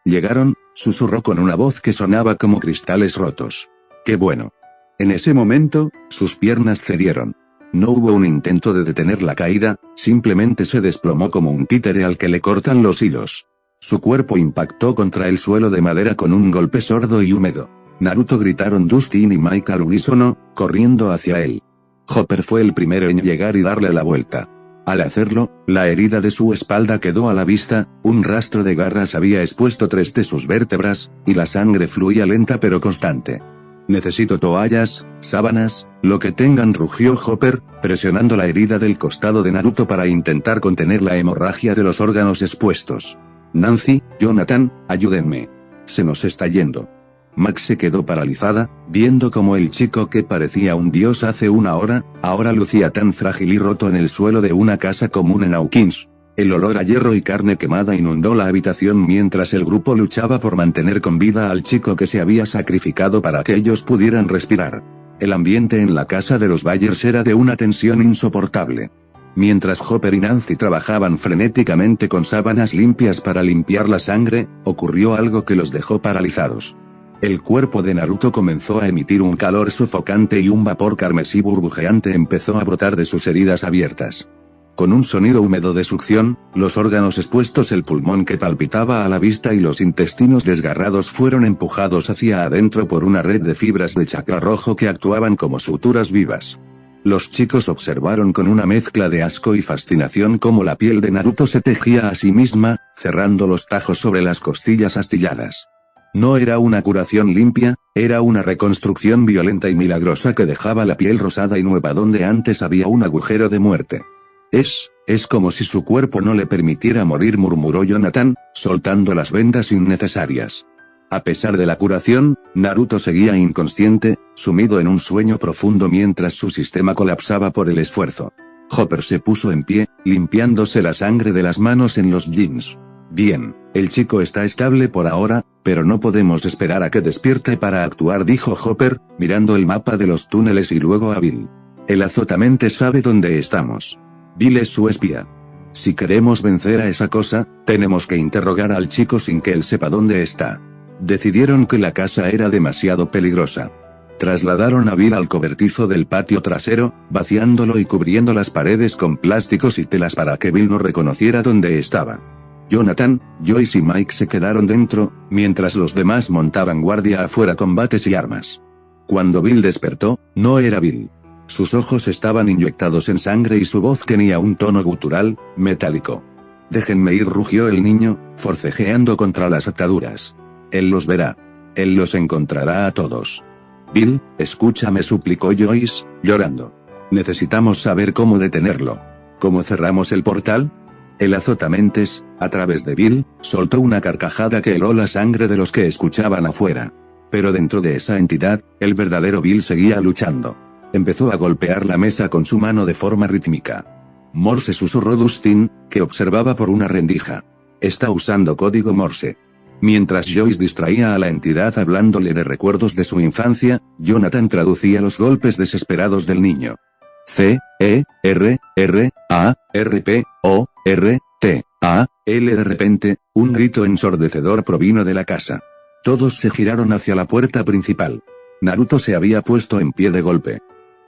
Llegaron, susurró con una voz que sonaba como cristales rotos. ¡Qué bueno! En ese momento, sus piernas cedieron. No hubo un intento de detener la caída, simplemente se desplomó como un títere al que le cortan los hilos. Su cuerpo impactó contra el suelo de madera con un golpe sordo y húmedo. Naruto, gritaron Dustin y Mike al unísono, corriendo hacia él. Hopper fue el primero en llegar y darle la vuelta. Al hacerlo, la herida de su espalda quedó a la vista, un rastro de garras había expuesto 3 de sus vértebras, y la sangre fluía lenta pero constante. Necesito toallas, sábanas, lo que tengan, rugió Hopper, presionando la herida del costado de Naruto para intentar contener la hemorragia de los órganos expuestos. Nancy, Jonathan, ayúdenme. Se nos está yendo. Max se quedó paralizada, viendo como el chico que parecía un dios hace una hora, ahora lucía tan frágil y roto en el suelo de una casa común en Hawkins. El olor a hierro y carne quemada inundó la habitación mientras el grupo luchaba por mantener con vida al chico que se había sacrificado para que ellos pudieran respirar. El ambiente en la casa de los Byers era de una tensión insoportable. Mientras Hopper y Nancy trabajaban frenéticamente con sábanas limpias para limpiar la sangre, ocurrió algo que los dejó paralizados. El cuerpo de Naruto comenzó a emitir un calor sofocante y un vapor carmesí burbujeante empezó a brotar de sus heridas abiertas. Con un sonido húmedo de succión, los órganos expuestos, el pulmón que palpitaba a la vista y los intestinos desgarrados fueron empujados hacia adentro por una red de fibras de chakra rojo que actuaban como suturas vivas. Los chicos observaron con una mezcla de asco y fascinación cómo la piel de Naruto se tejía a sí misma, cerrando los tajos sobre las costillas astilladas. No era una curación limpia, era una reconstrucción violenta y milagrosa que dejaba la piel rosada y nueva donde antes había un agujero de muerte. Es como si su cuerpo no le permitiera morir, murmuró Jonathan, soltando las vendas innecesarias. A pesar de la curación, Naruto seguía inconsciente, sumido en un sueño profundo mientras su sistema colapsaba por el esfuerzo. Hopper se puso en pie, limpiándose la sangre de las manos en los jeans. Bien, el chico está estable por ahora, pero no podemos esperar a que despierte para actuar, dijo Hopper, mirando el mapa de los túneles y luego a Bill. El azotamente sabe dónde estamos. Bill es su espía. Si queremos vencer a esa cosa, tenemos que interrogar al chico sin que él sepa dónde está. Decidieron que la casa era demasiado peligrosa. Trasladaron a Bill al cobertizo del patio trasero, vaciándolo y cubriendo las paredes con plásticos y telas para que Bill no reconociera dónde estaba. Jonathan, Joyce y Mike se quedaron dentro, mientras los demás montaban guardia afuera con bates y armas. Cuando Bill despertó, no era Bill. Sus ojos estaban inyectados en sangre y su voz tenía un tono gutural, metálico. Déjenme ir, rugió el niño, forcejeando contra las ataduras. Él los verá. Él los encontrará a todos. Bill, escúchame, suplicó Joyce, llorando. Necesitamos saber cómo detenerlo. ¿Cómo cerramos el portal? El azotamentes, a través de Bill, soltó una carcajada que heló la sangre de los que escuchaban afuera. Pero dentro de esa entidad, el verdadero Bill seguía luchando. Empezó a golpear la mesa con su mano de forma rítmica. Morse, susurró Dustin, que observaba por una rendija. Está usando código Morse. Mientras Joyce distraía a la entidad hablándole de recuerdos de su infancia, Jonathan traducía los golpes desesperados del niño. C, E, R, R, A, R, P, O, R, T, A, L. De repente, un grito ensordecedor provino de la casa. Todos se giraron hacia la puerta principal. Naruto se había puesto en pie de golpe.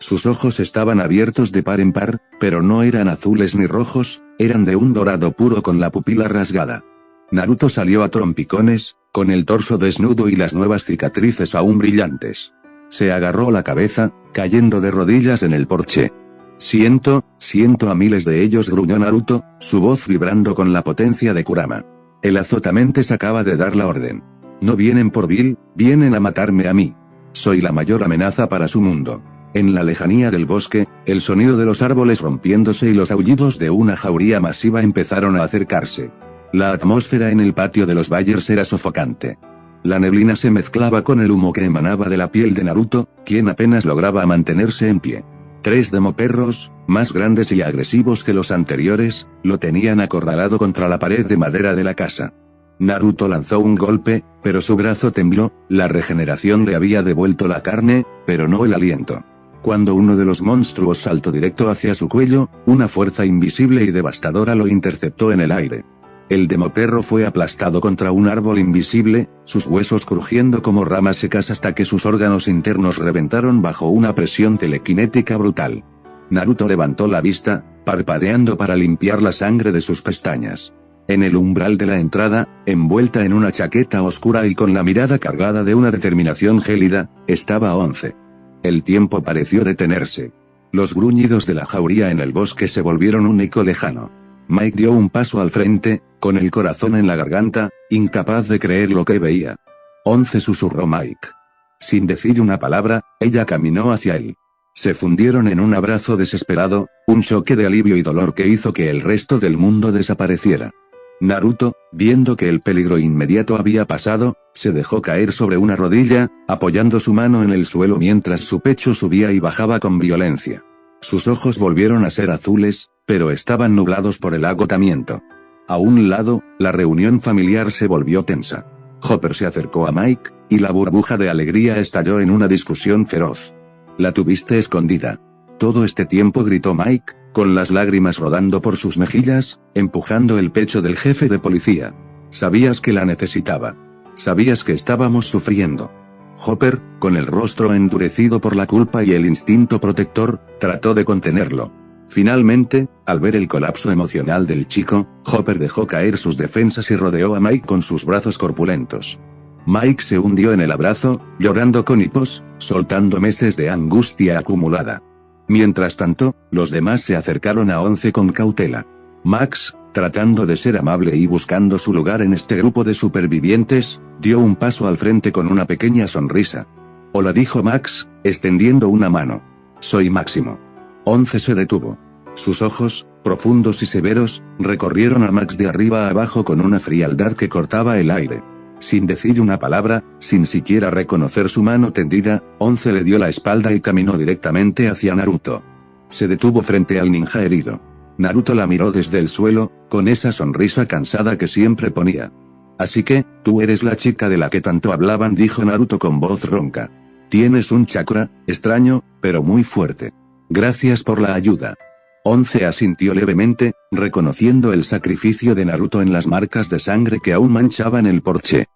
Sus ojos estaban abiertos de par en par, pero no eran azules ni rojos, eran de un dorado puro con la pupila rasgada. Naruto salió a trompicones, con el torso desnudo y las nuevas cicatrices aún brillantes. Se agarró la cabeza, cayendo de rodillas en el porche. Siento a miles de ellos, gruñó Naruto, su voz vibrando con la potencia de Kurama. El azotamentes acaba de dar la orden. No vienen por Bill, vienen a matarme a mí. Soy la mayor amenaza para su mundo. En la lejanía del bosque, el sonido de los árboles rompiéndose y los aullidos de una jauría masiva empezaron a acercarse. La atmósfera en el patio de los Byers era sofocante. La neblina se mezclaba con el humo que emanaba de la piel de Naruto, quien apenas lograba mantenerse en pie. 3 demoperros, más grandes y agresivos que los anteriores, lo tenían acorralado contra la pared de madera de la casa. Naruto lanzó un golpe, pero su brazo tembló, la regeneración le había devuelto la carne, pero no el aliento. Cuando uno de los monstruos saltó directo hacia su cuello, una fuerza invisible y devastadora lo interceptó en el aire. El demoperro fue aplastado contra un árbol invisible, sus huesos crujiendo como ramas secas hasta que sus órganos internos reventaron bajo una presión telequinética brutal. Naruto levantó la vista, parpadeando para limpiar la sangre de sus pestañas. En el umbral de la entrada, envuelta en una chaqueta oscura y con la mirada cargada de una determinación gélida, estaba Once. El tiempo pareció detenerse. Los gruñidos de la jauría en el bosque se volvieron un eco lejano. Mike dio un paso al frente, con el corazón en la garganta, incapaz de creer lo que veía. Once, susurró Mike. Sin decir una palabra, ella caminó hacia él. Se fundieron en un abrazo desesperado, un choque de alivio y dolor que hizo que el resto del mundo desapareciera. Naruto, viendo que el peligro inmediato había pasado, se dejó caer sobre una rodilla, apoyando su mano en el suelo mientras su pecho subía y bajaba con violencia. Sus ojos volvieron a ser azules, pero estaban nublados por el agotamiento. A un lado, la reunión familiar se volvió tensa. Hopper se acercó a Mike, y la burbuja de alegría estalló en una discusión feroz. «La tuviste escondida. Todo este tiempo», gritó Mike, con las lágrimas rodando por sus mejillas, empujando el pecho del jefe de policía. «Sabías que la necesitaba. Sabías que estábamos sufriendo». Hopper, con el rostro endurecido por la culpa y el instinto protector, trató de contenerlo. Finalmente, al ver el colapso emocional del chico, Hopper dejó caer sus defensas y rodeó a Mike con sus brazos corpulentos. Mike se hundió en el abrazo, llorando con hipos, soltando meses de angustia acumulada. Mientras tanto, los demás se acercaron a Once con cautela. Max, tratando de ser amable y buscando su lugar en este grupo de supervivientes, dio un paso al frente con una pequeña sonrisa. «Hola», dijo Max, extendiendo una mano. «Soy Máximo». Once se detuvo. Sus ojos, profundos y severos, recorrieron a Max de arriba a abajo con una frialdad que cortaba el aire. Sin decir una palabra, sin siquiera reconocer su mano tendida, Once le dio la espalda y caminó directamente hacia Naruto. Se detuvo frente al ninja herido. Naruto la miró desde el suelo, con esa sonrisa cansada que siempre ponía. «Así que, tú eres la chica de la que tanto hablaban», dijo Naruto con voz ronca. «Tienes un chakra, extraño, pero muy fuerte. Gracias por la ayuda». Once asintió levemente, reconociendo el sacrificio de Naruto en las marcas de sangre que aún manchaban el porche.